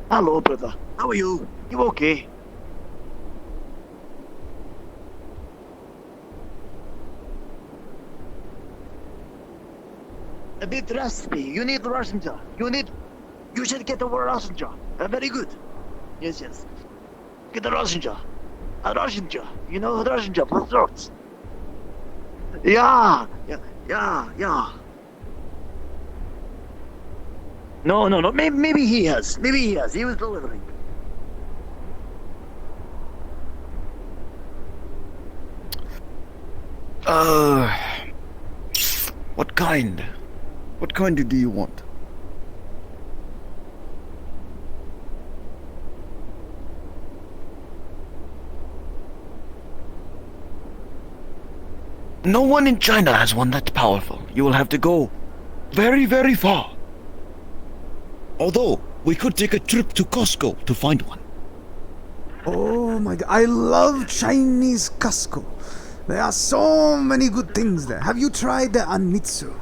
Hello, brother. How are you? You okay? A bit raspy. You need lozenges. You should get a lozenge. Very good. Yes, yes. Get a lozenge. A lozenge. You know a lozenge for throats. Yeah. No. Maybe he has. He was delivering. What kind? What kind do you want? No one in China has one that powerful. You will have to go very, very far. Although, we could take a trip to Costco to find one. Oh my god, I love Chinese Costco. There are so many good things there. Have you tried the anmitsu?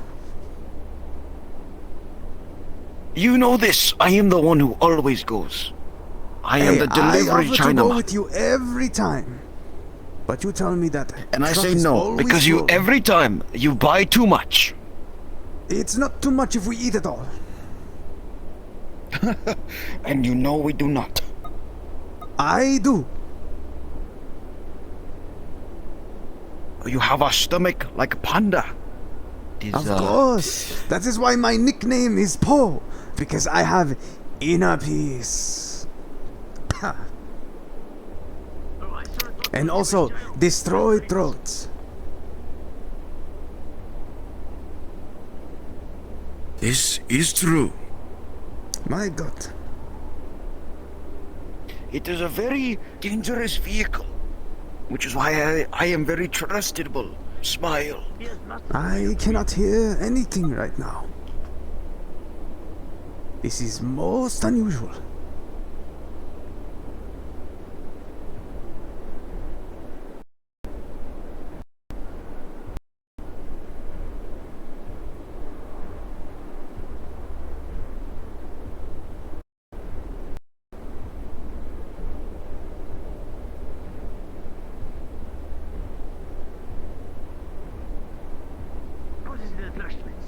You know this. I am the one who always goes. I am the delivery I offer to Chinaman. go with you every time. But you tell me that. And I truck say is no, always because you full. every time you buy too much. It's not too much if we eat it all. And you know we do not. I do. You have a stomach like a panda. Of course. That is why my nickname is Po. Because I have inner peace. And also, destroy throats. This is true. My god. It is a very dangerous vehicle, which is why I am very trustable. Smile. I cannot hear anything right now. This is most unusual.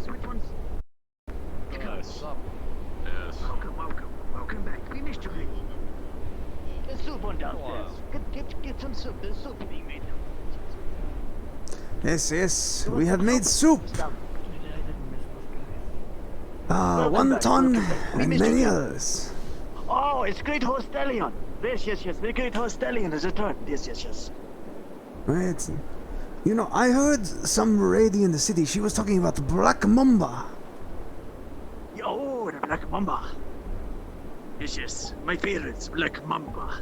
Which ones? Yes. Welcome back. We missed you. There's soup on downstairs. Get some soup. There's soup being made. Yes, we have made soup. Wonton and many others. Oh, it's Great Hostellion. Yes. The Great Hostellion has returned. Yes. Right. You know, I heard some lady in the city, she was talking about Black Mamba. Oh, the Black Mamba. Yes. My favorites, Black Mamba.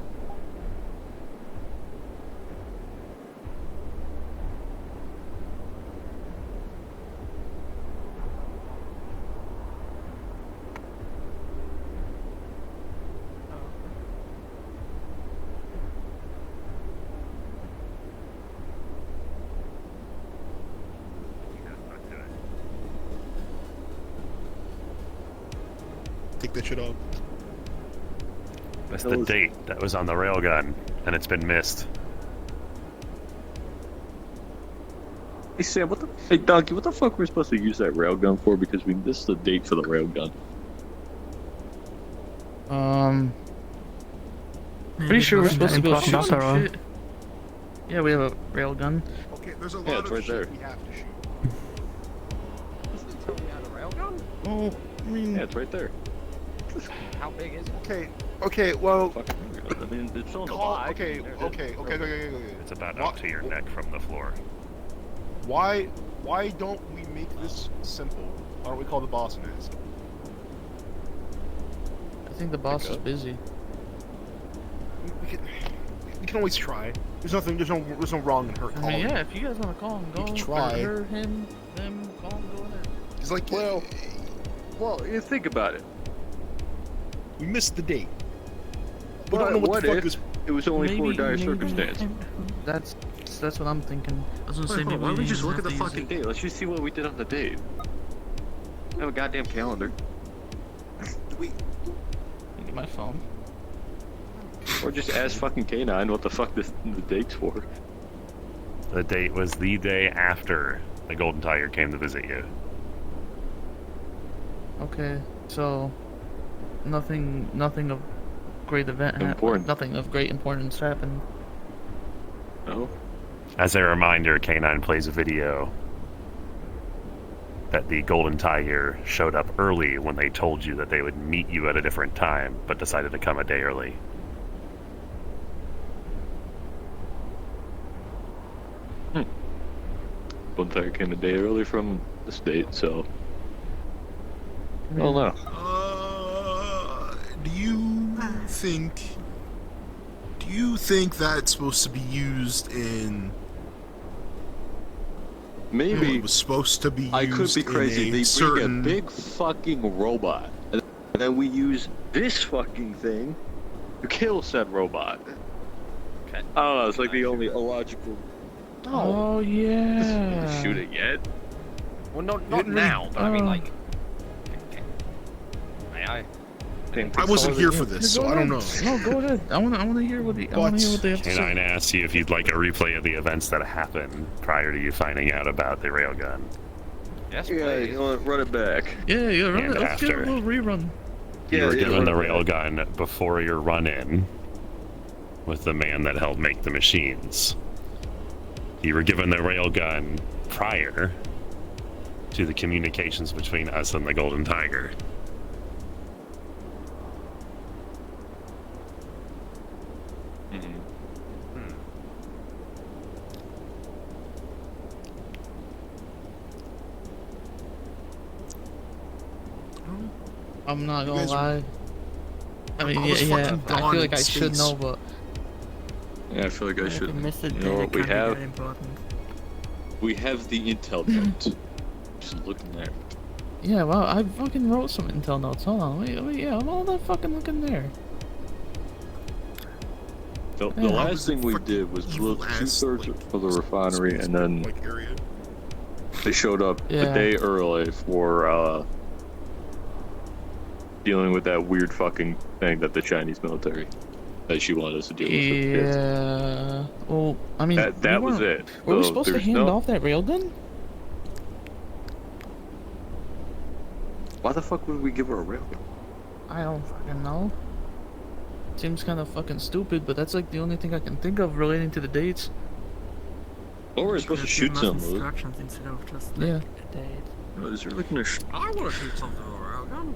Take that shit off. That's the date that was on the railgun, and it's been missed. Hey Sam, hey Donkey, what the fuck were we supposed to use that railgun for? Because we missed the date for the railgun. Pretty sure we're supposed to go shoot some Sarah. shit. Yeah, we have a railgun. Okay, there's a Yeah, lot it's of right shit there. we have to shoot. Doesn't tell me how to railgun? Oh, I mean, Yeah, it's right there. How big is it? okay, well, Fucking, I mean, it's on the call, box. okay. It's about up to your neck from the floor. Why don't we make this simple? Why don't we call the boss and ask? I think the boss is busy. We can always try. There's no wrong in her I calling. mean, yeah, if you guys want to call him, go. can try. Or her, him, them, call him, go ahead. It's like, Well, you think about it. we missed the date. We don't But know what what the fuck if this. it was only for a dire maybe- circumstance? That's what I'm thinking. I was gonna say Wait, maybe why don't we just didn't look at have the to use fucking it. date? Let's just see what we did on the date. I have a goddamn calendar. We my phone. Or just ask fucking K9 what the fuck the date's for. The date was the day after the Golden Tiger came to visit you. Okay, so nothing of great event happened. Important. Nothing of great importance happened. No? As a reminder, K9 plays a video that the Golden Tiger showed up early when they told you that they would meet you at a different time, but decided to come a day early. Golden Tiger came a day early from the state, so... I don't know. Do you think that's supposed to be used in? Maybe It was supposed to be used. I could be crazy. In They a certain. bring a big fucking robot, and then we use this fucking thing to kill said robot. Okay. I don't know. It's like the only illogical. Oh yeah. Shoot it yet? Well, not Didn't really- now, but I mean, Oh. like. Okay. May I? I wasn't here for this, so Go I don't know. ahead. No, go ahead. I wanna hear what they have to say. K9 asked you if you'd like a replay of the events that happened prior to you finding out about the railgun. Yes, Yeah, please. you want to run it back? Yeah, run And it. Let's get a after. little rerun. You were given the run it back. railgun before your run-in with the man that helped make the machines. You were given the railgun prior to the communications between us and the Golden Tiger. I'm not You gonna guys are- lie. I mean, I was yeah, fucking I gone feel like in I should space. know, but Yeah, I feel like I should. Mr. You know what we have? Very important. We have the intel note. Just looking there. yeah, well, I fucking wrote some intel notes. Hold on, wait, yeah, I'm all that fucking looking there. The Yeah. last thing we Fucking did was evil look ass, 2/3 like, of the refinery, and then like area. they showed up Yeah. a day early for dealing with that weird fucking thing that the Chinese military that she wanted us to deal with. Yeah. Well, I mean, That we was weren't- it. Were we So supposed to there's hand no- off that railgun? Why the fuck would we give her a railgun? I don't fucking know. Seems kind of fucking stupid, but that's like the only thing I can think of relating to the dates. Or we're supposed to Could've given shoot us something. instructions instead of just Yeah. a date. Is really gonna I want to shoot something with a railgun.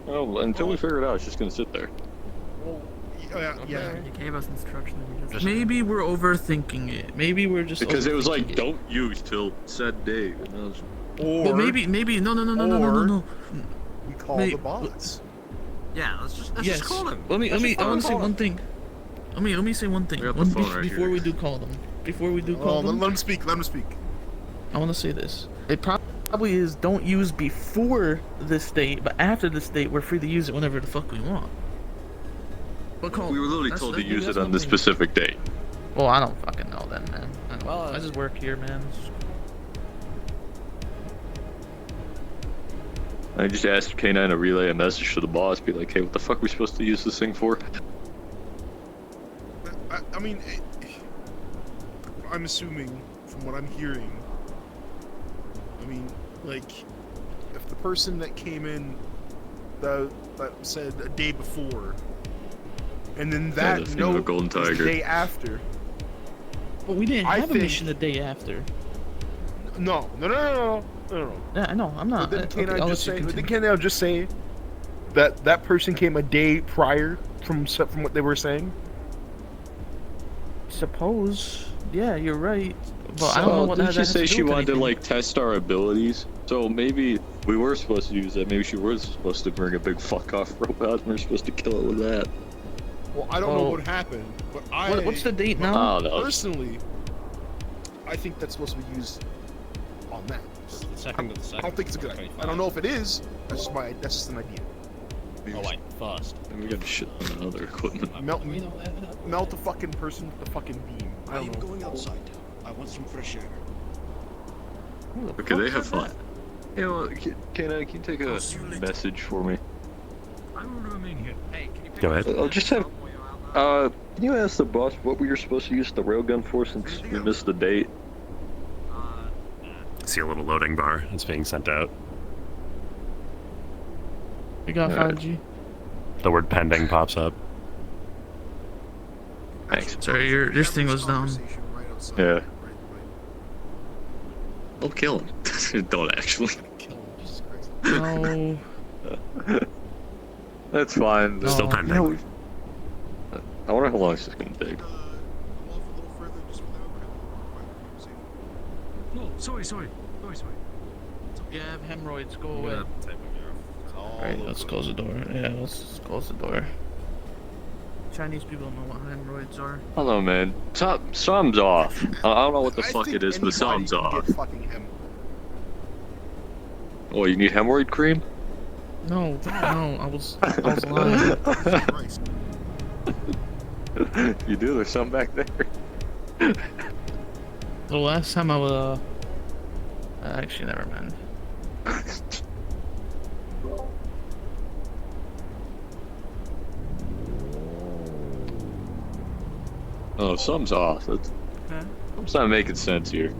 Oh, until we figure it out, it's just gonna sit there. Well, yeah. You gave us instructions and we just. Maybe we're overthinking it. Maybe we're just Because it was like, overthinking it. don't use till said date. And I was, Or But maybe no. we call May- the boss. Yeah, let's Yes. just call him. Let me. I want to say call him. one thing. Let me say one thing. We got the phone right Before here. we do call them. Before we do Oh, call them. let him speak. Let him speak. I want to say this. It probably is don't use before this date, but after this date, we're free to use it whenever the fuck we want. But call. we were literally That's- told to that- use that's it on one this thing. specific date. Well, I don't fucking know then, man. I don't Well, know. I just work here, man. I just asked K9 to relay a message to the boss, be like, hey, what the fuck are we supposed to use this thing for? I mean, I'm assuming from what I'm hearing. I mean, like, if the person that came in that said a day before, and then that that's the name of note Golden was the Tiger. day after. But we didn't I have a think- mission the day after. No. Yeah, I know. I'm not. But then okay, can I'll I let just you say? continue. Can I just say that that person came a day prior from what they were saying? Suppose. Yeah, you're right. But I don't know Well, what didn't that she has say to do she with wanted to, anything. like, test our abilities? So maybe we were supposed to use that. Maybe she was supposed to bring a big fuck-off robot and we're supposed to kill it with that. Well, I don't know Oh. what happened, but What's the date I now? don't know. personally, I think that's supposed to be used on that. The second of the I second. don't think it's a good idea. I don't know if it is. That's just an idea. Oh wait, first. And we got to shit on other equipment. Melt the fucking person with the fucking beam. I don't know. going outside. I want some fresh air. Who the Okay, fuck they said have fun. that? You know, can you take a message for me? I'm rooming here. Hey, can you pick Go up ahead. I'll just have. Can you ask the boss what we were supposed to use the railgun for since we missed the date? See a little loading bar. It's being sent out. We got Alright. 5G. The word pending pops up. Thanks. Sorry, your thing was down. Right outside. Yeah. Right. I'll kill him. Don't actually. Kill him. Jesus Christ. No. That's fine. No. Still pending. You know, I wonder how long this is gonna take. Come off a little further just for the private conversation. No, sorry. You have hemorrhoids. Go away. Alright, Let's close the door. Yeah, let's just close the door. Chinese people know what hemorrhoids are. I don't know, man. Something's off. I don't know what the I fuck think it is, but anybody something's can off. get fucking hemorrhoid. Oh, you need hemorrhoid cream? No, I was lying. Christ. You do. There's some back there. The last time I was, actually, never mind. Oh, something's off. Something's not making sense here.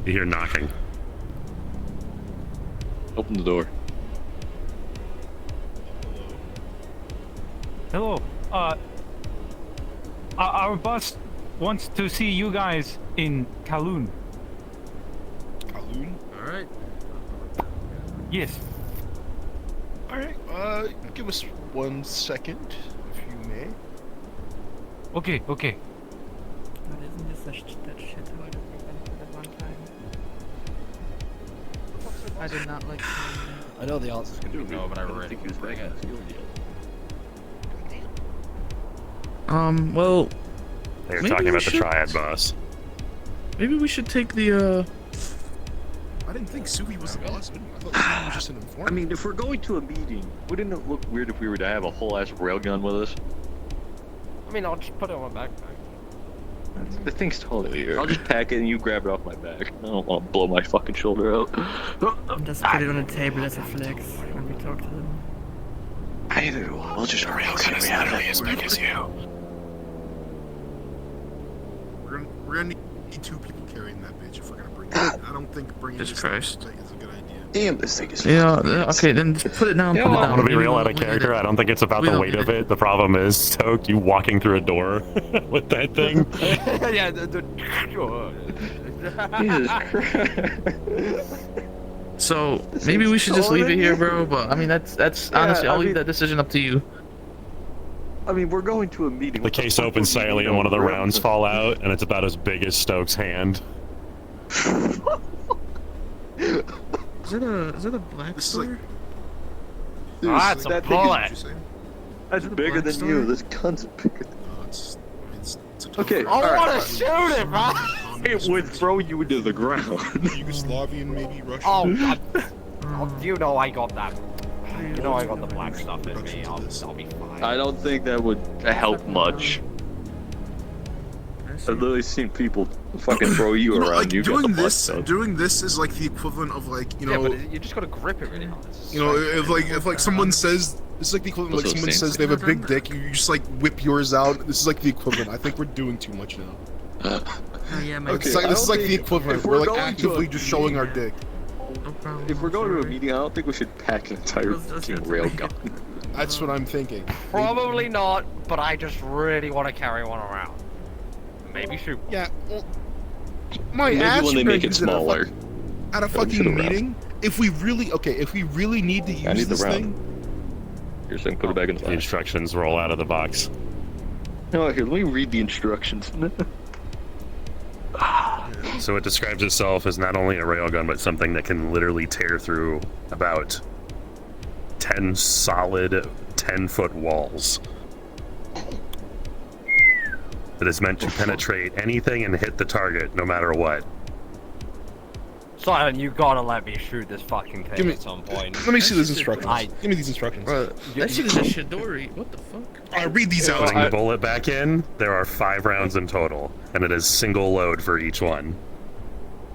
You hear knocking. Open the door. Hello. Our boss wants to see you guys in Calhoun. Calhoun? Alright. Yes. Alright, give us 1 second, if you may. Okay. But isn't this that shit hole that we went through that one time? I did not like I know the answer's gonna be no, but I really think he was bring back it. in the field yet. Well, They were Maybe talking we about the should- triad boss. maybe we should take the, I didn't think Suvi was the boss. I thought Suvi was just an I informant. mean, if we're going to a meeting, wouldn't it look weird if we were to have a whole ass railgun with us? I mean, I'll just put it on my backpack. The thing's totally here. I'll just pack it and you grab it off my back. I don't want to blow my fucking shoulder out. just put it on the table as a flex when we talk to them. Either one. We'll just railgun as literally as big as you. We're gonna need 2 people carrying that bitch if we're gonna bring it. I don't think bringing Jesus this Christ. thing is a good idea. Damn, this thing is yeah, okay, then just put it down, Yeah, put it well, down. I'm gonna be Maybe real we out of don't need character. it. I don't think it's about We the don't weight need of it. it. The problem is, Stoke, you walking through a door with that thing. Yeah, Jesus Christ. So, maybe we should just leave it here, bro, but, I mean, that's honestly, I'll I leave mean- that decision up to you. I mean, we're going to a meeting. The case opens silently and one of the rounds fall out, and it's about as big as Stoke's hand. Is it a black This is like- star? Ah, it's a That thing is- bullet. That's Is it a bigger black than you. star? This gun's bigger. It's a tough Okay, road. I alright. wanna shoot it, man! It would throw you into the ground. Yugoslavian, maybe Russian. Oh, you know I got that. You know I got the black stuff in me. I'll be fine. I don't think that would help much. I've literally seen people fucking throw you You know, around. like You got the doing black this, stuff. doing this is like the equivalent of like you Yeah, know, but you just gotta grip it really hard. you know, if like someone says this is like the equivalent, like Also someone same says they have a big dick, you just like whip yours out. This is like the equivalent. I think we're doing too much now. Oh yeah, my Okay, It's like, I this is don't like the think- equivalent. if We're we're like going to a actively just showing our meeting- dick. no problem. If we're going to a sorry. meeting, I don't think we should pack an entire Let's just fucking get- railgun. That's what I'm thinking. Probably not, but I just really want to carry one around. Maybe shoot. Yeah. Well, my Maybe ass when they should make it use at a smaller. At a Don't sit fucking around. meeting, if we really need to I need use the this round. thing, Here's thing, put it back in the The box. instructions roll out of the box. No, here, let me read the instructions. So it describes itself as not only a railgun, but something that can literally tear through about 10 solid 10-foot walls. It is meant to penetrate anything and hit the target, no matter what. Silent, you gotta let me shoot this fucking thing Give me- at some point. let me see these instructions. I- Give me these instructions. Bro, that shit is a Shidori. What the fuck? Read these out. Putting the bullet back in, there are 5 rounds in total, and it is single load for each one.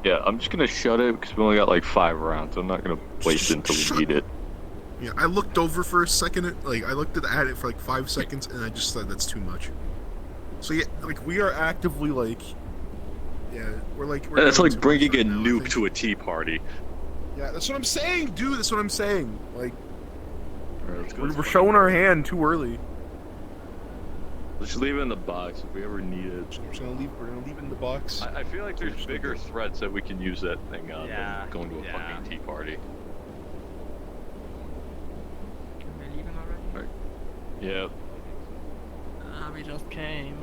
Yeah, I'm just gonna shut it because we only got like 5 rounds. I'm not gonna waste it until we need it. Yeah, I looked over for a second. I looked at it for like 5 seconds, and I just thought that's too much. So yeah, like we are actively like, yeah, we're That's doing like too bringing much a right now, I nuke think. to a tea party. Yeah, that's what I'm saying, dude. That's what I'm saying. Like, Alright, let's go. we're showing our hand too early. Let's just leave it in the box if we ever need it. We're gonna leave it in the box. I feel like there's bigger threats that we can use that thing on Yeah, than going to a fucking tea party. Can we leave him already? Yeah. We just came.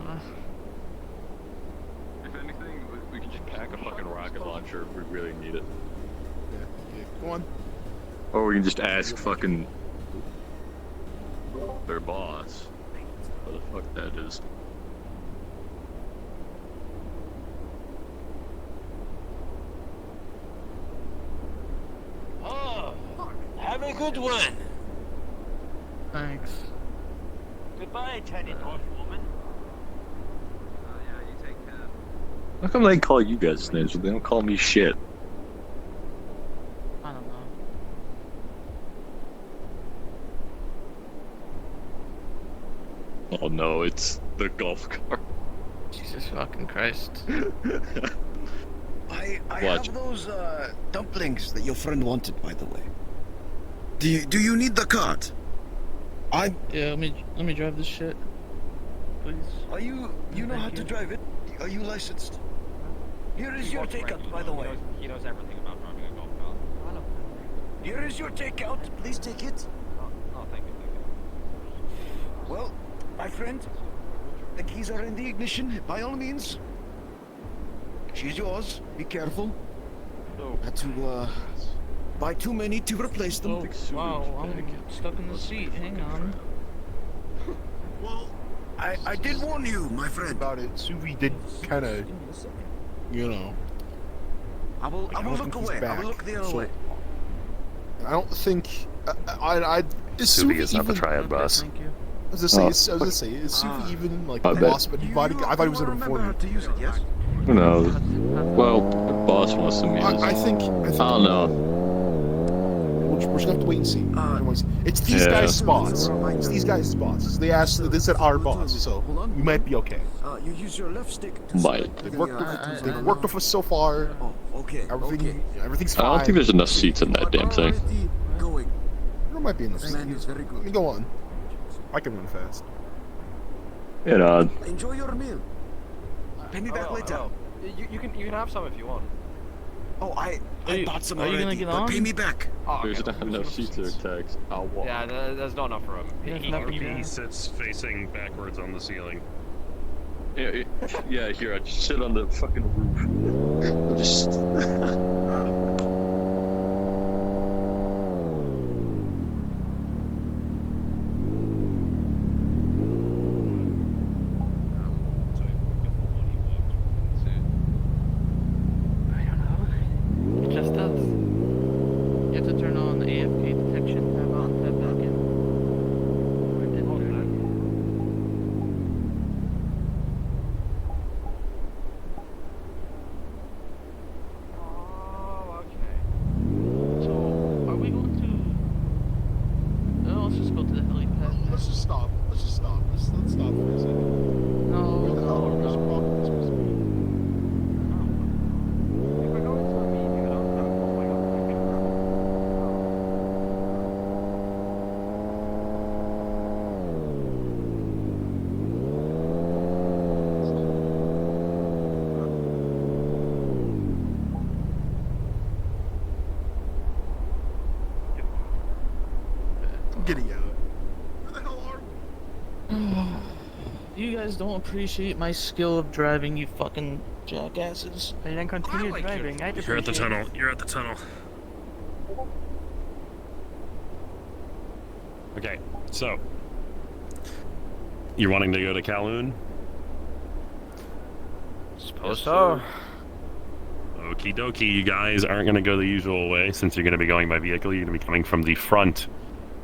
If anything, we can just pack a fucking rocket launcher if we really need it. Yeah, go on. Or we can just ask fucking their boss. What the fuck that is. Oh, have a good one. Thanks. Goodbye, tiny dwarf woman. How come they call you guys names, but they don't call me shit? I don't know. Oh no, it's the golf cart. Jesus fucking Christ. I Watch. have those dumplings that your friend wanted, by the way. Do you need the cart? Yeah, let me drive this shit. Please. Are you know how to drive it? Are you licensed? Here is your takeout, by the way. He knows everything about driving a golf cart. Here is your takeout. Please take it. Oh, thank you, thank you. Well, my friend, the keys are in the ignition. By all means, she's yours. Be careful. Had to buy too many to replace them. Oh, wow, I'm stuck in the seat. Hang on. Well, I did warn you, my friend. About it, Suvi did kind of, you know. I will look away. I will look the other way. I don't think. Is Suvi Suvi is not the even? triad boss. Thank you. I was gonna say, is Suvi even like I the bet. boss? But I thought he was in it before me. to use it, yes? Who knows? Well, the boss wants to meet us. I think. I don't know. We're just gonna have to wait and see. It's these Yeah. guys' spots. It's these guys' spots. They said our boss, so we might be okay. You use your left stick to Might. They've worked with us so far. Oh, okay. Everything's I fine. don't think there's enough seats in that damn thing. Going. There might be enough. This man is very Let me good. go on. I can run fast. You know, Enjoy your meal. Pay me back later. You can have some if you want. Oh, I bought some are you already, gonna get but on? pay me back. Oh, there's okay. not enough seats or text. I'll walk. Yeah, there's not enough room. He sits facing backwards on the ceiling. Yeah, here, I just sit on the fucking roof. Just... I don't know. It just does. You have to turn on the AFK detection, tab on, tab back in. Or it didn't turn on. Oh, okay. So, are we going to... Oh, let's just go to the helipad. Let's just stop. Let's stop for a second. No, Where the hell are no, those no. problems supposed to be? If we're going to a meeting, you don't have to like a picture. I'm getting out. Where the hell are we? You guys don't appreciate my skill of driving, you fucking jackasses. And then continue driving. I You're at the tunnel. You're at the tunnel. Okay, so you're wanting to go to Calhoun? Suppose so. Okie dokie, you guys aren't going to go the usual way since you're going to be going by vehicle. You're going to be coming from the front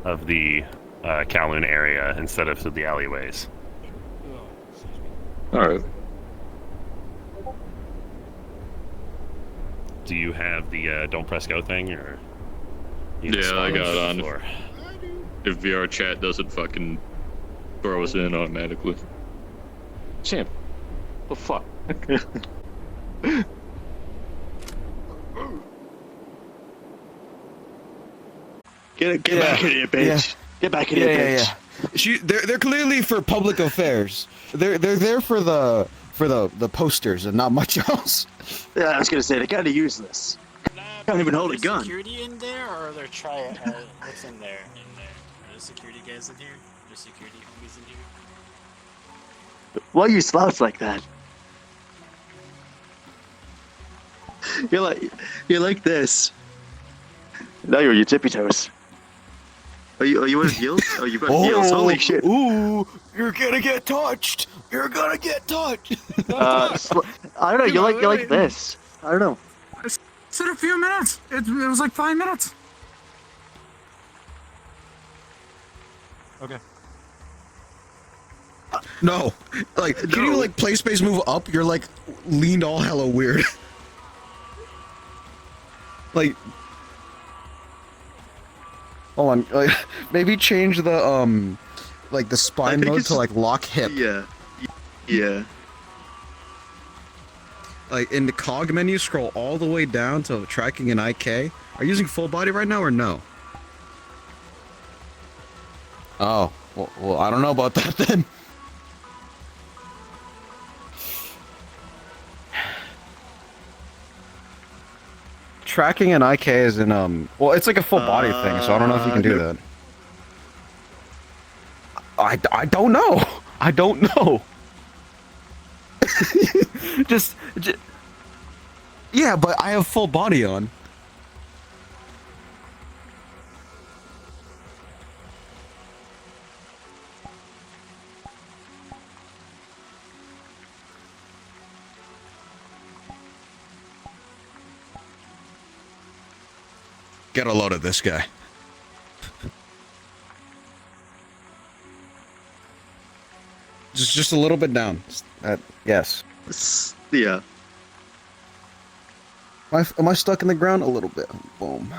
of the Calhoun area instead of through the alleyways. Alright. Do you have the don't press go thing, or? You Yeah, I got it on. Or... if VR chat doesn't fucking throw us in automatically. Champ, the fuck? Get back in here, bitch. Yeah. Get back in here, bitch. They're clearly for public affairs. They're there for the posters and not much else. Yeah, I was gonna say, they're kinda useless. Can't even hold a gun. Security in there, or they're trying? What's in there? Are there security guys in here? Are there security homies in here? Why are you slouched like that? You're like this. Now you're on your tippy toes. Are you on heels? Oh, you've got heels. Holy shit. Ooh, you're gonna get touched. You're gonna get touched. I don't know. You're like this. I don't know. I said a few minutes. It was like 5 minutes. Okay. No, like, can you like play space move up? You're like leaned all hella weird. Like, hold on, like, maybe change the like the spine mode to like lock hip. Yeah. Like in the cog menu, scroll all the way down to tracking an IK. Are you using full body right now or no? Oh, well, I don't know about that then. Tracking an IK is in well, it's like a full body thing, so I don't know if you can do that. I don't know. I don't know. just yeah, but I have full body on. Get a load of this guy. Just a little bit down. Yes. Yeah. Am I stuck in the ground? A little bit. Boom.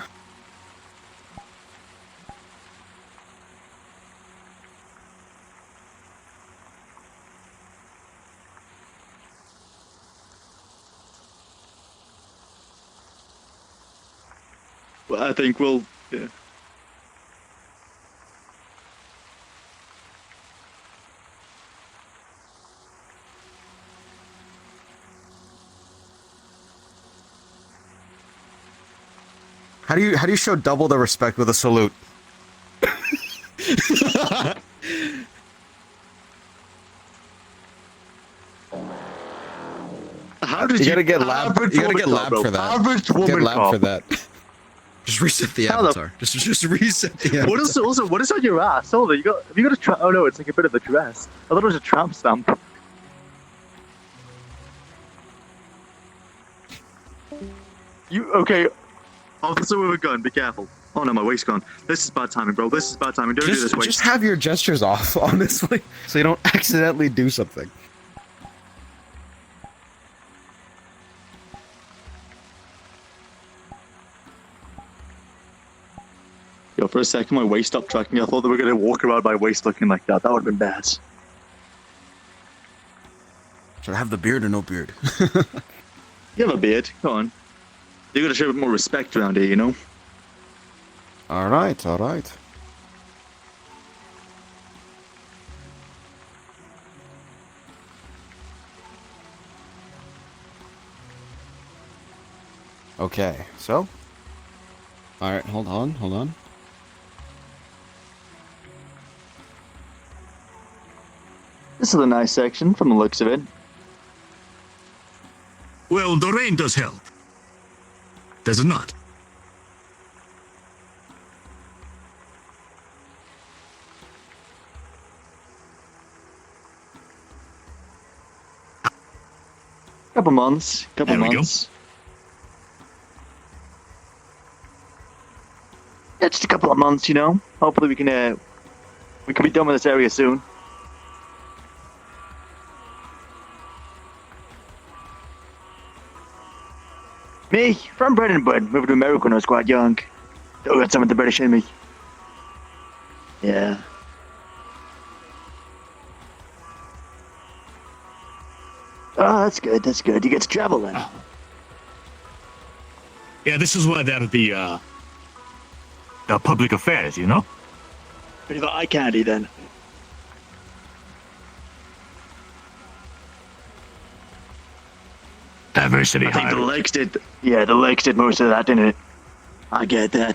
Well, I think we'll. Yeah. How do you show double the respect with a salute? How did you gotta get lab? You gotta get lab for that. Average woman Get lab cop. for that. Just reset the avatar. Just reset the avatar. What is also? What is on your ass? Hold on, have you got a tramp? Oh no, it's like a bit of a dress. I thought it was a tramp stamp. You okay? Officer with a gun, be careful. Oh no, my waist gone. This is bad timing, bro. This is bad timing. Don't do this, waist. Just have your gestures off, honestly, so you don't accidentally do something. Yo, for a second, my waist stopped tracking. I thought they were gonna walk around my waist looking like that. That would have been bad. Should I have the beard or no beard? You have a beard. Come on. You gotta show a bit more respect around here, you know. All right, all right. Okay, so. All right, hold on. This is a nice section from the looks of it. Well, the rain does help. Does it not? Couple months. There we go. Yeah, just a couple of months, you know. Hopefully we can be done with this area soon. Me, from Brennan, but moved to America when I was quite young. Still got some of the British in me. Yeah. Oh, that's good. That's good. You get to travel then. Yeah, this is where there'll be, the public affairs, you know? Bit of eye candy then. Diversity I think the hire. Lakes did. Yeah, the Lakes did most of that, didn't it? I get that.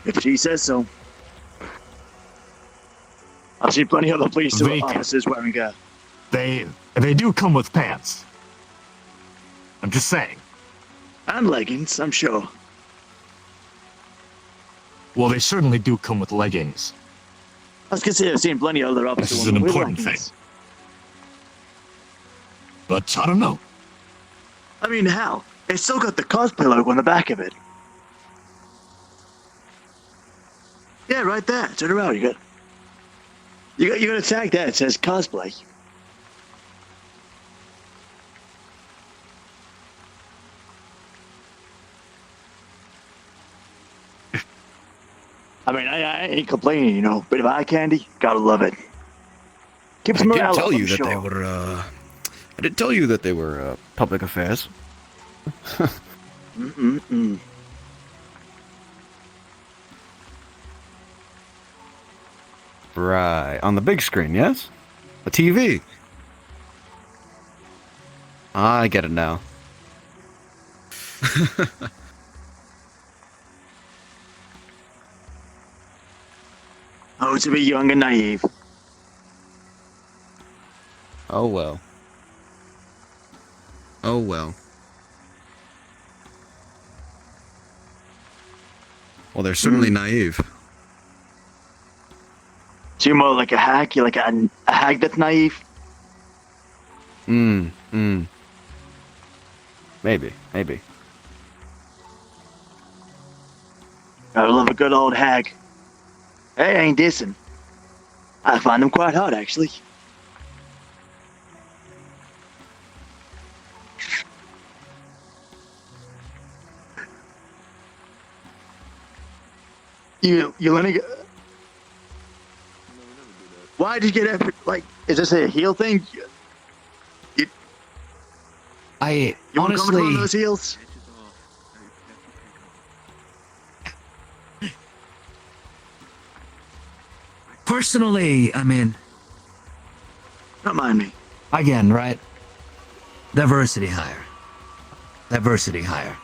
If she says so. I've seen plenty of other police officers wearing They do come with pants. I'm just saying. and leggings, I'm sure. Well, they certainly do come with leggings. I was gonna say I've seen plenty of other officers. This is an with important leggings. thing. But I don't know. I mean, hell, it's still got the cosplay logo on the back of it. Yeah, right there. Turn around. You got a tag there. It says cosplay. I mean, I ain't complaining, you know. Bit of eye candy, gotta love it. Keeps I did morale tell up, you I'm that sure. they were, I did tell you that they were, public affairs. Mm-mm-mm. Right. On the big screen, yes? The TV. I get it now. Oh, to be young and naive. Oh well. Oh well. Well, they're certainly naive. So you're more like a hack? You're like a hack that's naive? Maybe. I love a good old hag. Hey, ain't dissing. I find them quite hot, actually. You letting it? Why did you get effort? Like, is this a heel thing? I You want to honestly, comment on those heels? personally, I mean, Don't mind me. again, right? Diversity hire. Diversity hire.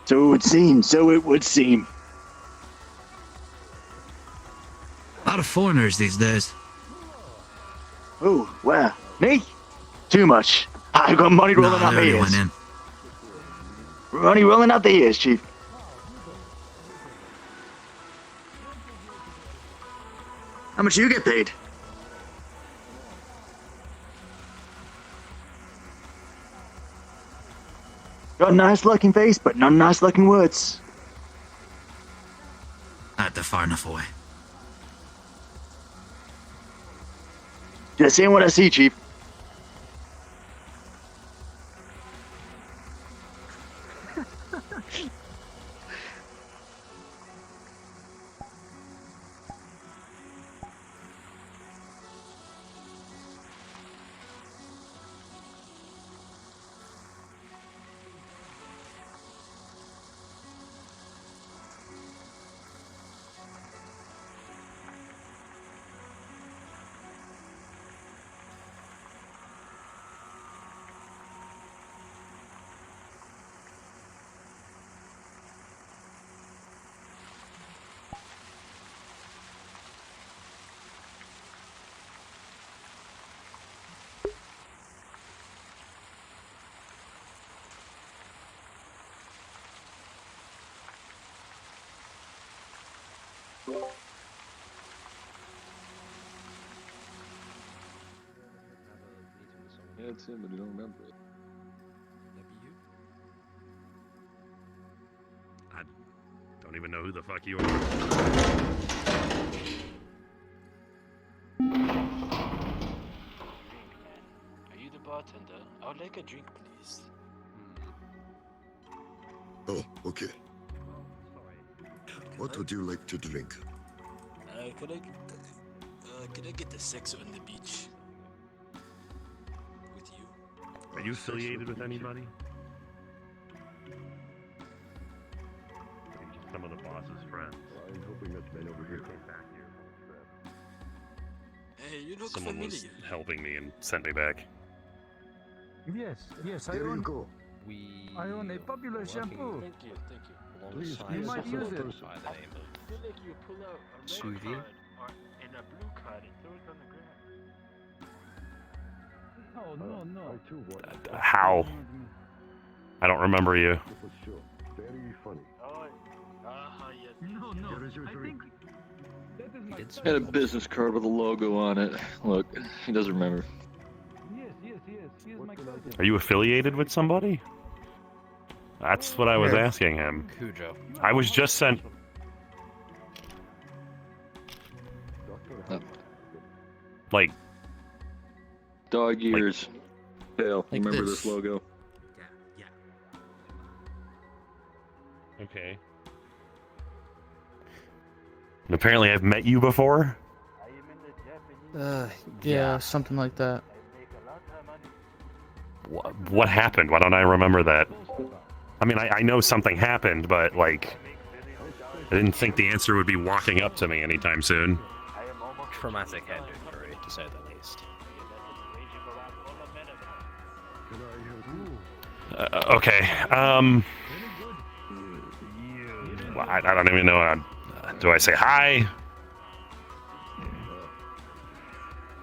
So it would seem. So it would seem. A lot of foreigners these days. Oh, where? Me? Too much. I got money rolling out my they already ears. went in. Money rolling out the ears, Chief. How much you get paid? Got a nice looking face, but not nice looking words. Not that far enough away. Just saying what I see, Chief. Yeah, it's him, but you don't remember it. I don't even know who the fuck you are. Bartender, I would like a drink, please. Oh, okay. What would you like to drink? Could I get the sex on the beach? With you? Are you affiliated with anybody? Some of the boss's friends. I'm hoping that man over here Came back here from a trip. Hey, you look Someone was familiar. helping me and sent me back. Yes, I There you own. go. I own a popular shampoo. Thank you. Please, You might use it. I feel like you pull out a red Sous card or and a blue card and throw it on the ground. No. I too want. How? I don't remember you. It was sure. Very funny. Oh, yes. No. Here is your I drink. think that is my Had a business card with a logo on it. Look, he doesn't remember. Yes. He is my cousin. Are you affiliated with somebody? That's what I was asking him. Cujo. I was just sent. Like, Dog ears. Hell, Like remember this. this logo? okay. And apparently I've met you before? Yeah, something like that. What happened? Why don't I remember that? I mean, I know something happened, but, like, I didn't think the answer would be walking up to me anytime soon. Traumatic head injury, to say the least. Okay, well, I don't even know. Do I say hi?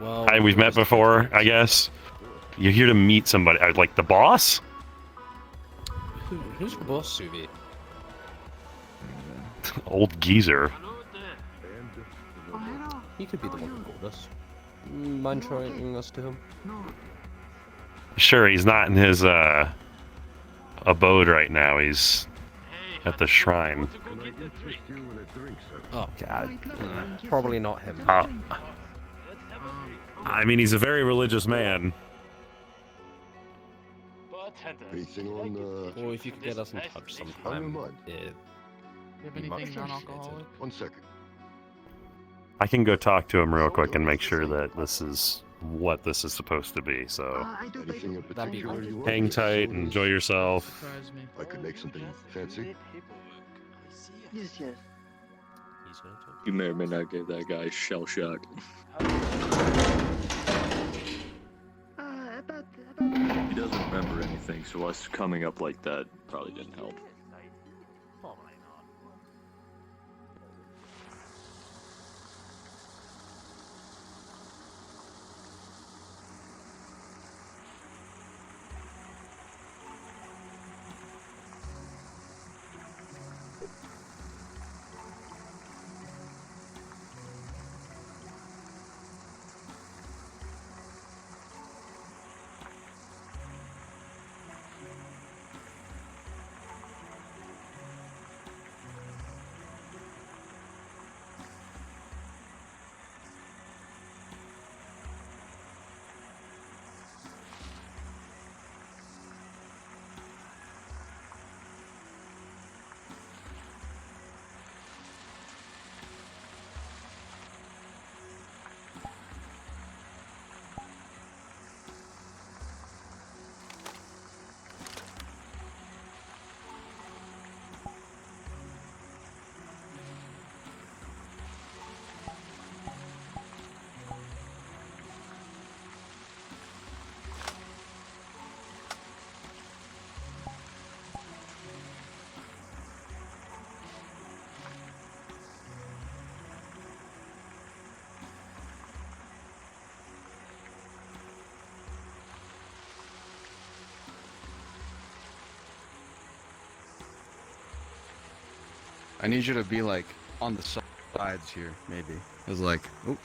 Well, Hi, we've met before, I guess. You're here to meet somebody. Like, the boss? who's the boss, Suvi? Old geezer. He could be the one who called us. Mind showing us to him? Sure, he's not in his, abode right now. He's at the shrine. Oh, God. Probably not him. I mean, he's a very religious man. Anything on, Or if you could get us in touch on your sometime. mind? Do you have anything non-alcoholic? 1 second. I can go talk to him real quick and make sure that this is what this is supposed to be, so... Anything in That'd be particular great. you want? Hang tight, enjoy yourself. Surprise me. I could make something fancy. Yes. He's gonna talk. You may or may not give that guy shell shock. He doesn't remember anything, so us coming up like that probably didn't help. I need you to be like on the sides here, maybe. It's like, oh.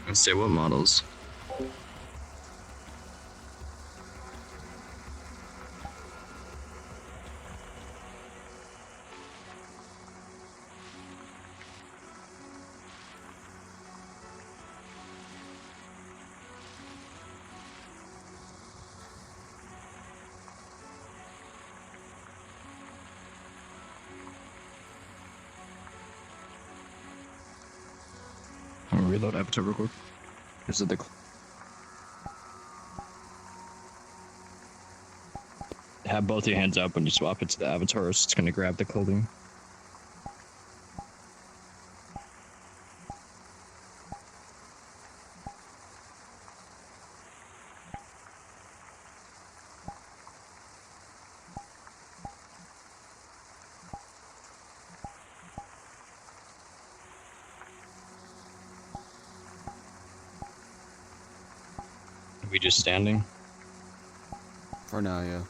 Let's say what models? I'm gonna reload avatar real quick. Is it the have both your hands up when you swap it to the avatar, so it's gonna grab the clothing. Are we just standing? For now, yeah.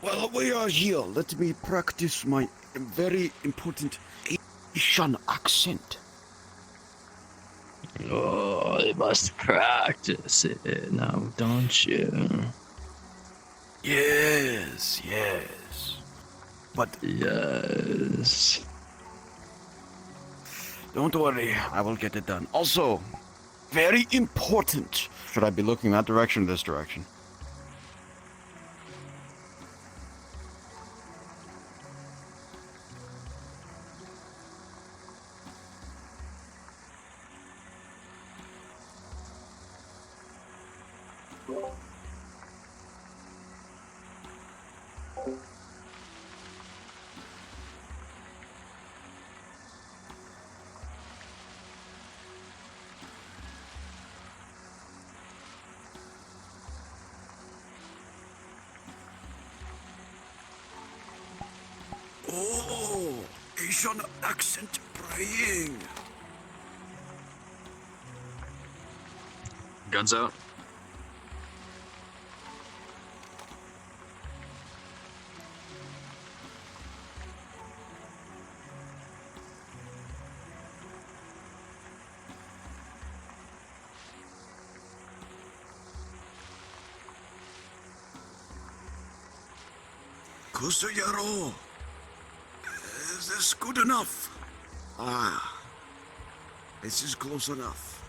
Well, we are here. Let me practice my very important Asian accent. Oh, you must practice it now, don't you? Yes, yes. But yes. Don't worry, I will get it done. Also, very important. Should I be looking that direction or this direction? Oh, Asian accent praying. Guns out. Kusuyaro. Is this good enough? Ah, this is close enough.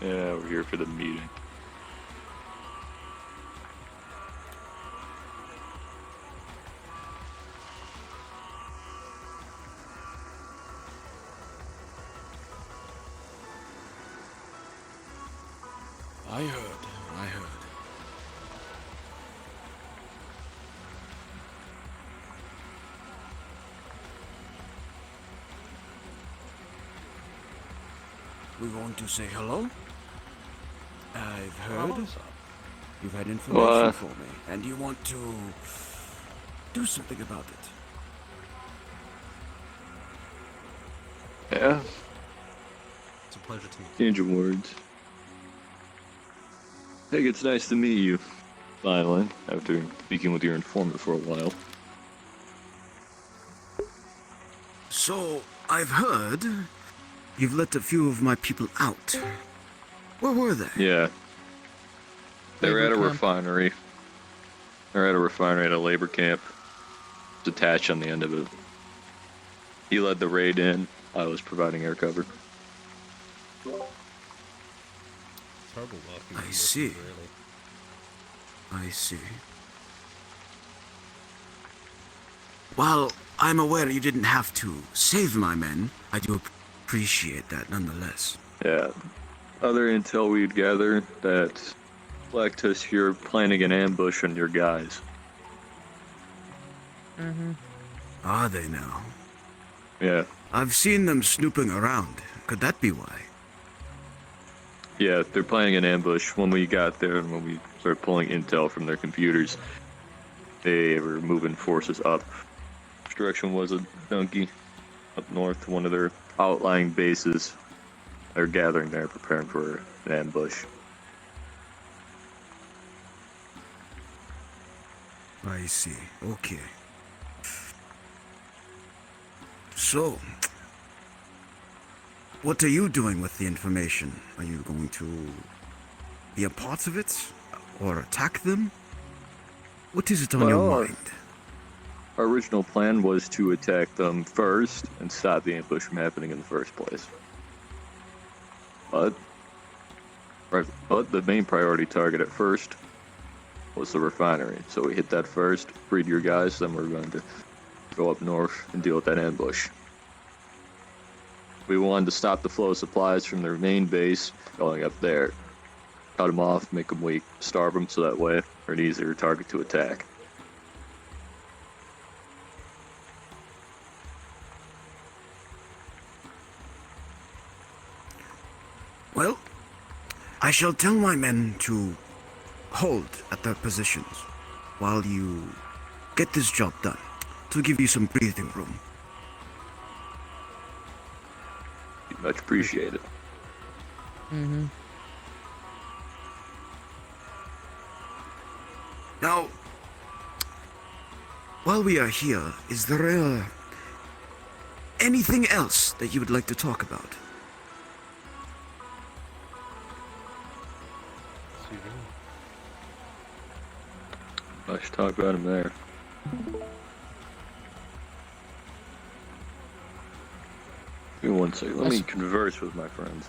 Yeah, we're here for the meeting. I heard. We want to say hello? I've heard you've had information for me, and you want to do something about it. Yeah. It's a pleasure to meet you. Change of words. Hey, it's nice to meet you. Finally, after speaking with your informant for a while. So, I've heard you've let a few of my people out. Where were they? Yeah. They were at a Labor camp. refinery. They're at a refinery at a labor camp. It's attached on the end of it. He led the raid in. I was providing air cover. I see. I see. While I'm aware you didn't have to save my men, I do appreciate that nonetheless. Yeah. Other intel we'd gather that reflect us here planning an ambush on your guys. Mm-hmm. Are they now? Yeah. I've seen them snooping around. Could that be why? Yeah, they're planning an ambush. When we got there and when we started pulling intel from their computers, they were moving forces up Which direction was it, Donkey? Up north to one of their outlying bases. They're gathering there, preparing for an ambush. I see. Okay. So, what are you doing with the information? Are you going to be a part of it? Or attack them? What is it on your mind? Our original plan was to attack them first and stop the ambush from happening in the first place. But the main priority target at first was the refinery. So we hit that first, freed your guys, then we're going to go up north and deal with that ambush. We wanted to stop the flow of supplies from their main base going up there. Cut them off, make them weak, starve them so that way they're an easier target to attack. Well, I shall tell my men to hold at their positions while you get this job done, to give you some breathing room. Much appreciated. Mm-hmm. Now, while we are here, is there anything else that you would like to talk about? I should talk about him there. Give me one second. Let me converse with my friends.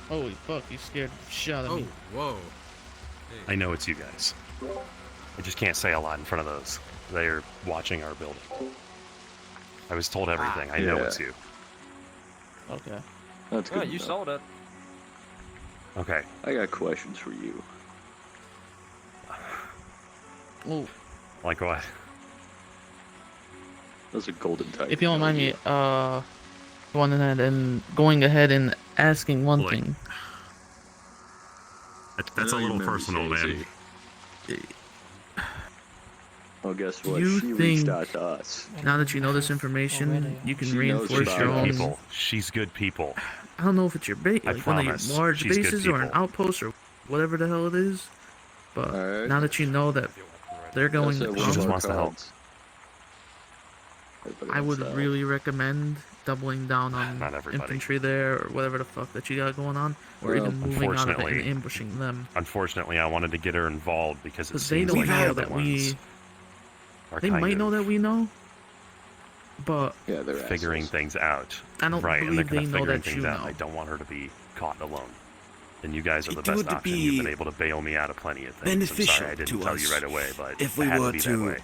Holy fuck, you scared the shit out of me. Whoa. I know it's you guys. I just can't say a lot in front of those. They're watching our building. I was told everything. I know it's you. Okay. That's good. You sold it. Okay. I got questions for you. Oh. Like what? That's a golden type. If you don't mind me, going ahead and asking one thing. That's a little personal, man. Well, guess what? You She think, reached out to us. now that you know this information, you can She knows reinforce about your us. own. People. She's good people. I don't know if it's your base, I like one of promise. your large She's good bases or an people. outpost or whatever the hell it is. But Alright. now that you know that they're going to That's it. She just come, wants to help. I would really recommend doubling down on Not everybody. infantry there or whatever the fuck that you got going on, or even moving out of it and Unfortunately- ambushing them. Unfortunately, I wanted to get her involved because it Because they seems don't like the know other that ones we. are They kind might of know that we know, but Yeah, they're figuring assholes. things out. I don't right, and they're believe kind they of know figuring that things you out. know. I don't want her to be caught alone. And you guys are the It best would option. be You've been able to bail me out of plenty of things. I'm beneficial sorry I didn't to tell you us right away, but if it we had were to be that to way.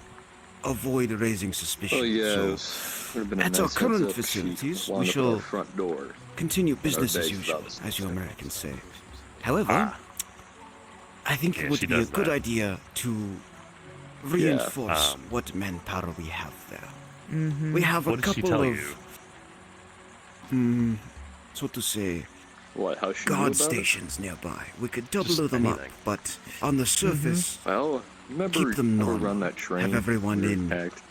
avoid raising suspicion. Oh yeah, So, it would have been a at nice our current heads up. facilities, She we wound up at our shall front door. continue business as base usual, without us. as you Americans say. However, I think Yeah, it would she be a does good that. idea to reinforce what manpower we have there. Mm-hmm. We have a What did she couple tell of, you? so to say, What? How she knew guard about it? stations nearby. We could double Just them up, anything. but on the surface, Well, remember keep them ever normal. run that train? Have everyone we were in attacked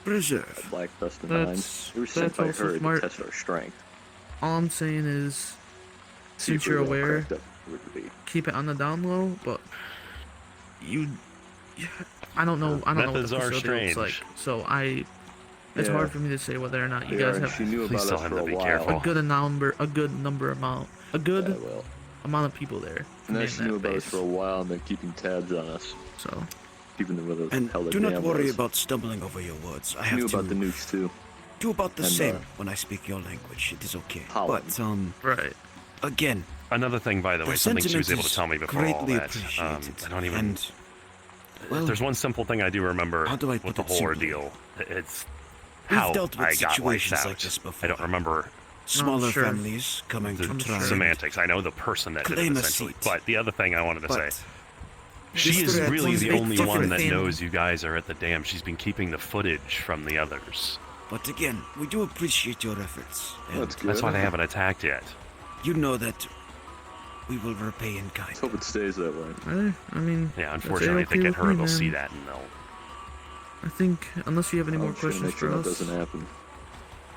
reserve. at Black Dust and That's- Mines. We were sent that's by also her smart. to test our strength. All I'm saying is, See since if we you're were all aware, cracked up we would be. keep it on the down low. But I don't know. I don't know what Methods the are facility looks strange. like. So it's Yeah. hard for me to say whether or not you They guys are, and have she knew Please about tell us him for to a be while. careful. a good Yeah, well. amount of people there. And then in she that knew about us base. for a while and been keeping tabs on us. So Keeping them with us. And hell do not damn worry was. about stumbling over your words. I She have knew to about the nukes too. do about the And, same when I speak your language. It is okay. Holland. But right. again, Another thing, by the way, the something she was able sentiment to tell me before all greatly that. appreciated. I don't even. And well, There's one simple thing I do remember how do I with put the it whole simply? ordeal. It's We've how dealt with I got wiped situations out. like this I before. don't remember Smaller sure. families coming the to try and semantics. I know the person that did claim it a essentially. seat. But the other thing I wanted to But say, she is threat really is the a only one different that thing. knows you guys are at the dam. She's been keeping the footage from the others. But again, we do appreciate your efforts. And That's good. That's why they haven't attacked yet. you know that we will repay in kind. Let's hope it stays that way. I mean, Yeah, that's unfortunately, if they A-okay get with her, me, they'll see man. that and they'll. I think, unless you have any more I'm just gonna questions make sure for that us, doesn't happen.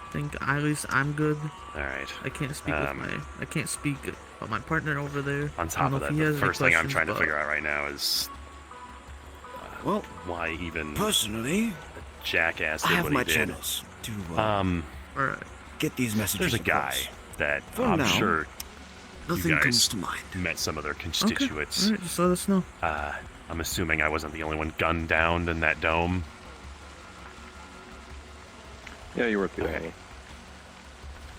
I think at least I'm good. All right. I can't speak I can't speak about my partner over there. On I top don't know of if that, he the has any first thing I'm questions, trying to but- figure out right now is Well, why even personally, a jackass I did have what my he did. channels to Alright. get these messages There's a guy across. that For I'm now, sure nothing you guys comes to mind. met some of their constituents. Alright, just let us know. I'm assuming I wasn't the only one gunned down in that dome. Yeah, you were the only one.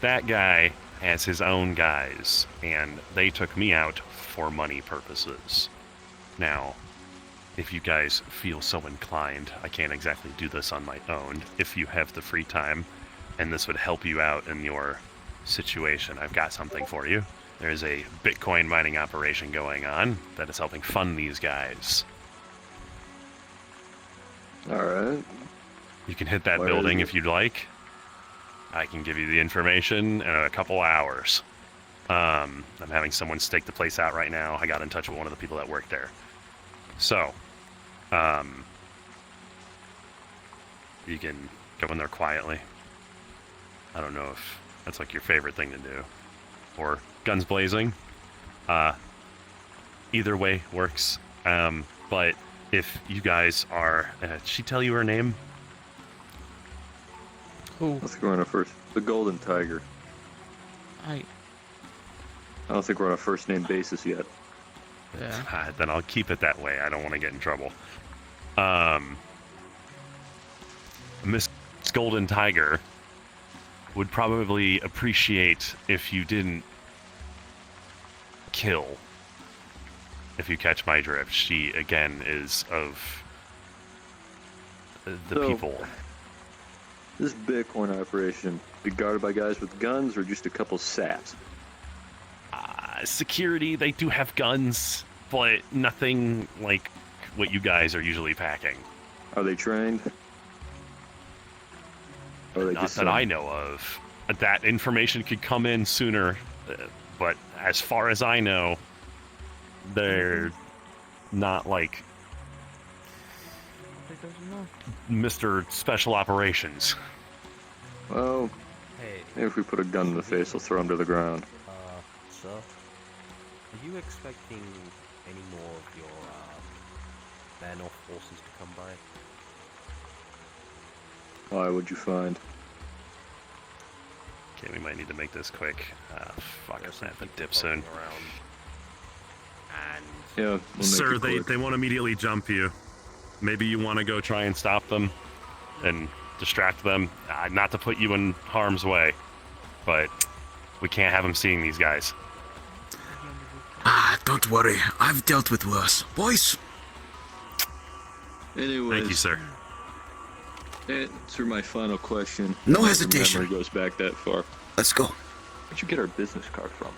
That guy has his own guys, and they took me out for money purposes. Now, if you guys feel so inclined, I can't exactly do this on my own. If you have the free time, and this would help you out in your situation, I've got something for you. There's a Bitcoin mining operation going on that is helping fund these guys. Alright. You can hit that Where building is it? if you'd like. I can give you the information in a couple hours. I'm having someone stake the place out right now. I got in touch with one of the people that work there. So, you can go in there quietly. I don't know if that's like your favorite thing to do. Or guns blazing. Either way works. But if you guys are... did she tell you her name? Who? I think we're on a first. The Golden Tiger. I don't think we're on a first name basis yet. Yeah. Then I'll keep it that way. I don't want to get in trouble. Miss Golden Tiger would probably appreciate if you didn't kill. If you catch my drift. She, again, is of the So, people. This Bitcoin operation be guarded by guys with guns or just a couple saps? Security, they do have guns, but nothing like what you guys are usually packing. Are they trained? Or are they Not just that I know of. That information could come in sooner, but as far as I know, they're not like Mr. Special Operations. Well, maybe if we put a gun in the face, they'll throw him to the ground. Sir, are you expecting any more of your man or forces to come by? Why would you find? Okay, we might need to make this quick. Fuck, I'm gonna have to dip soon. Yeah, we'll make Sir, it they quick. won't immediately jump you. Maybe you want to go try and stop them and distract them. Not to put you in harm's way, but we can't have them seeing these guys. Don't worry. I've dealt with worse. Boys, Anyways, Thank you, sir. Answer my final question. No My hesitation. memory goes back that far. let's go. Where'd you get our business card from?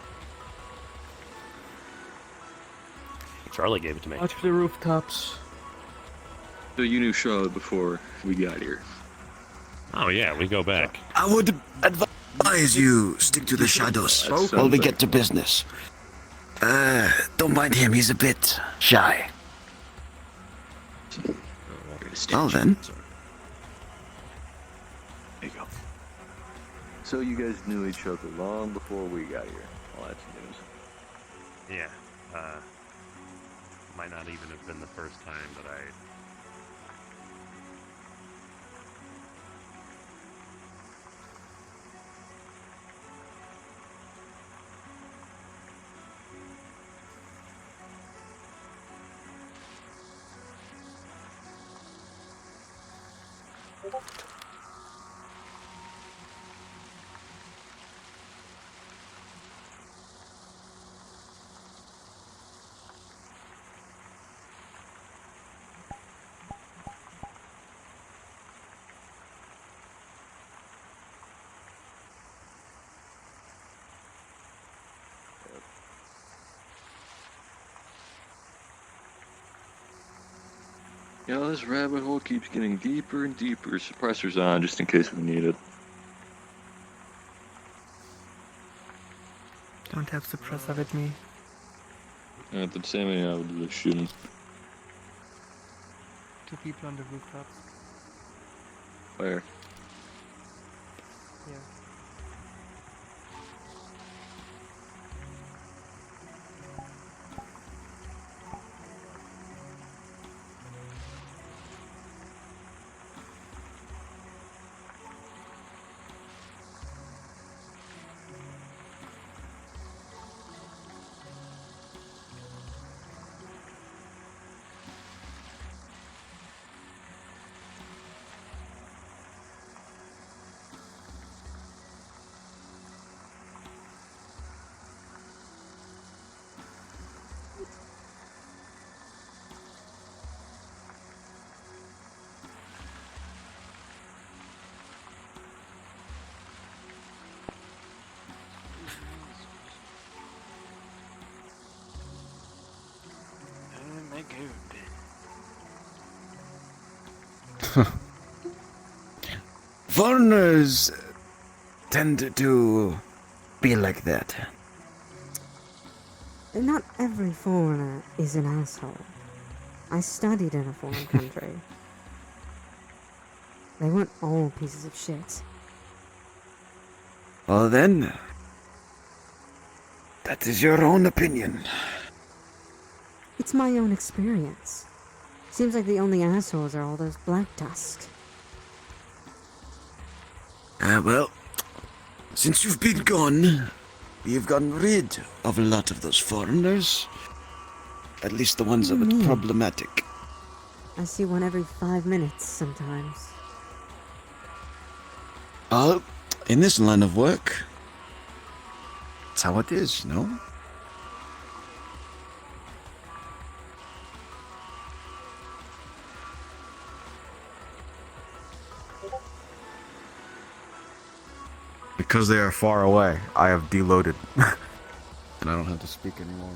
Charlie gave it to me. Watch the rooftops. So you knew Charlotte before we got here. Oh yeah, we go back. I would advise you stick to the shadows That's while we something. get to business. Don't mind him. He's a bit shy. Well then. There you go. So you guys knew each other long before we got here. Well, that's news. Yeah. Might not even have been the first time that I... You know, this rabbit hole keeps getting deeper and deeper. Suppressor's on just in case we need it. Don't have suppressor with me. At the same time, I would just shoot him. 2 people on the rooftops. Where? Here. Oh my god. Foreigners tend to be like that. Not every foreigner is an asshole. I studied in a foreign country. They weren't all pieces of shit. Well then, that is your own opinion. It's my own experience. Seems like the only assholes are all those Black Tusk. Well, since you've been gone, you've gotten rid of a lot of those foreigners. At least the ones that were problematic. I see one every 5 minutes sometimes. In this line of work, that's how it is, no? Because they are far away, I have deloaded. And I don't have to speak anymore.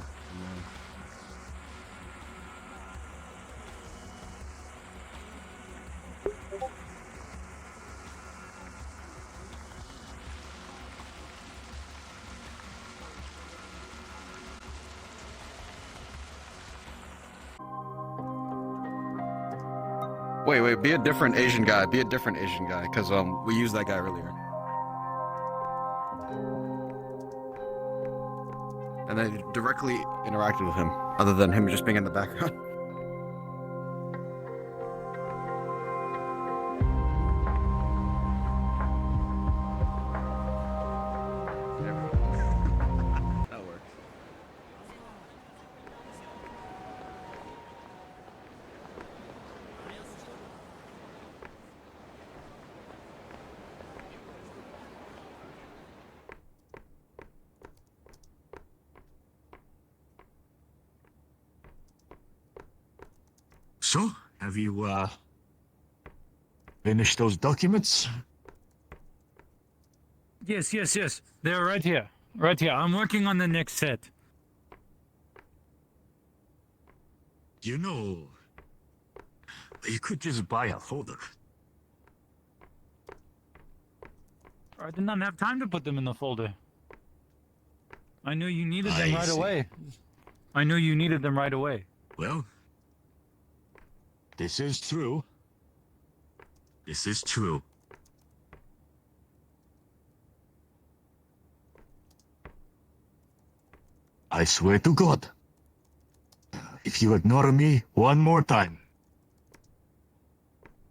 Wait, be a different Asian guy. Be a different Asian guy, because we used that guy earlier. And I directly interacted with him, other than him just being in the background. That works. So, have you, finished those documents? Yes. They're right here. Right here. I'm working on the next set. You know, you could just buy a folder. I did not have time to put them in the folder. I knew you needed them right away. I knew you needed them right away. Well, this is true. This is true. I swear to God, if you ignore me one more time.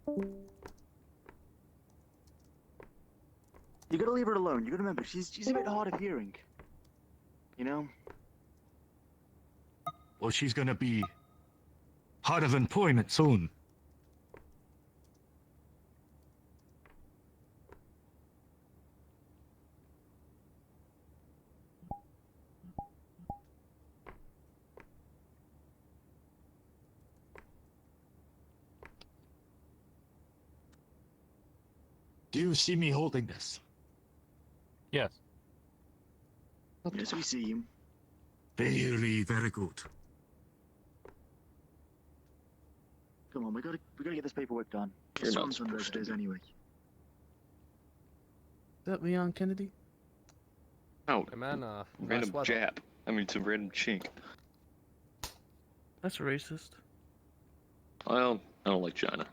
You gotta leave her alone. You gotta remember, she's a bit hard of hearing. You know? Well, she's gonna be out of employment soon. Do you see me holding this? Yes. Yes, we see him. Very, very good. Come on, we gotta get this paperwork done. This one's on those days anyway. Is that Leon Kennedy? Oh, Hey man, random nice weather. Jap. I mean, it's a random chink. That's racist. I don't like China.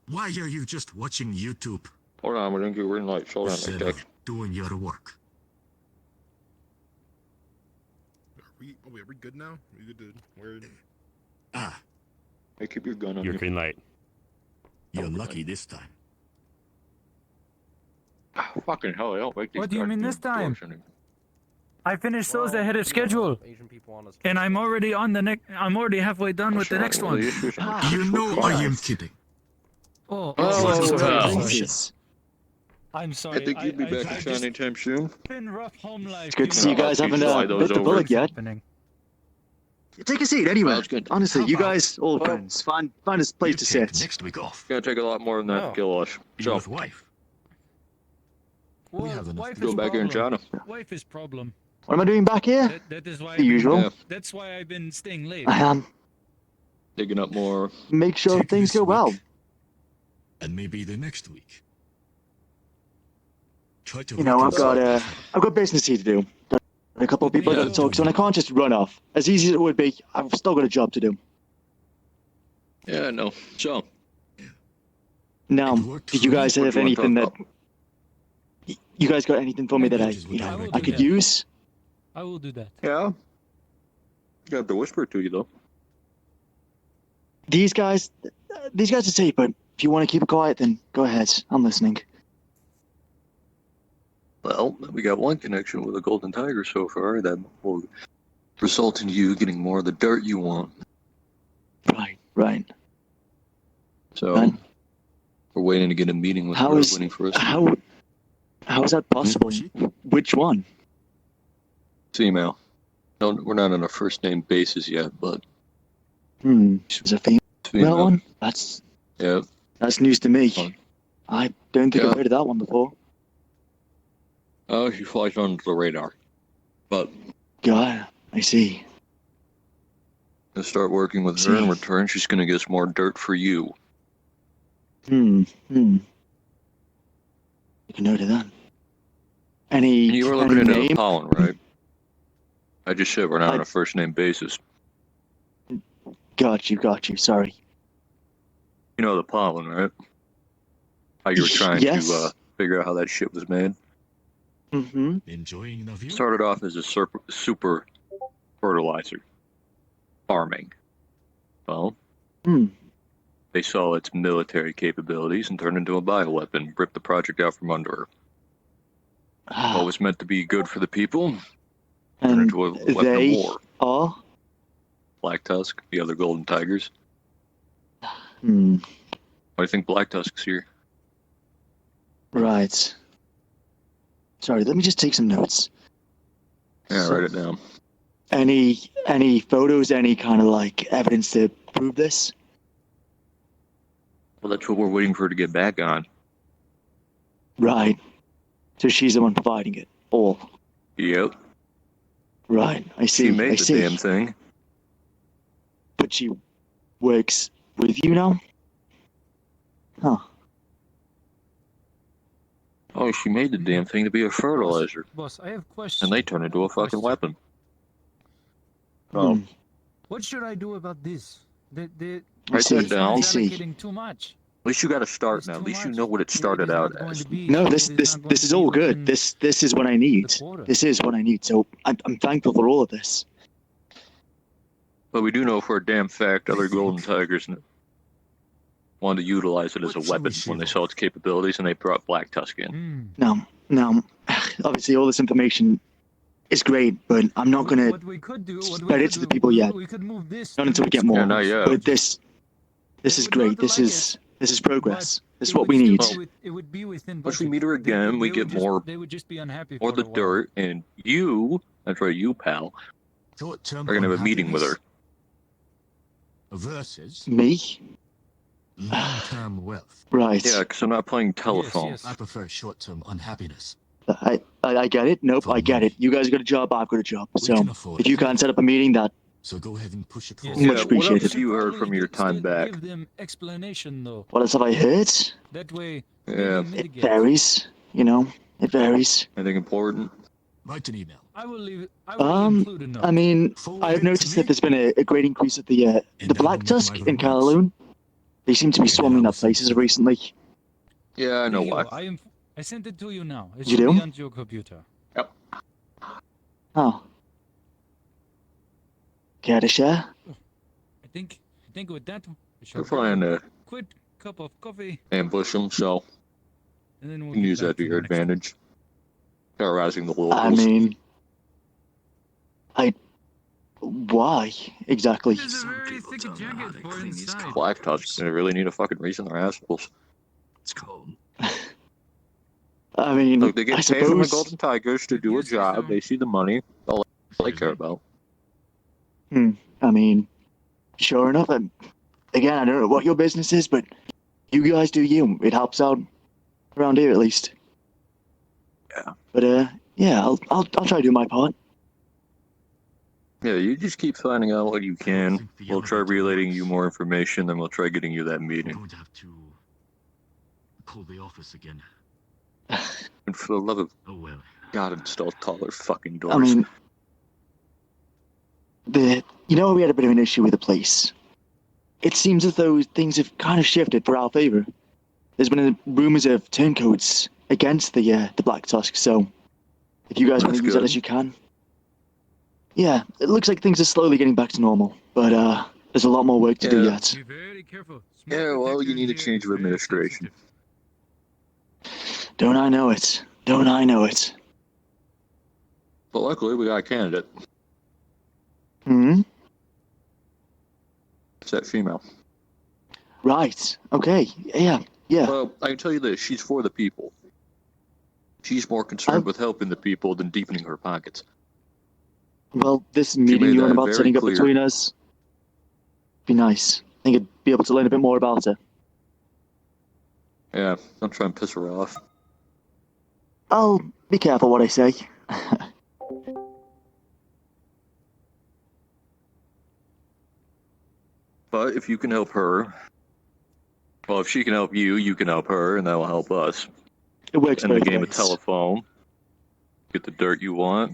Why are you just watching YouTube Hold on, we didn't get green lights. Hold on, instead okay. of doing your work? Are we good now? Are we good to where? Ah, Hey, keep your gun on Your you. green light. you're lucky this time. Fucking hell, I don't like these What do you mean goddamn this time? doors anymore. I finished those ahead of you know, schedule, Asian people aren't as and I'm already on the next. I'm already halfway done with the next one. You know I am kidding. Oh, Oh, sorry. Jesus. I'm sorry. I think you'll be back in China anytime soon. Been rough home life. It's good to see you guys haven't bit the bullet yet. Take a seat anyway. Honestly, you guys, all friends, find a place to sit. Next week off. It's gonna take a lot more than that to kill us. So, With wife. Well, have enough wife go is back here in problem. China. Wife is problem. What am I doing back here? That is why The I've been- usual. That's why I've been staying late. I am. Digging up more. Make sure Take things this go well. week, and maybe the next week. Try to You know, I've reconcile. got business here to do. Got a couple of people I got to talk to, and I can't just run off. As easy as it would be, I've still got a job to do. Yeah, no. So, Now, did you guys What have do you wanna anything that? talk You guys got anything for me that I could use? I will do that. yeah. Got to whisper to you though. These guys are safe, but if you want to keep it quiet, then go ahead. I'm listening. Well, we got one connection with a golden tiger so far that will result in you getting more of the dirt you want. Right. So, Right. we're waiting to get a meeting with How her is waiting for us. how is that possible? Which one? Female. No, we're not on a first name basis yet, but Is a female female. one? That's news to me. I don't think I've heard of that one before. Oh, she flies under the radar. But God, I see. to start working with her in return, she's gonna get us more dirt for you. You can note of that. You were looking any into name? the pollen, right? I just said we're not on a first name basis. Got you. Sorry. You know the pollen, right? How you were trying Yes. to figure out how that shit was made. Mm-hmm. Enjoying the view? Started off as a super fertilizer farming. Well, they saw its military capabilities and turned into a bioweapon, ripped the project out from under her. What was meant to be good for the people turned into a weapon they of war. are? Black Tusk, the other golden tigers. Why do you think Black Tusk's here? Right. Sorry, let me just take some notes. Yeah, write it down. Any photos, any kind of like evidence to prove this? Well, that's what we're waiting for her to get back on. Right. So she's the one providing it. All. Yep. Right. I see. She made I the see. damn thing. But she works with you now? Huh. Oh, she made the damn thing to be a fertilizer. Boss, I have questions. And they turned into a fucking weapon. Oh. What should I do about this? Write that down. Getting too much. At least you got to start now. At least you know what it started out as. No, this is all good. This is what I need. This is what I need. So I'm thankful for all of this. But we do know for a damn fact other golden tigers wanted to utilize it as a weapon when they saw its capabilities, and they brought Black Tusk in. Now, obviously all this information is great, but I'm not gonna spread it to the people yet. Not until we get more. Yeah, not yet. But this is great. This is progress. This is what we need. It would be within Once we meet her again, we get more They would just be unhappy or for the a while. dirt, and you, that's right, you pal, are gonna have a meeting with her. Versus Me? long-term wealth. Right. Yeah, because I'm not playing telephone. I prefer short-term unhappiness. I get it. Nope, I get it. You guys got a job. I've got a job. So can afford if you can't set up a meeting, that So go ahead and push it Yes. forward. much What else appreciated. have you heard from your time back? Give them explanation though. What else have I heard? That way. Yeah. It varies. You know, it varies. Anything important? Write an email. I will leave. I will include a note. I mean, I've noticed that there's been a great increase of the Black Tusk in Calhoun. They seem to be swarming up places recently. Yeah, I know There you why. go. I sent it to you now. It You should be do? onto your computer. Yep. Oh. Care to share? I think with that, we shall We're trying to quick cup of coffee, ambush them, so and then you we'll can get use back that to to your the next advantage. Terrorizing the locals. I mean, why exactly? There's a very thick jacket for inside. Black Tusks, they really need a fucking reason they're assholes. It's cold. I mean, Look, they I get paid from the suppose. Golden Tigers to do a job. They see the money. All they care about. I mean, sure enough. Again, I don't know what your business is, but you guys do you. It helps out around here at least. Yeah. But yeah, I'll try to do my part. Yeah, you just keep finding out what you can. We'll try relating you more information, then we'll try getting you that meeting. I'm going to have to call the office again. And for the love of God, install taller fucking doors. I mean, we had a bit of an issue with the place. It seems as though things have kind of shifted for our favor. There's been rumors of turncoats against the Black Tusk, so if you guys want to use that as you can. Yeah, it looks like things are slowly getting back to normal, but there's a lot more work to do yet. Be very careful. Yeah, well, you need a change of administration. Don't I know it? Don't I know it? But luckily, we got a candidate. It's that female. Right. Okay. Yeah. Well, I can tell you this: she's for the people. She's more concerned with helping the people than deepening her pockets. Well, this meeting you're on about setting up between us be nice. I think I'd be able to learn a bit more about her. Yeah, don't try and piss her off. I'll be careful what I say. But if you can help her, well, if she can help you, you can help her, and that will help us. It works And the both game of ways. telephone. Get the dirt you want.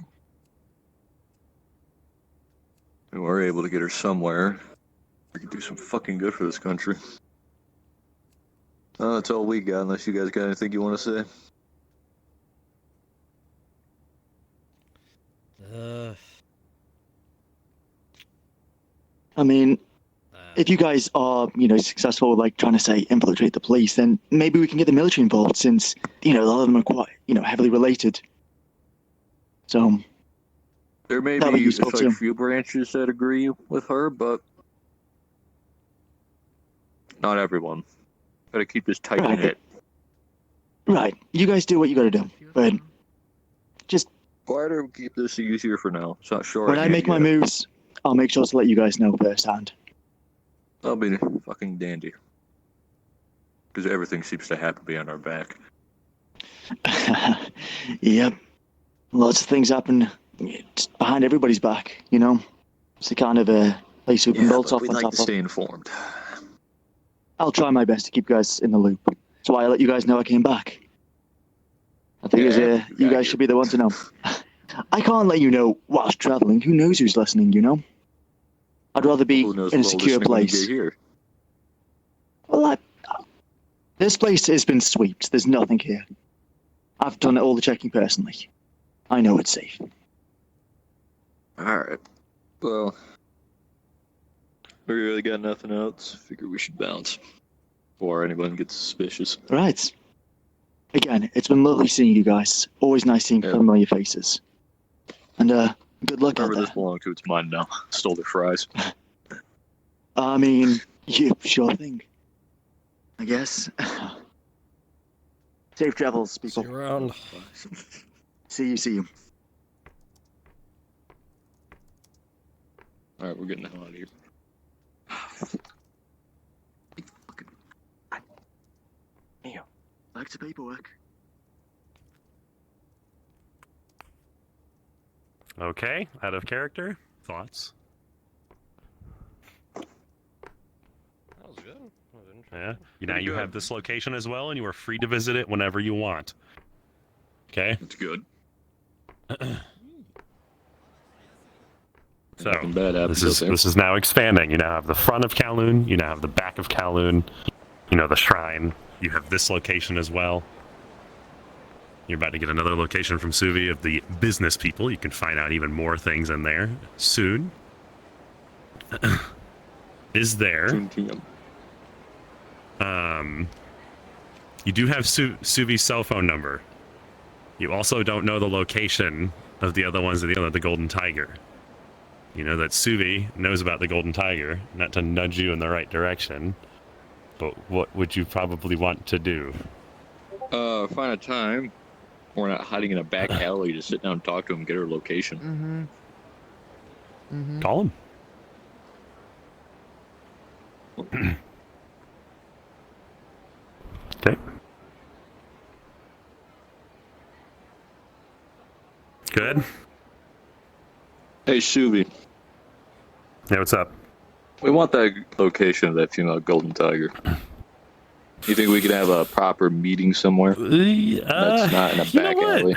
And we're able to get her somewhere. We can do some fucking good for this country. That's all we got, unless you guys got anything you want to say. I mean, if you guys are, successful with, like, trying to, say, infiltrate the police, then maybe we can get the military involved, since, a lot of them are quite, heavily related. So, There may that'll be be useful a too. few branches that agree with her, but not everyone. Gotta keep this tight knit. Right. You guys do what you gotta do. But just Quieter, keep this easier for now. It's not sure. when I make my moves, I'll make sure to let you guys know firsthand. I'll be fucking dandy. Because everything seems to happen behind our back. Yep. Lots of things happen behind everybody's back, It's the kind of place who can bolt but off we on like top to of. stay informed. I'll try my best to keep you guys in the loop. That's why I let you guys know I came back. I think you guys should be the ones to know. I can't let you know whilst traveling. Who knows who's listening, I'd rather be Who knows in a who's secure listening when you place. get here? Well, this place has been swept. There's nothing here. I've done all the checking personally. I know it's safe. Alright. Well, we really got nothing else. Figure we should bounce. Before anyone gets suspicious. Right. Again, it's been lovely seeing you guys. Always nice seeing familiar faces. And good luck out Whoever there. this belonged to, it's mine now. Stole their fries. I mean, sure thing. I guess. Safe travels, people. See you around. See you. Alright, we're getting the hell out of here. Back to paperwork. Okay, out of character. Thoughts? That was good. That was interesting. Yeah. Now you have this location as well, and you are free to visit it whenever you want. Okay? That's good. So Nothing bad happens this up there. is now expanding. You now have the front of Calhoun. You now have the back of Calhoun. You know, the shrine. You have this location as well. You're about to get another location from Suvi of the business people. You can find out even more things in there soon. Is there? You do have Suvi's cell phone number. You also don't know the location of the other ones, the Golden Tiger. You know that Suvi knows about the Golden Tiger, not to nudge you in the right direction. But what would you probably want to do? Find a time. We're not hiding in a back alley to sit down and talk to him, get her location. Call him. Okay. Good. Hey, Suvi. Yeah, what's up? We want that location of that female golden tiger. You think we could have a proper meeting somewhere? That's not in a back alley.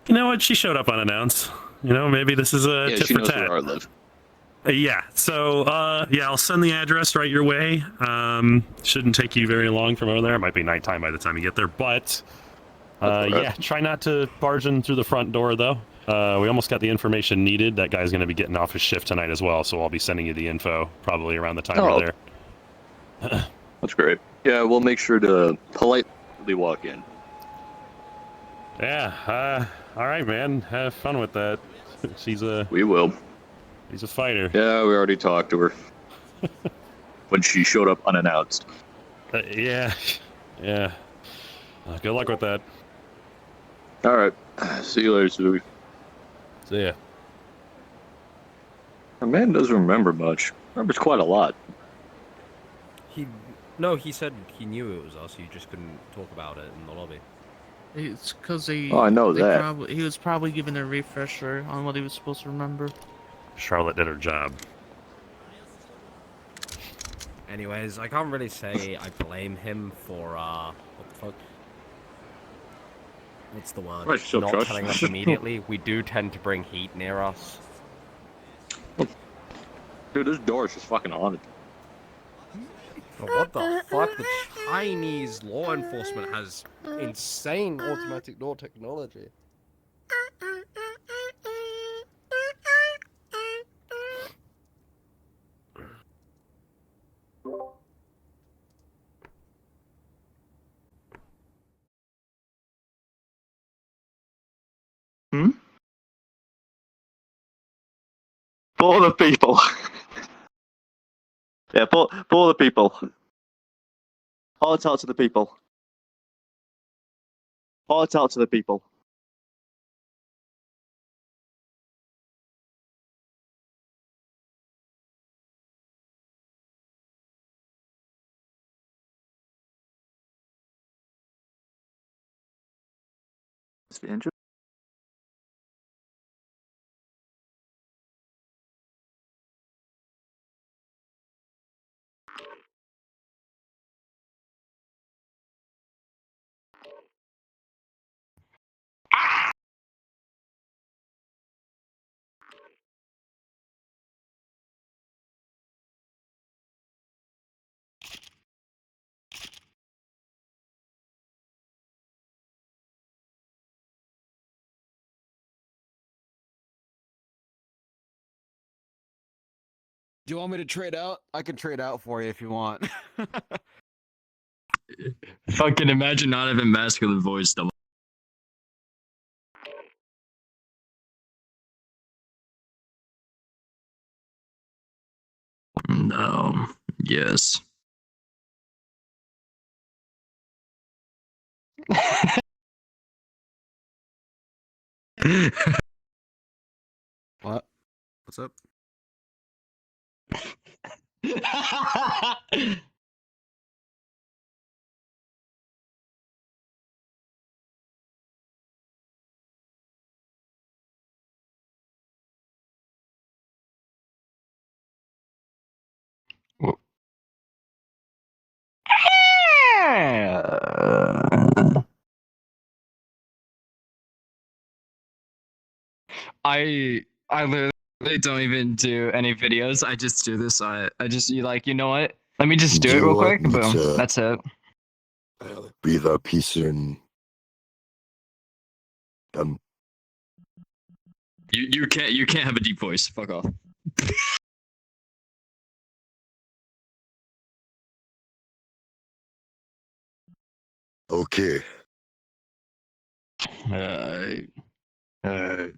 You know what? She showed up unannounced. You know, maybe this is a tit she for knows tat. where I live. Yeah. So, I'll send the address right your way. Shouldn't take you very long from over there. It might be nighttime by the time you get there, but yeah, try not to barge in through the front door though. We almost got the information needed. That guy's going to be getting off his shift tonight as well, so I'll be sending you the info probably around the time you're there. That's great. Yeah, we'll make sure to politely walk in. Yeah. All right, man. Have fun with that. We will. He's a fighter. Yeah, we already talked to her when she showed up unannounced. Yeah. Good luck with that. All right. See you later, Suvi. See ya. The man doesn't remember much. Remembers quite a lot. He said he knew it was us. He just couldn't talk about it in the lobby. It's because he. Oh, I know that. He was probably given a refresher on what he was supposed to remember. Charlotte did her job. Anyways, I can't really say I blame him for what the fuck? What's the word? Right, so Not Josh. telling us immediately. We do tend to bring heat near us. Dude, this door is just fucking haunted. What the fuck? The Chinese law enforcement has insane automatic door technology. For the people. Yeah, for the people. Heart out to the people. Heart out to the people. Must be injured. Do you want me to trade out? I can trade out for you if you want. Fucking imagine not having masculine voice though. No. Yes. What? What's up? I literally I don't even do any videos. I just do this. I just you know what? Let me just do Do it you real want quick. me Boom. to That's it. be the piece and You can't have a deep voice. Fuck off. okay. Uh,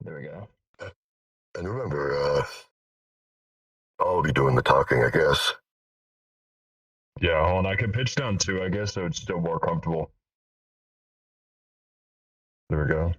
There we go. And remember, I'll be doing the talking, I guess. Yeah, hold on. I could pitch down too, I guess, so it's still more comfortable. There we go.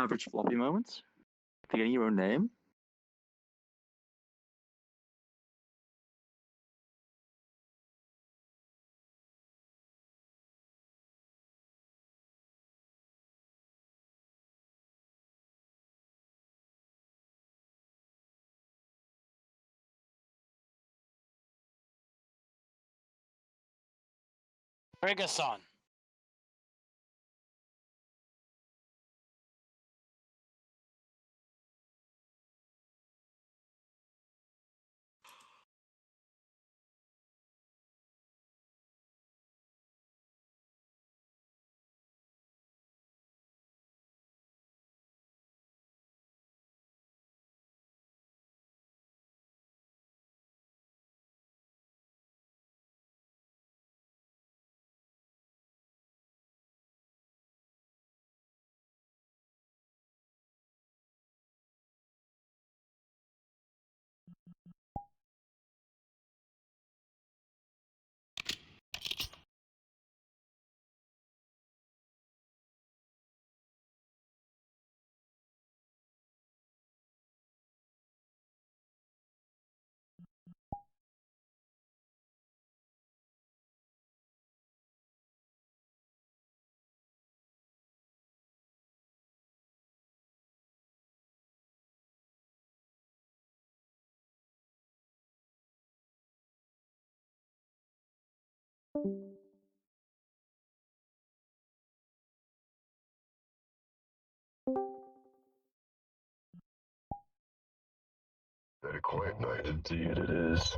Average floppy moment? Forgetting your own name? Bring us on. Very quiet night indeed it is.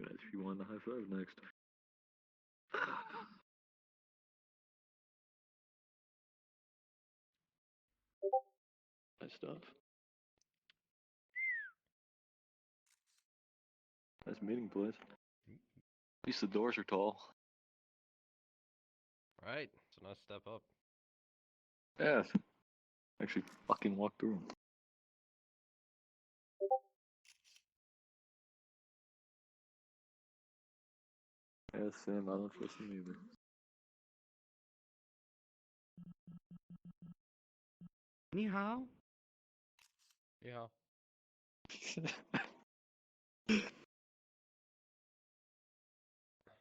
Guys, if you want the high five next. Nice stuff. Nice meeting place. At least the doors are tall. Right, it's a nice step up. Yeah. Actually fucking walk through them. Yeah, Sam, I don't trust him either. Ni hao? Yeah.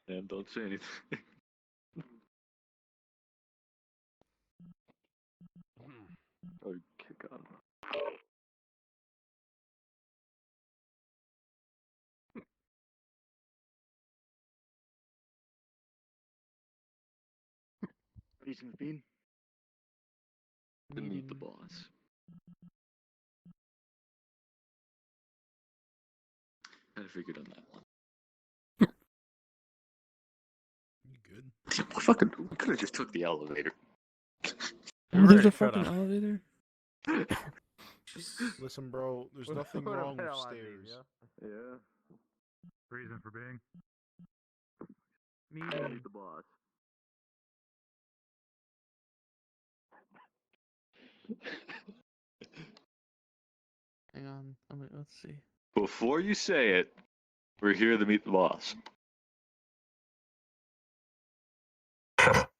Sam, don't say anything. Oh, kick on. Reason for being. To meet the boss. I figured on that one. You good? Fucking, we could have just took the elevator. There's a fucking elevator. Listen, bro, there's nothing wrong with stairs. Yeah. Reason for being. Meet the boss. Hang on. Let's see. Before you say it, we're here to meet the boss.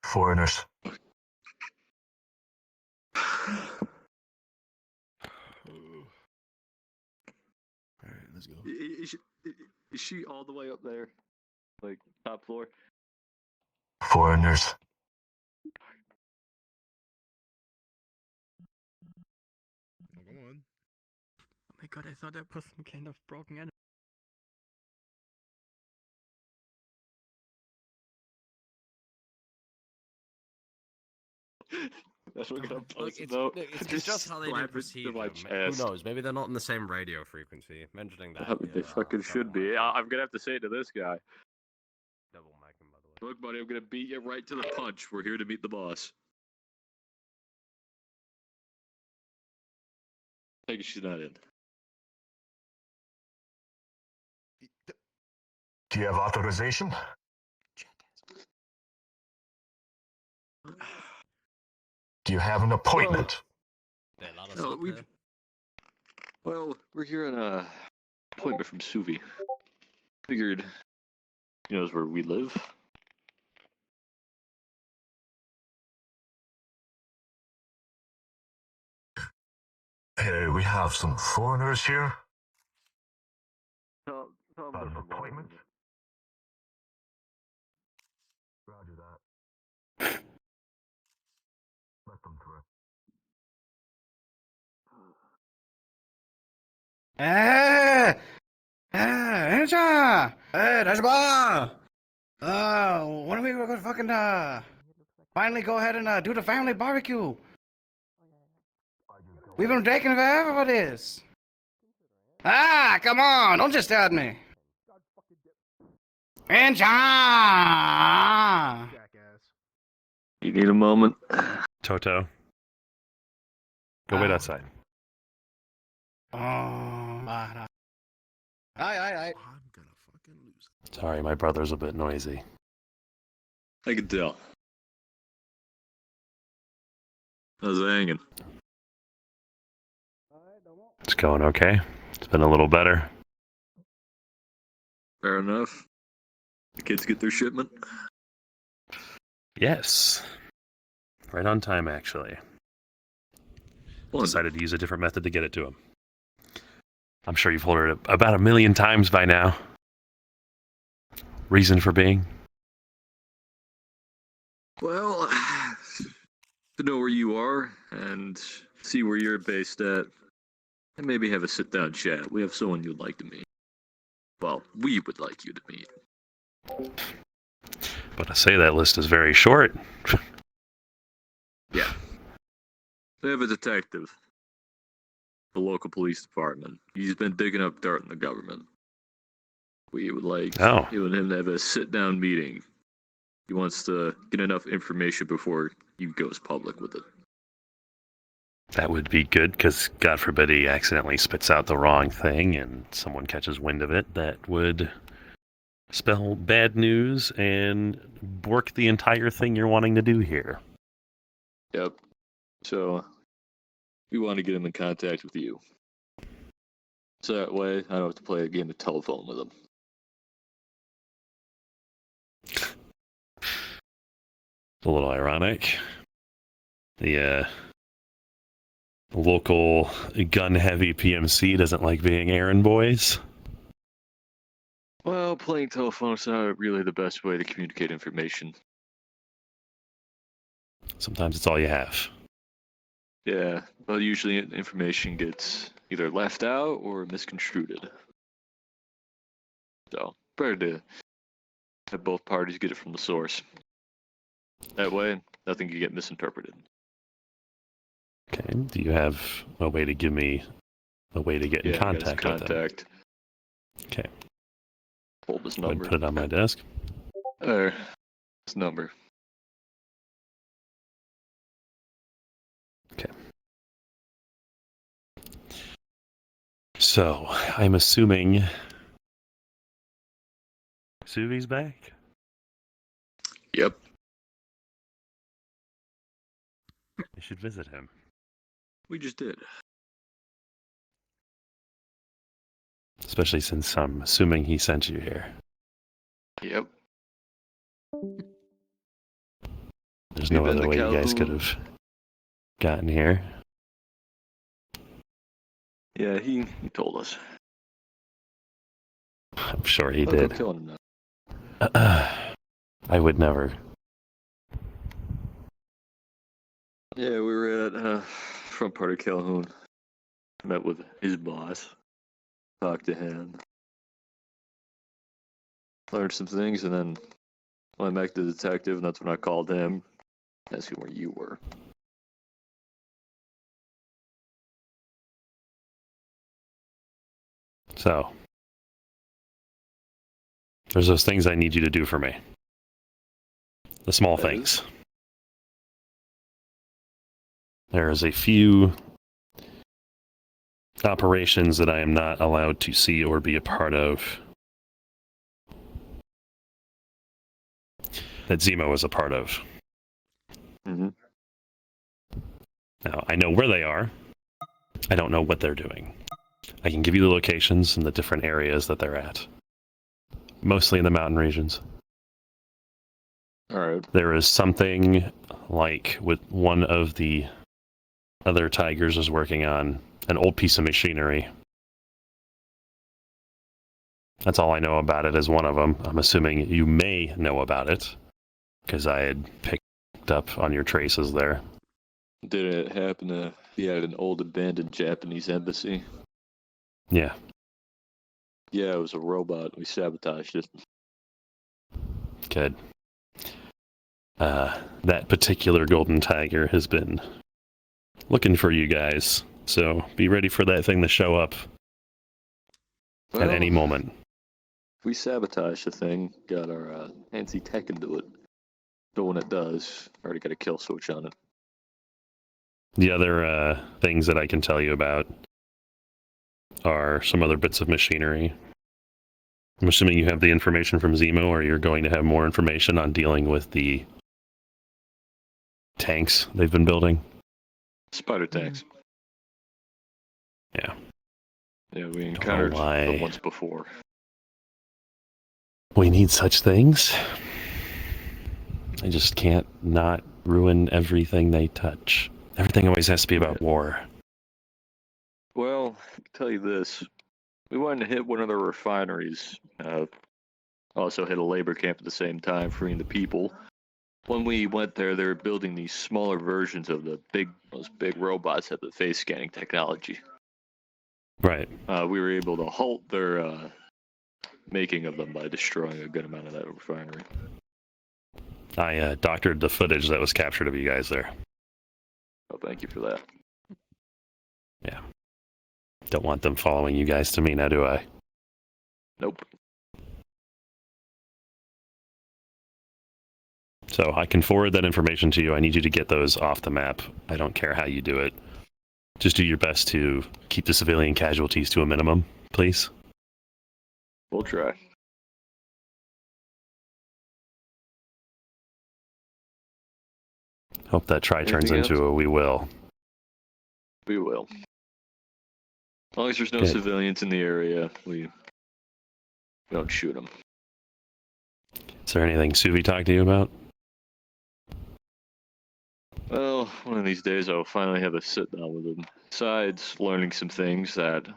Foreigners. Alright, let's go. Is she all the way up there? Like, top floor? Foreigners. Oh, come on. Oh my god, I thought that was some kind of broken enemy. That's what we're gonna Look, post though. it's just how they do proceed. Who knows? Maybe they're not in the same radio frequency. Mentioning that. They fucking should be. I'm gonna have to say it to this guy. Double Magnum, by the way. Look, buddy, I'm gonna beat you right to the punch. We're here to meet the boss. Take it she's not in. Do you have authorization? Do you have an appointment? Well, we're here on a appointment from Suvi. Figured he knows where we live. Hey, we have some foreigners here. Tell them Got an appointment? Roger that. Let them through. When are we gonna fucking finally go ahead and do the family barbecue? We've been taking forever for this. Come on, don't just stare at me. And You need a moment? Toto. Go wait outside. Aye. I'm gonna fucking lose it. Sorry, my brother's a bit noisy. I can tell. How's it hanging? It's going okay. It's been a little better. Fair enough. The kids get their shipment? Yes. Right on time, actually. decided to use a different method to get it to him. I'm sure you've heard it about 1 million times by now. Reason for being? Well, to know where you are and see where you're based at, and maybe have a sit-down chat. We have someone you'd like to meet. Well, we would like you to meet. But I say that list is very short. Yeah. They have a detective. The local police department. He's been digging up dirt in the government. We would like you and him to have a sit-down meeting. He wants to get enough information before he goes public with it. That would be good, because God forbid he accidentally spits out the wrong thing and someone catches wind of it. That would spell bad news and bork the entire thing you're wanting to do here. Yep. So, we want to get him in contact with you. So that way, I don't have to play a game of telephone with him. A little ironic. The local gun-heavy PMC doesn't like being errand boys. Well, playing telephone is not really the best way to communicate information. Sometimes it's all you have. Yeah, but usually information gets either left out or misconstrued. So, better to have both parties get it from the source. That way, nothing can get misinterpreted. Okay, do you have a way to give me a way to get in contact with them? Okay. Hold this Go ahead and number. put it on my desk. This number. Okay. So, I'm assuming Suvi's back? Yep. I should visit him. We just did. Especially since I'm assuming he sent you here. Yep. There's no other way you guys could have gotten here. Yeah, he told us. I'm sure he I'll go did. kill him now. I would never. Yeah, we were at front part of Calhoun. Met with his boss. Talked to him. Learned some things, and then went back to the detective, and that's when I called him. Asking where you were. So, there's those things I need you to do for me. The small things. There's a few operations that I am not allowed to see or be a part of that Zemo is a part of. Mm-hmm. Now, I know where they are. I don't know what they're doing. I can give you the locations and the different areas that they're at. Mostly in the mountain regions. Alright. There is something like with one of the other Tigers is working on an old piece of machinery. That's all I know about it as one of them. I'm assuming you may know about it, because I had picked up on your traces there. Did it happen to be at an old abandoned Japanese embassy? Yeah. Yeah, it was a robot. We sabotaged it. Good. That particular golden tiger has been looking for you guys, so be ready for that thing to show up at any moment. We sabotaged the thing, got our anti-tech into it. But when it does, already got a kill switch on it. The other things that I can tell you about are some other bits of machinery. I'm assuming you have the information from Zemo, or you're going to have more information on dealing with the tanks they've been building. Spider tanks. Yeah. Yeah, we encountered them once before. We need such things. I just can't not ruin everything they touch. Everything always has to be about war. Well, I can tell you this. We went and hit one of the refineries. Also hit a labor camp at the same time, freeing the people. When we went there, they were building these smaller versions of those big robots that have the face scanning technology. Right. We were able to halt their making of them by destroying a good amount of that refinery. I doctored the footage that was captured of you guys there. Oh, thank you for that. Yeah. Don't want them following you guys to me, now do I? Nope. So I can forward that information to you. I need you to get those off the map. I don't care how you do it. Just do your best to keep the civilian casualties to a minimum, please. We'll try. Hope that try turns Anything into else? a we will. We will. As long as there's no Good. civilians in the area, we don't shoot them. Is there anything Suvi talked to you about? Well, one of these days I'll finally have a sit down with him. Besides learning some things that, to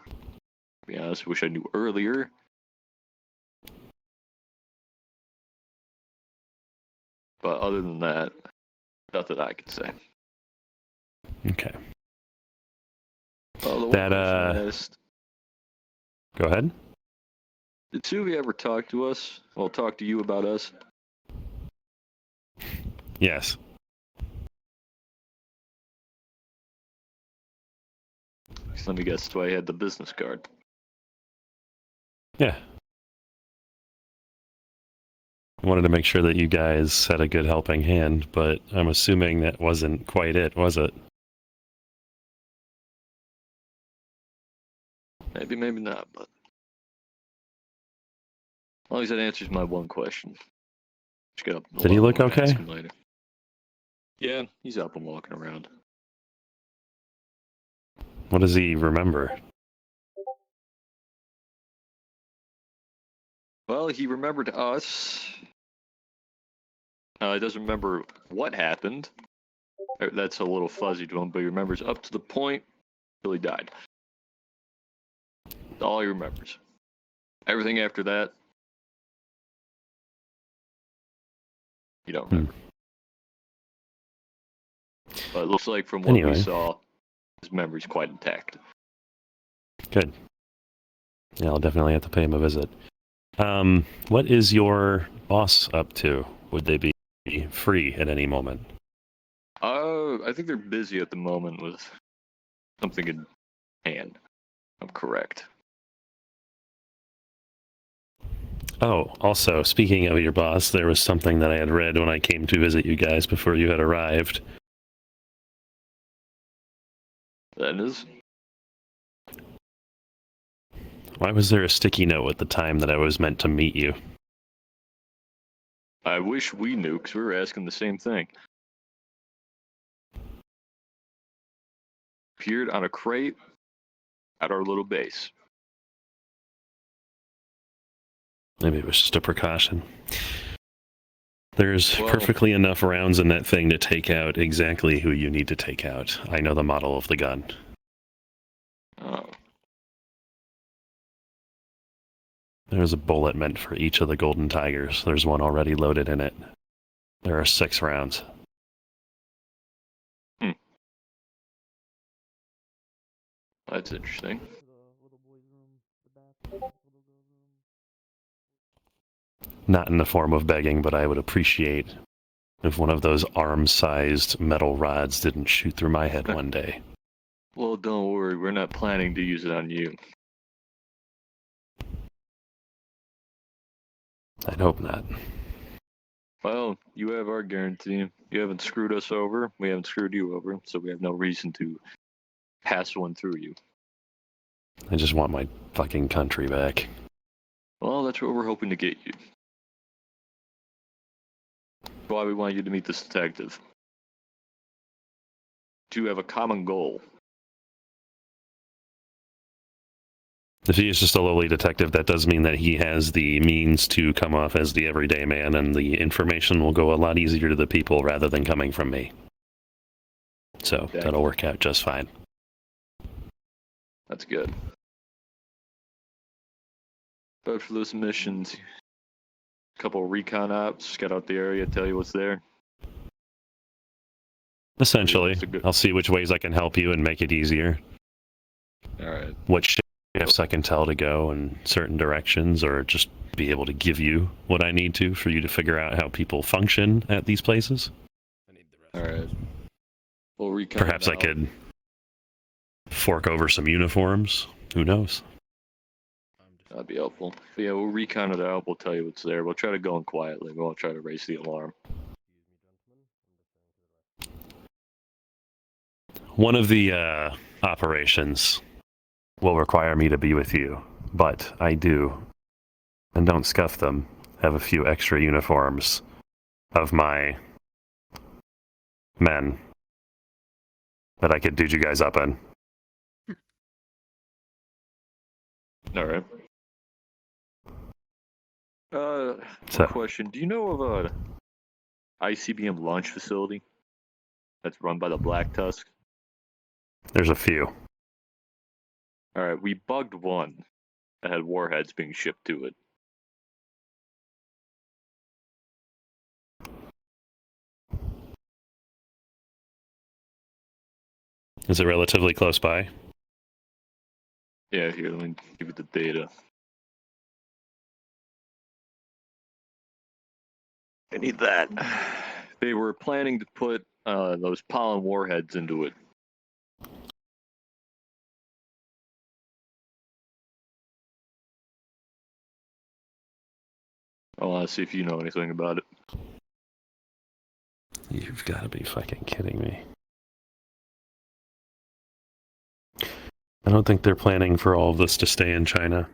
be honest, wish I knew earlier. But other than that, nothing I can say. Okay. Well, the one That, question I asked, Go ahead. did Suvi ever talk to us? Well, talk to you about us? Yes. Let me guess, that's why he had the business card. Yeah. I wanted to make sure that you guys had a good helping hand, but I'm assuming that wasn't quite it, was it? Maybe, maybe not, but as long as that answers my one question. Just get up and Did he look ask okay? him later. Yeah, he's up and walking around. What does he remember? Well, he remembered us. He doesn't remember what happened. That's a little fuzzy to him, but he remembers up to the point till he died. That's all he remembers. Everything after that, you don't remember. But it looks like from what Anyway. we saw, his memory's quite intact. Good. Yeah, I'll definitely have to pay him a visit. What is your boss up to? Would they be free at any moment? I think they're busy at the moment with something in hand. I'm correct. Oh, also, speaking of your boss, there was something that I had read when I came to visit you guys before you had arrived. That is? Why was there a sticky note at the time that I was meant to meet you? I wish we knew, because we were asking the same thing. Appeared on a crate at our little base. Maybe it was just a precaution. There's Well- perfectly enough rounds in that thing to take out exactly who you need to take out. I know the model of the gun. Oh. There's a bullet meant for each of the Golden Tigers. There's one already loaded in it. There are 6 rounds. That's interesting. Not in the form of begging, but I would appreciate if one of those arm-sized metal rods didn't shoot through my head one day. Well, don't worry, we're not planning to use it on you. I'd hope not. Well, you have our guarantee. You haven't screwed us over, we haven't screwed you over, so we have no reason to pass one through you. I just want my fucking country back. Well, that's what we're hoping to get you. That's why we want you to meet this detective. To have a common goal. If he is just a lowly detective, that does mean that he has the means to come off as the everyday man, and the information will go a lot easier to the people rather than coming from me. So, that'll work out just fine. That's good. Specialist missions. A couple of recon ops, scout out the area, tell you what's there. Essentially, I'll see which ways I can help you and make it easier. Alright. What shifts I can tell to go in certain directions, or just be able to give you what I need to for you to figure out how people function at these places. Alright. We'll recon. Perhaps I could fork over some uniforms. Who knows? That'd be helpful. But yeah, we'll recon it out. We'll tell you what's there. We'll try to go in quietly. We won't try to raise the alarm. One of the operations will require me to be with you, but I do, and don't scuff them, have a few extra uniforms of my men that I could do you guys up in. Alright. Question. Do you know of a ICBM launch facility that's run by the Black Tusk? There's a few. Alright, we bugged one that had warheads being shipped to it. Is it relatively close by? Yeah, here, let me give you the data. I need that. They were planning to put those pollen warheads into it. I want to see if you know anything about it. You've got to be fucking kidding me. I don't think they're planning for all of this to stay in China.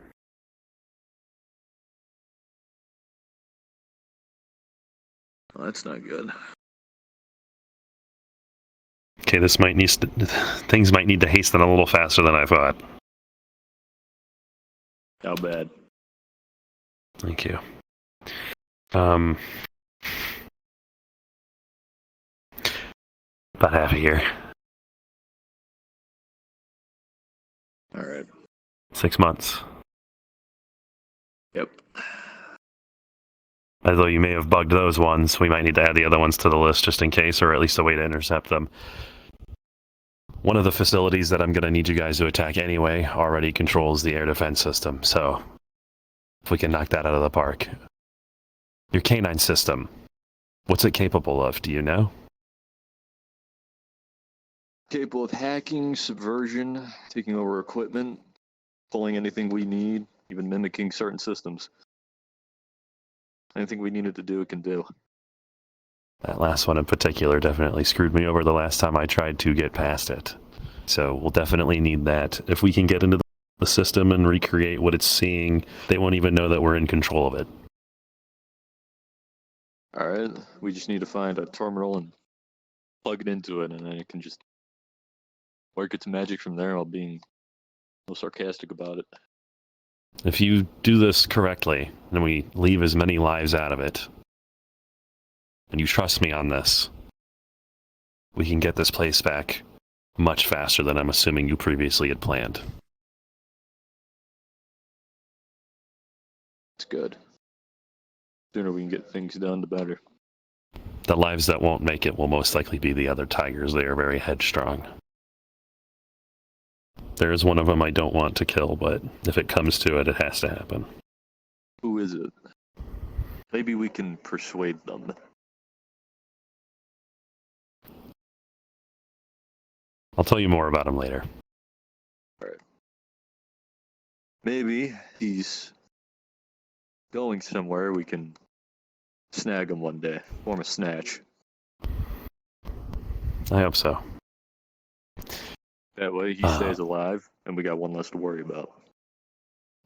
Well, that's not good. Okay, this might need things might need to hasten a little faster than I thought. How bad? Thank you. About half a year. All right. 6 months. Yep. Although you may have bugged those ones, we might need to add the other ones to the list just in case, or at least a way to intercept them. One of the facilities that I'm going to need you guys to attack anyway already controls the air defense system, so if we can knock that out of the park. Your K9 system, what's it capable of, do you know? Capable of hacking, subversion, taking over equipment, pulling anything we need, even mimicking certain systems. Anything we needed to do, it can do. That last one in particular definitely screwed me over the last time I tried to get past it. So we'll definitely need that. If we can get into the system and recreate what it's seeing, they won't even know that we're in control of it. Alright, we just need to find a terminal and plug it into it, and then it can just work its magic from there while being no sarcastic about it. If you do this correctly, then we leave as many lives out of it, and you trust me on this, we can get this place back much faster than I'm assuming you previously had planned. It's good. The sooner we can get things done, the better. The lives that won't make it will most likely be the other tigers. They are very headstrong. There is one of them I don't want to kill, but if it comes to it, it has to happen. Who is it? Maybe we can persuade them. I'll tell you more about him later. Alright. Maybe he's going somewhere we can snag him one day. Form a snatch. I hope so. That way he stays alive, and we got one less to worry about.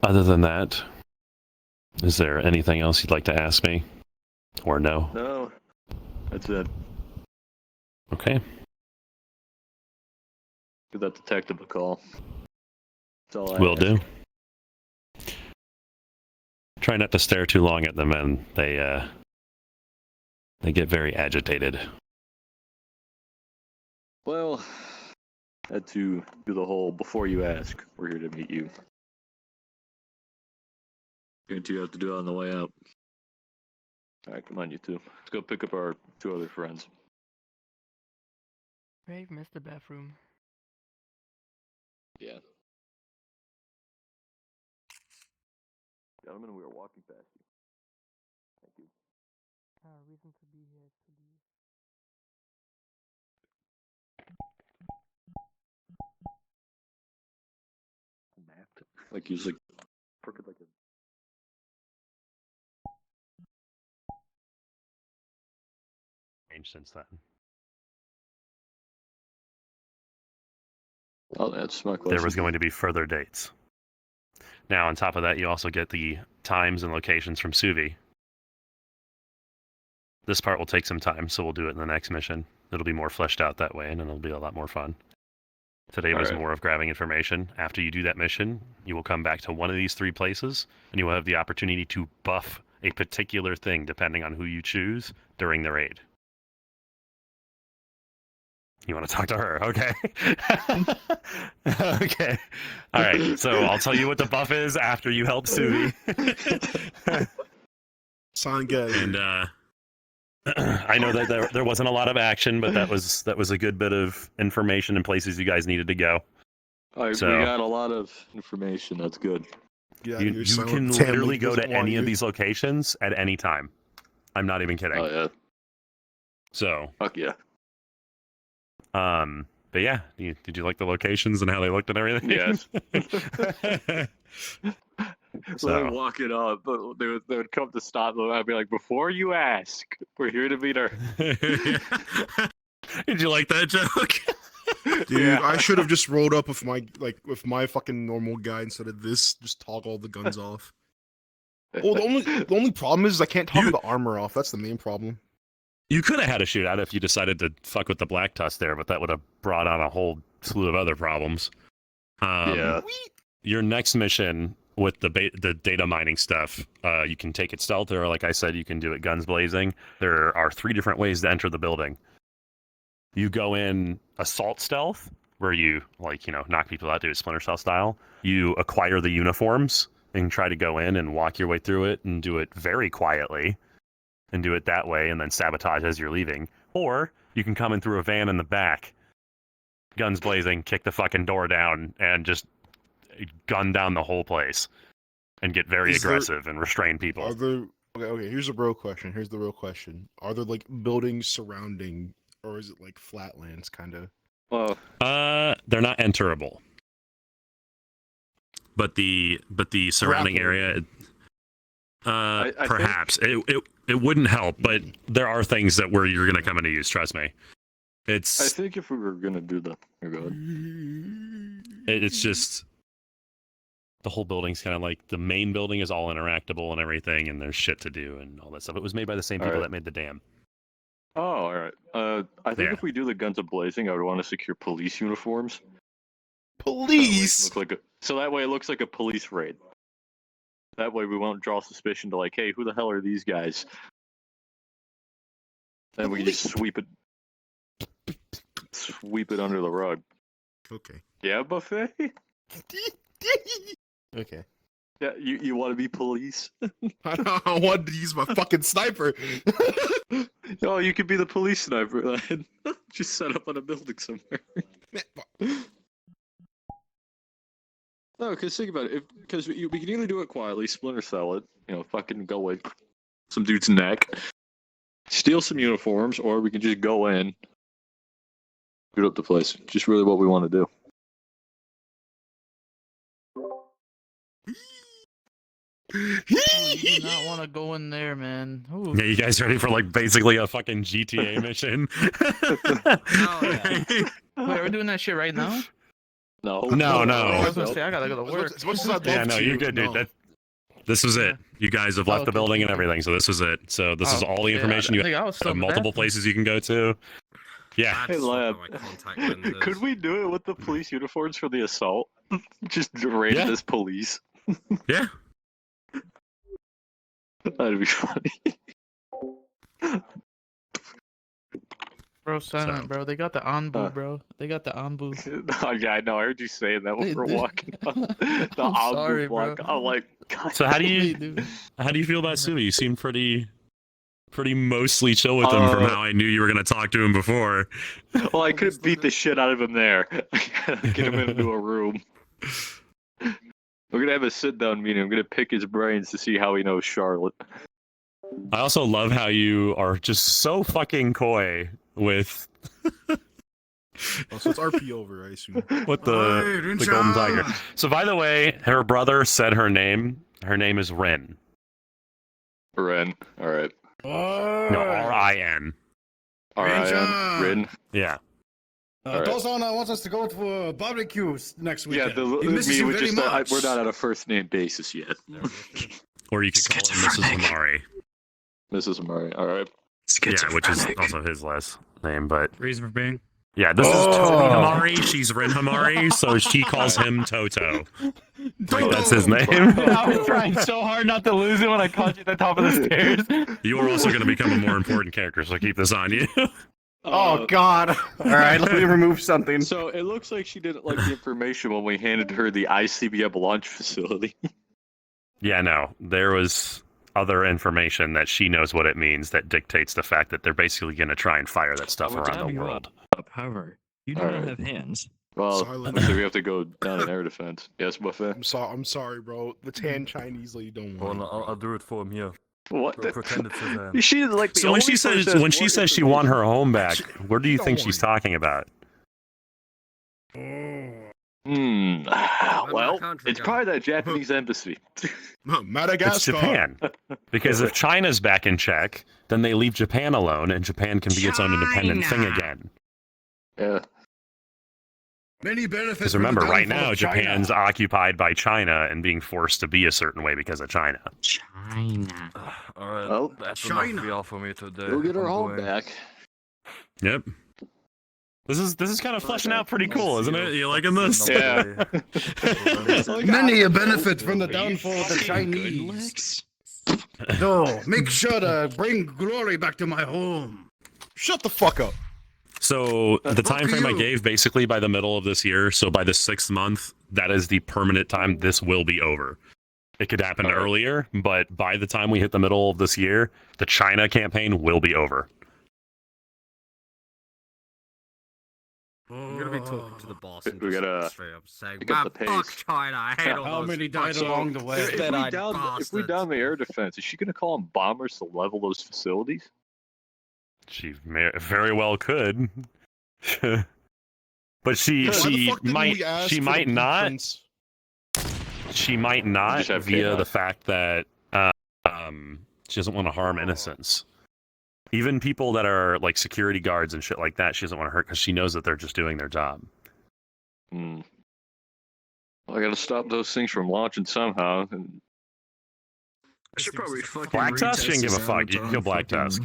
Other than that, is there anything else you'd like to ask me? Or no? No. That's it. Okay. Give that detective a call. That's all I Will ask. do. Try not to stare too long at the men. They get very agitated. Well, Had to do the whole before you ask, we're here to meet you. Guarantee you have to do it on the way out. Alright, come on, you two. Let's go pick up our 2 other friends. Brave missed the bathroom. Yeah. Gentlemen, we are walking past you. Thank you. Reason to be here, actually. Mapped. Like usually crooked like a. Changed since then. Oh, that's my question. There was going to be further dates. Now, on top of that, you also get the times and locations from Suvi. This part will take some time, so we'll do it in the next mission. It'll be more fleshed out that way, and it'll be a lot more fun. Today was more of grabbing information. After you do that mission, you will come back to one of these 3 places, and you will have the opportunity to buff a particular thing depending on who you choose during the raid. You want to talk to her? Okay. Okay. All right. So I'll tell you what the buff is after you help Suvi. Sound good. And I know that there wasn't a lot of action, but that was a good bit of information and places you guys needed to go. We got a lot of information. That's good. Yeah, you can literally go to any of these locations at any time. I'm not even kidding. Oh yeah. So. Fuck yeah. But yeah, did you like the locations and how they looked and everything? Yes. So I'm walking up, but they would come to stop them. I'd be like, before you ask, we're here to meet her. Did you like that joke? Dude, Yeah. I should have just rolled up with my fucking normal guy instead of this. Just toggle all the guns off. Well, the only problem is I can't toggle the armor off. That's the main problem. You could have had a shootout if you decided to fuck with the Black Tusk there, but that would have brought on a whole slew of other problems. Yeah. Your next mission with the data mining stuff, you can take it stealth, or like I said, you can do it guns blazing. There are 3 different ways to enter the building. You go in assault stealth, where you knock people out, do it Splinter Cell style. You acquire the uniforms and try to go in and walk your way through it and do it very quietly. And do it that way, and then sabotage as you're leaving. Or you can come in through a van in the back, guns blazing, kick the fucking door down, and just gun down the whole place, and get very aggressive and restrain people. Are there? Okay. Here's the real question. Are there like buildings surrounding, or is it like flatlands kind of? They're not enterable, but the surrounding area. Perhaps it wouldn't help, but there are things that you're going to come into use. Trust me. I think if we were going to do that, you're good. It's just the whole building's kind of like the main building is all interactable and everything, and there's shit to do and all that stuff. It was made by the same people that made the dam. Oh, all right. I think if we do the guns of blazing, I would want to secure police uniforms. Police. So that way it looks like a police raid. That way we won't draw suspicion to hey, who the hell are these guys? Then we can just sweep it under the rug. Okay. Yeah, Buffet? Okay. Yeah, you want to be police? I wanted to use my fucking sniper. Oh, you could be the police sniper. Just set up on a building somewhere. No, because think about it. Because we can either do it quietly, Splinter Cell it, fucking go with some dude's neck, steal some uniforms, or we can just go in, shoot up the place. Just really what we want to do. You do not want to go in there, man. Ooh. Yeah, you guys ready for basically a fucking GTA mission? Wait, are we doing that shit right now? No. I was gonna say I gotta go to work. Yeah, no, you're good, dude. This was it. You guys have left the building and everything, so this was it. So this is all the information you have. Multiple places you can go to. Yeah. Hey, Lab. Could we do it with the police uniforms for the assault? Just rated as police. Yeah. That'd be funny. Bro, silent, bro. They got the Anbu, bro. They got the Anbu. Oh, yeah, I know. I heard you saying that when we were walking up the I'm Anbu sorry, block. bro. I'm like, God. So how do you feel about Sumi? You seem pretty mostly chill with him from how I knew you were gonna talk to him before. Well, I could beat the shit out of him there. Get him into a room. We're gonna have a sit-down meeting. I'm gonna pick his brains to see how he knows Charlotte. I also love how you are just so fucking coy with Oh, so it's RP over, I assume. with the golden tiger. So by the way, her brother said her name. Her name is Rin. Ren. All right. No, R-I-N. R-I-N. Rin. Yeah. All right. Dozana wants us to go to barbecues next Yeah, weekend. me, we just, we're not on a first name basis yet. Or you could call her Mrs. Amari. Mrs. Amari. All right. Yeah, which is also his last name, but Reason for being. yeah, this is Tony Hamari. She's Rin Hamari, so she calls him Toto. Like that's his name. I was trying so hard not to lose it when I caught you at the top of the stairs. You are also going to become a more important character, so keep this on you. Oh God! All right, let me remove something. So it looks like she didn't like the information when we handed her the ICBM launch facility. Yeah, no, there was other information that she knows what it means that dictates the fact that they're basically going to try and fire that stuff around the world. However, you do All not right. have hands. Well, Silent. so we have to go down in air defense. Yes, Buffet? I'm sorry, bro. The tan Chinese lady don't want. I'll do it for him here. What? Pretend it's his hand. She like the So when only she says person when she what says she won her home back, what do you think she's talking about? Well, it's probably that Japanese embassy. Madagascar. It's Japan. Because if China's back in check, then they leave Japan alone, and Japan can be its own independent thing again. Yeah. Many benefits. Because remember, right now, Japan's occupied by China and being forced to be a certain way because of China. China. Alright, Well, that's China. enough VR for me today. Go get her I'm home going. back. Yep. This is kind of fleshing out pretty cool, isn't it? You liking this? Yeah. Many a benefit from the downfall of the Chinese. No, make sure to bring glory back to my home. Shut the fuck up. So the time frame I you. gave, basically by the middle of this year, so by the 6th month, that is the permanent time this will be over. It could happen earlier, but by the time we hit the middle of this year, the China campaign will be over. I'm gonna be talking to the boss and We gotta straight up saying, pick up the "Man, fuck pace." China, I hate all How those many died fucking along the way? If we spit-eyed down bastards." the air defense, is she gonna call them bombers to level those facilities? She very well could. But she might not. She might not Just have via chaos. the fact that she doesn't want to harm innocents. Even people that are like security guards and shit like that, she doesn't want to hurt because she knows that they're just doing their job. Well, I gotta stop those things from launching somehow. I should probably fucking Black Tusk retest didn't give a this fuck. out You can on kill Black fucking- Tusk.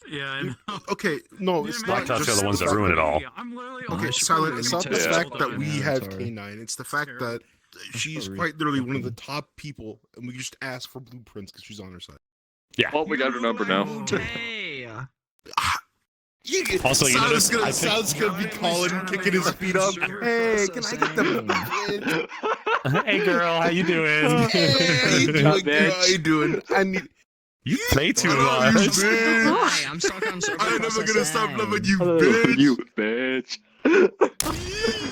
Yeah, I know. Okay, no, it's Black not Tusk just are the ones that fact- ruin it all. I'm literally Okay, I should Silent, probably it's not the retest fact all that that. we Yeah, have sorry. K9. It's the fact that she's quite literally one of the top people, and we just ask for blueprints because she's on her side. Yeah. Oh, we got her number now. Hey. Also, you notice I picked- Sal's gonna be calling, kicking his feet up. Hey, can I get the Hey girl, how you doing? Hey, you doing? Girl, how you doing? I need. You play too I love much. you, bitch. Hi, I'm stuck on server I'm never gonna stop processing. loving you, bitch. You bitch.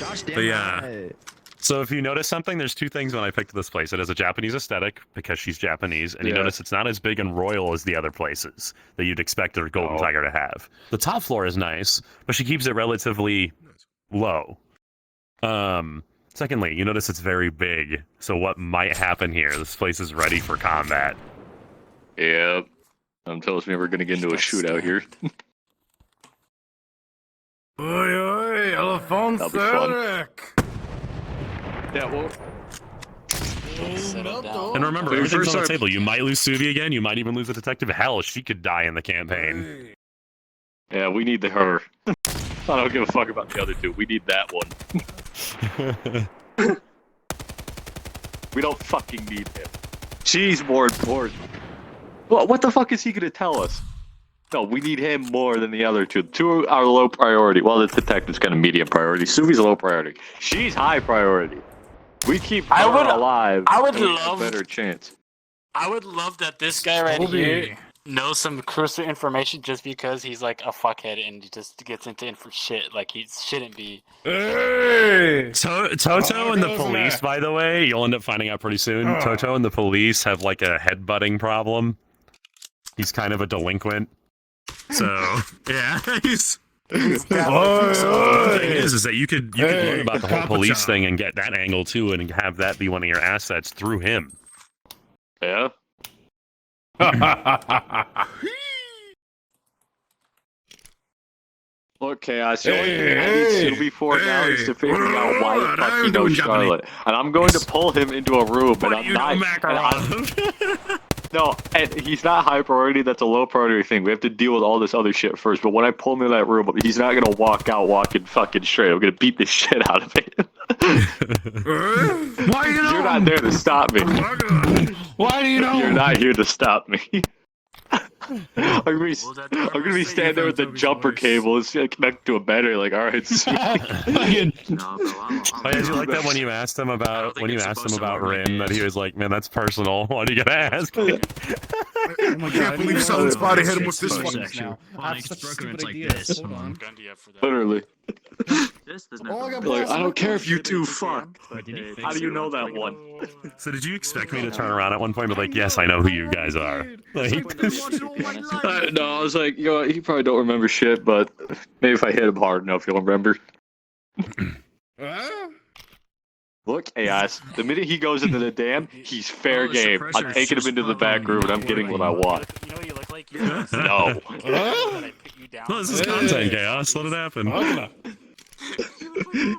Gosh damn But yeah. right. So if you notice something, there's two things when I picked this place. It has a Japanese aesthetic because she's Japanese, and you Yeah. notice it's not as big and royal as the other places that you'd expect a Golden Tiger to have. The top floor is nice, but she keeps it relatively low. Secondly, you notice it's very big. So what might happen here? This place is ready for combat. Yep. Tells me we're gonna get into a shootout here. Oi, oi, Alphonse That'll be fun. Eric. Yeah, well, And remember, When we everything's first on the started- table. You might lose Suvi again. You might even lose the detective. Hell, she could die in the campaign. yeah, we need her. I don't give a fuck about the other two. We need that one. We don't fucking need him. She's more important. Well, what the fuck is he gonna tell us? No, we need him more than the other two. Two are low priority. Well, the detective's kind of medium priority. Suvi's low priority. She's high priority. We keep her alive. I would and we have love- a better chance. I would love that this guy right here knows some crucial information just because he's like a fuckhead and he just gets into shit like he shouldn't be. Hey! Toto and the police, by the way, you'll end up finding out pretty soon. Toto and the police have like a headbutting problem. He's kind of a delinquent. So, yeah, he's... So the thing is that you could learn about the whole police thing and get that angle too and have that be one of your assets through him. Yeah? Look, Chaos, the only thing I need Suvi for now is to figure out why the fuck he knows Charlotte. And I'm going to pull him into a room, and I'm not... No, and he's not high priority, that's a low priority thing. We have to deal with all this other shit first, but when I pull him in that room, he's not gonna walk out walking fucking straight. I'm gonna beat the shit out of him. Why you know? You're not there to stop me. Why do you know? You're not here to stop me. I'm gonna be standing there with the jumper cable. It's gonna connect to a battery. Like, all right, sweet. Oh, did you like that when you asked him about Rin? That he was like, "Man, that's personal. Why do you gotta ask?" I can't believe someone's about to hit him with this one. Literally. Like, I don't care if you two fuck. How do you know that one? So did you expect me to turn around at one point and be like, "Yes, I know who you guys are"? Like, No, I was like, he probably don't remember shit, but maybe if I hit him hard enough, he'll remember. Look, AS, the minute he goes into the dam, he's fair game. I'm taking him into the back room and I'm getting what I want. You know what you look like? No. No, this is content, Chaos. Let it happen.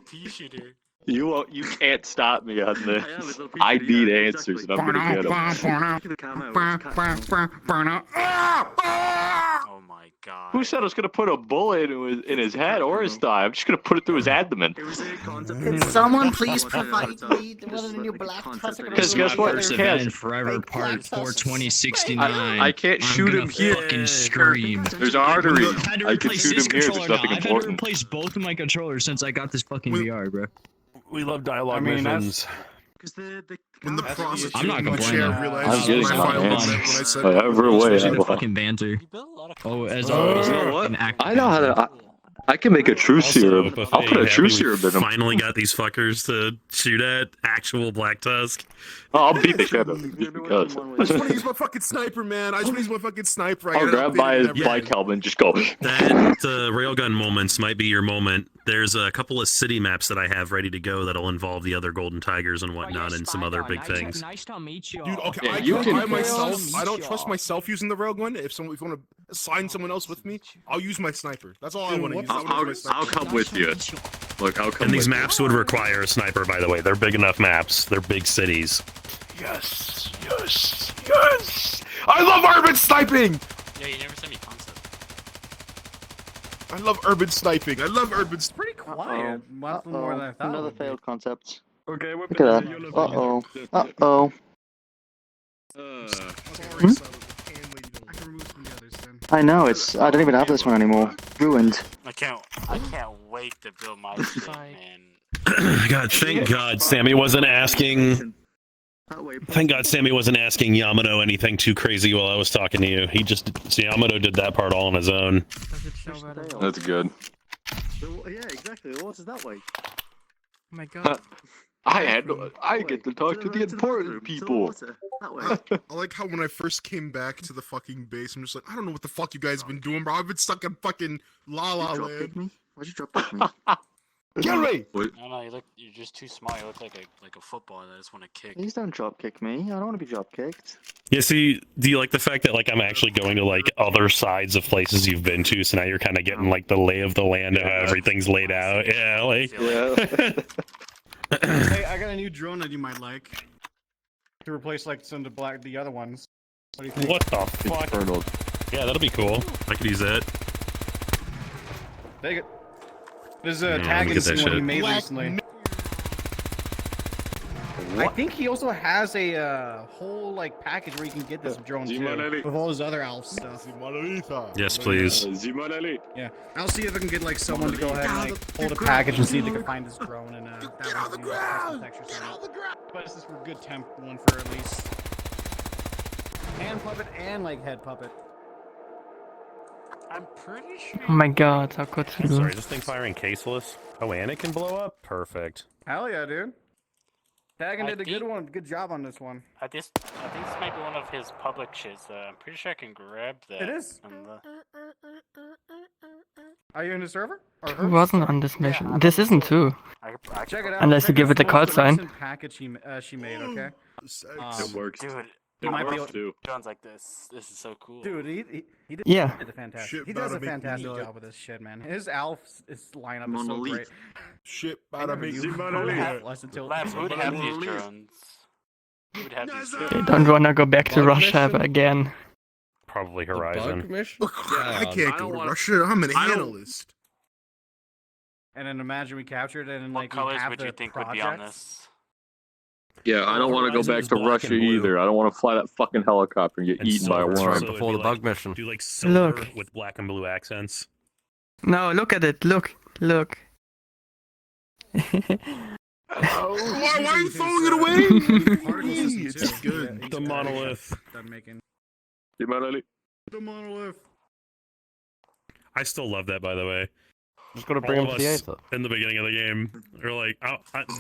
Pea-shooter. You can't stop me on this. I need answers and I'm gonna get them. Oh my god. Who said I was gonna put a bullet in his head or his thigh? I'm just gonna put it through his abdomen. Can someone please provide me with a new black tusk? Because guess what? Forever Part 42069. I can't shoot him here. Fucking scream. There's arteries. I've had to I can replace shoot this him here. There's controller now. nothing I've had to important. replace both of my controllers since I got this fucking VR, bro. We love dialogue missions. When the prosecutor I'm not in the complaining. chair realized I'm my getting final my comment hands. when I said Whatever way Especially I the want. fucking banter. Oh, as always. You know what? an act- I know how to. I can make a true serum. I'll put a true serum in him. Finally got these fuckers to shoot at actual Black Tusk. Oh, I'll beat the shit out of him just because. I just want to use my fucking sniper, man. I just want to use my fucking sniper. I'll grab by his bike helmet and just go. That railgun moments might be your moment. There's a couple of city maps that I have ready to go that'll involve the other Golden Tigers and whatnot and some other big things. Nice to meet you. Dude, okay, Yeah, I you can't can- by myself. I don't trust myself using the railgun. If you want to assign someone else with me, I'll use my sniper. That's all I want to use. I'll come with you. Look, I'll come. And these with maps would require a sniper, by the way. They're big enough maps. They're big cities. Yes, yes, yes! I love urban sniping. Yeah, you never sent me concept. I love urban sniping. I love urban. Pretty quiet. Much more than I thought. Another failed concept. Okay, Look at that. Uh-oh. Uh-oh. I can remove some of the others then. I know, I don't even have this one anymore. Ruined. I can't wait to build my shit, man. God, thank God Sammy wasn't asking... Thank God Sammy wasn't asking Yamato anything too crazy while I was talking to you. Yamato did that part all on his own. That's good. Yeah, exactly. What is that way? Oh my god. I get to talk to the important people. I like how when I first came back to the fucking base, I'm just like, I don't know what the fuck you guys have been doing, bro. I've been stuck in fucking La La Land. Why'd you drop kick me? Get away! No, you're just too small. You look like a footballer that I just want to kick. Please don't drop kick me. I don't want to be drop kicked. Yeah, see, do you like the fact that I'm actually going to other sides of places you've been to, so now you're kind of getting the lay of the land of how everything's laid out? Yeah, Hey, I got a new drone that you might like to replace some of the other ones. What do you think? What the fuck? Yeah, that'll be cool. I could use that. Take it. There's a Yeah, let tag me get that instant one he shit. made recently. I think he also has a whole like package where you can get this drone too, with all his other elf stuff. Yes, please. Yeah, I'll see if I can get like someone to go ahead and like hold a package and see if they can find this drone and that way we can do custom textures on it. But this is for good temp one for at least hand puppet and like head puppet. I'm pretty sure. Oh my god, how could you? Sorry, this thing firing caseless. Oh, and it can blow up? Perfect. Hell yeah, dude. Dagan did a good job on this one. I think this might be one of his public shits. I'm pretty sure I can grab that. It is. on the- Are you in the server? Or Who wasn't on this mission? This isn't too. Check it out. Unless you give it the call sign. Recent package she made, okay? It works. Dude, He might be able too. Drones like this. This is so cool. Dude, he did, Yeah. he did a fantastic. Shit He does a about to make me fantastic nut. job with this shit, man. His Alf lineup is so Monolith. great. Shit, I never knew who would have less until Labs would have these drones. Who would have these drones? I don't wanna go back to Russia ever again. Probably Horizon. I can't go to Russia. I'm an analyst. And then imagine we captured it and What like we colors have would the you think project. would be on this? Yeah, I don't want to go Horizon back is to black Russia and blue. either. I don't want to fly that fucking helicopter and get And eaten by a silver, worm. so it'd before be the bug like- mission. Do like silver Look. with black and blue accents. No, look at it. Look. Why are you throwing it away? Particles It's too. good. Yeah, The he's monolith. done making. The monolith. I still love that, by the way. Just gotta bring All him of to the us Aether. in the beginning of the game, or like,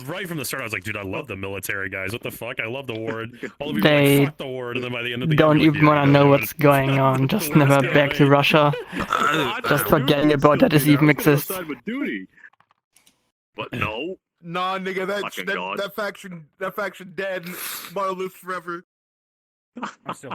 right from the start, I was like, dude, I love the military guys. What the fuck? I love the ward. All the people are They like, fuck the ward, and then by the end of the Don't game, you're like, even wanna yeah, know dude, what's going on. Just the ward's never going back to away. Russia. Just forgetting about that this even exists. Side with duty. But no. Nah, nigga, Fucking God. that faction dead. Monolith forever. I'm still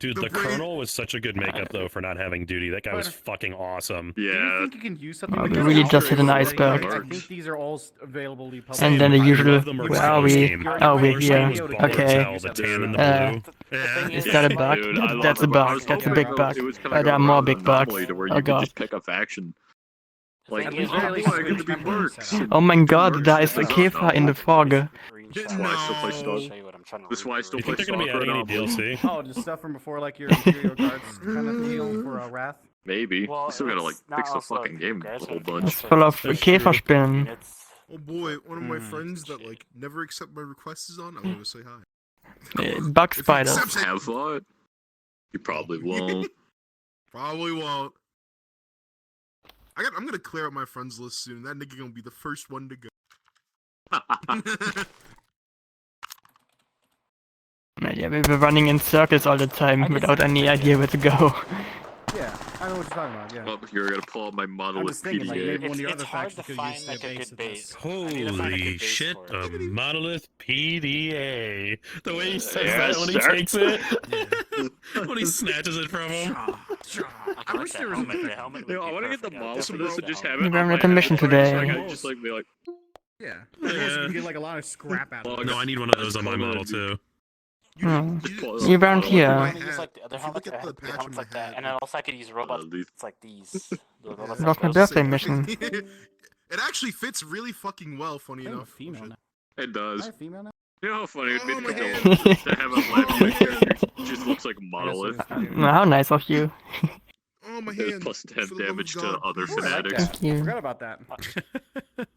Dude, The the brain- colonel was such a good makeup though for not having duty. That guy was fucking awesome. Do you Yeah. think you can use something? Oh, like we this really out just hit an there? iceberg. I think these are all available public. And then the I usual, love the where Mercedes are we? game. Oh, we're Mercedes here. was baller as Okay. hell, the tan and the blue. Yeah. Is that a bug? Dude, I love That's a it, but I bug. was That's a hoping big it was- bug. it was kinda There go are more around big an bugs. anomaly to where Oh you could god. just pick a faction. Like, thing is, oh boy, I get to be mercs. Oh mein Gott, da ist Like, der Käfer in der Folge. That's why I still play Stalker. Show you what I'm trying to This is why I still You play think they're gonna be Stalker adding any now. DLC? Oh, the stuff from before, like your Imperial Guards kind of deal for Wrath. Maybe. Well, You still gotta like it's not fix the also fucking game a guys whole are- bunch. It's full of Käferspinnen. Oh boy, one of my friends that like never accept my requests is on. I'm gonna say hi. Bug If he spiders. accepts it, Have fun. You probably won't. probably won't. I'm gonna clear out my friends list soon. That nigga gonna be the first one to go. Yeah, we were running in circles all the time without any idea where to go. Yeah, I know what you're talking about. Yeah. Well, here I gotta pull out my I'm monolith just thinking, like, PDA. maybe one of the It's other hard factions to could find use like their a base good of base. this. I need to find a good Holy base shit, for it. a monolith PDA. The way he says Yes, that when he sir. takes it. When he snatches it from him. I wish there was the helmet. Yo, I wanna get the mouse from this and just have We it were on at my the mission head. So I today. can just like be like, Yeah. You can get like a lot of scrap out of it. No, I need one of those on my model too. Oh. just pull it You up. weren't I here. want to use like the other If you helmets. look at the The patch helmets on like my that, head- and then also I could use robots. It's like these. The robots It was like my those. birthday mission. It actually fits really fucking well. Funny I'm a enough. female now. It Am does. I a female now? You know how funny it would be Oh, to my kill hand. to have a black character just looks like a monolith. How nice of you. Oh my There's hand. plus 10 For the love of damage to God. other I like fanatics. that. Thank you. I forgot about that.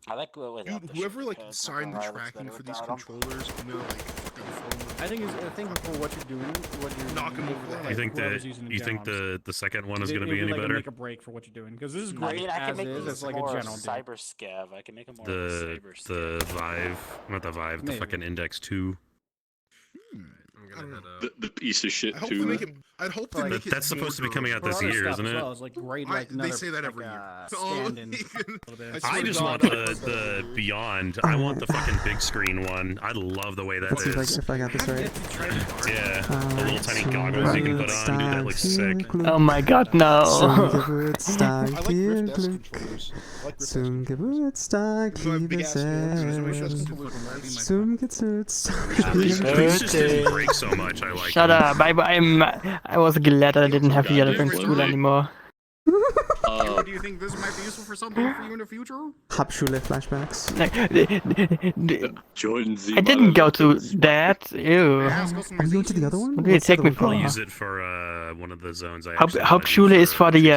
I like without Dude, the whoever shit, like because signed the nothing looks tracking better for these without 'em. controllers, you know, like fucking phone. I think for what you're doing, what you're Knock 'em over the like, head. You think whoever's that using you think general, the second one is it- gonna it be would any like a better? make a break for what you're doing because this is I great mean, I can as make is. this It's like a more general. dude. cyber scav. I can make it more of a The cyber scav. the Vive, not the Vive, the Maybe. fucking Index 2. I don't know. The piece of shit I hope they too. make it. I'd hope they Like, make it. That's supposed to be more coming out For this other year, stuff isn't as it? well, it's like great, like they another, say that like, every year. stand-in. I swear I to just God, want the Beyond. I want the fucking big screen one. I love the way that Let's see is. if I got this right. Yeah, the little tiny goggles you can put on. Dude, that looks sick. Oh my god, no. Zum Geburtstag I like viel Rift S Glück. controllers. I like Rift S Zum Geburtstag, So I have big liebes ass hands, so I should have Ed. controllers on my feet. Zum Geburtstag. These just didn't break so much. I like Shut them. up. I was glad that I didn't have the other in school anymore. Do you think this might be useful for something for you in the future? Hauptschule flashbacks. Jordan Z. I didn't go to that. Ew. Yeah, let's go somewhere Are you going to the other one? What did it take me I'll for? use it for one of the zones I actually Hauptschule is for the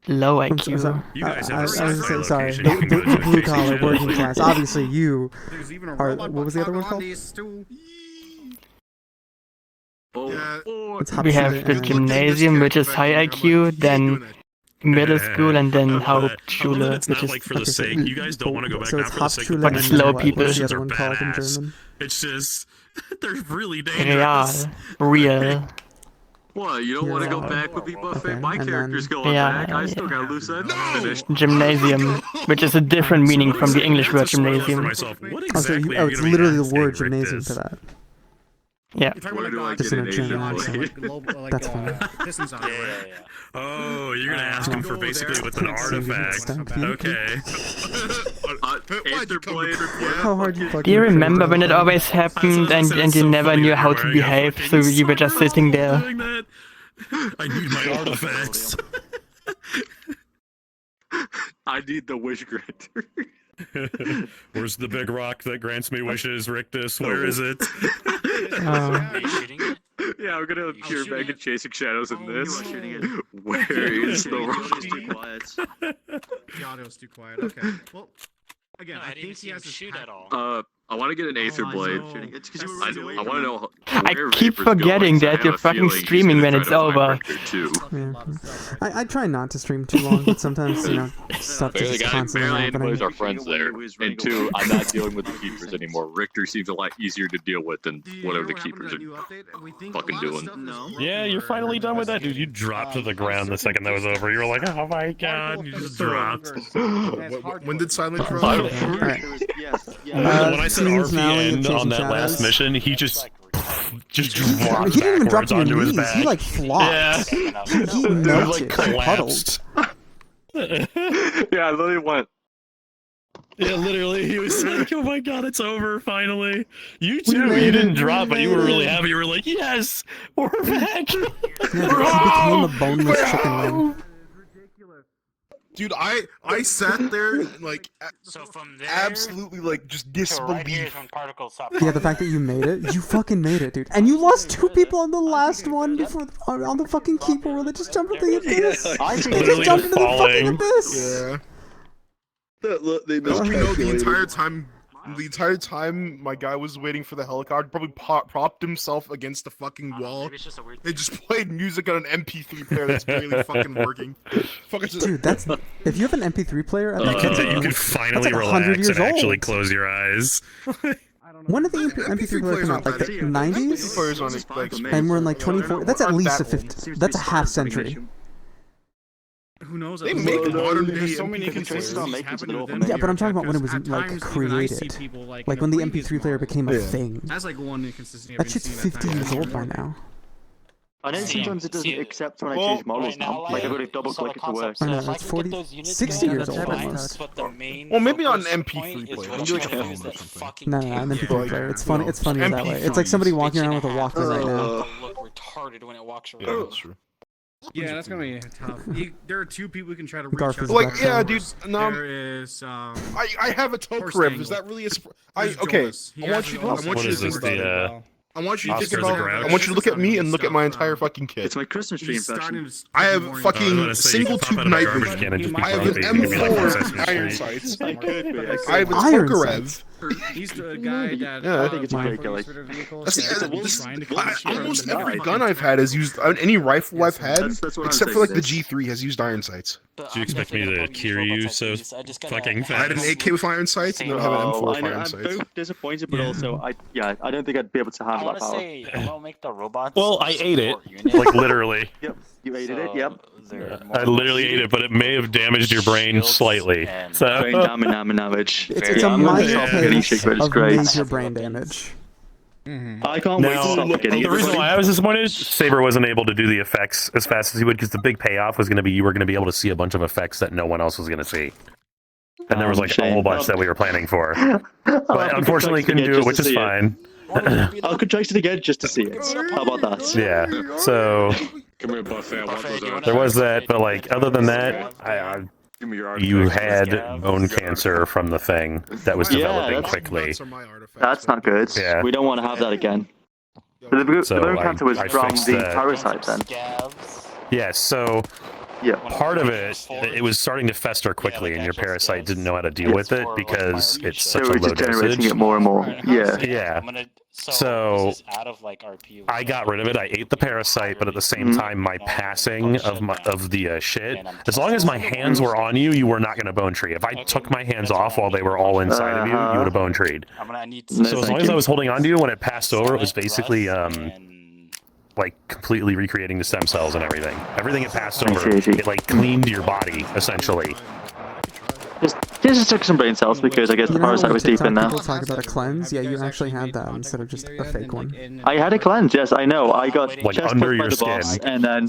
low I'm IQ. sorry. You guys have a separate sorry. location. You can go to The blue vacation collar channel. working class. Obviously, you There's even a are. robot What was the other one on called? these too. We Yeah. have the gymnasium, which is high IQ, then middle school, and then Hauptschule, It's not which like is for the sake. You guys don't want to go back so now it's for the sake of Hauptschule the and slow what? people. What's the Those other are one called in badass. German? It's just they're really dangerous. Real. What, you don't want to go back with me, Buffet? Okay, My and character's then- going yeah, back. I still got loose ends unfinished. Gymnasium, which is a different meaning from the English word gymnasium. What exactly Oh, are you it's gonna be literally the asking, word gymnasium for that. Yeah. Where do I Just get in an a German Asian accent. boy? That's funny. Pistons on Oh, you're gonna ask him for basically with an artifact. Okay. Aether blade. How hard you fucking. Do you remember when it always happened and you never knew how to behave, so you were just sitting there? I need my artifacts. I need the wish granter. Where's the big rock that grants me wishes, Rictus? Where is it? Yeah, I'm gonna appear back in Chasing Shadows in this. Where is the rock? The audio's too quiet. Okay. Well, again, I think he has to shoot at all. I want to get an Aether blade. I want to know. I where keep Vapor's going, forgetting 'cause I that have you're a fucking feeling he's streaming gonna when try it's to find over. Richter too. I try not to stream too long, but sometimes, stuff Barely just got constantly barely happening. anybody's our friends there. And two, I'm not dealing with the keepers anymore. Richter seems a lot easier to deal with than whatever the keepers are fucking doing. Yeah, you're finally done with that, dude. You dropped to the ground the second that was over. You were like, oh my god, you just dropped. When did Silent drop? When I said RPN on that last mission, he just dropped He didn't even drop backwards to your onto his knees. back. He like flopped. Yeah. He melted. collapsed. Yeah, I literally went. Yeah, literally, he was like, "Oh my god, it's over finally." You too. You didn't drop, but you were really happy. You were like, "Yes, we're back." Yeah, he became a boneless chicken wing. Dude, I sat there like So from there, absolutely like just disbelief. Yeah, the fact that you made it, you fucking made it, dude. And you lost 2 people on the last one before on the fucking keeper where they just jumped into the abyss. They just jumped into the fucking abyss. Yeah. They The entire time my guy was waiting for the helicopter, probably propped himself against the fucking wall. They just played music on an MP3 player that's barely fucking working. Dude, that's if you have an MP3 player, You could finally relax and actually close your eyes. When did the MP3 player come out? Like the 90s? And we're in like 24. That's at least a 50. That's a half century. Who knows? They make modern day There's so many MP3 inconsistencies players. happening with Yeah, but I'm talking about when it was at like times, even I see created. people, like, Like in when a the previous MP3 player became a model. thing. That's like one inconsistency I've That been shit's seeing at 50 times. years old by now. I know sometimes it doesn't accept when I change models now. Like I've got to double click it to work. I know, that's 40, 60 years old almost. Well, maybe on an MP3 player. Maybe like a phone or something. No, an MP3 player. It's funny. It's funnier that way. It's like somebody walking around with a Walkman right now. Look retarded when it walks around. Yeah, that's true. Yeah, that's gonna be tough. There are 2 people we can try to reach Garf out is to. Like, yeah, dude. No, There is I have a Tokarev. Is that really a? Okay. I want you to. What is this? I want you to think Oscar the about. Grouch? I want you to look at me and look at my entire fucking kit. It's my Christmas tree impression. I have fucking single tube night vision. I have an M4 iron sights. I have a Tokarev. He's the guy that. Yeah, I think it's great, Kelly. Almost every gun I've had has used any rifle I've had, that's what I'm except saying, for like the this. G3 has used iron sights. Do you expect me to cure you so fucking I had an fast? AK with iron sights, and then I have an M4 with I know, iron I'm sights. both disappointed, but also I don't think I'd be able to I handle want that to power. say, I won't make the robots. Well, I ate it, support unit. like literally. Yep, you ate it. Yep. I literally ate it, but it may have damaged your brain slightly. So Brain damage. It's a I'm gonna minor stop getting case sick, but it's of great. major brain damage. I can't wait to now, stop getting the reason it. why I was disappointed, Saber wasn't able to do the effects as fast as he would, because the big payoff was going to be you were going to be able to see a bunch of effects that no one else was going to see. And there was like a whole bunch that we were planning for. But unfortunately, couldn't do it, which is fine. I'll contract it again just to see it. How about that? Yeah. So Come here, Buffet. I want those There was that, but like other than that, you had bone cancer from the thing that was developing quickly. That's not good. Yeah. We don't want to have that again. But the bone cancer was from the parasite then. Yes, so part of it was starting to fester quickly, and your parasite didn't know how to deal with it because it's such a low dosage. It more and more. Yeah. Yeah. So I got rid of it. I ate the parasite, but at the same time, my passing of the shit. As long as my hands were on you, you were not going to bone tree. If I took my hands off while they were all inside of you, you would have bone treed. So as long as I was holding on to you when it passed over, it was basically like completely recreating the stem cells and everything. Everything it passed over, it like cleaned your body essentially. Just took some brain cells because I guess the parasite was deep in there. People talk about a cleanse. Yeah, you actually had that instead of just a fake one. I had a cleanse. Yes, I know. I got like chest under poked by your the skin, boss, and then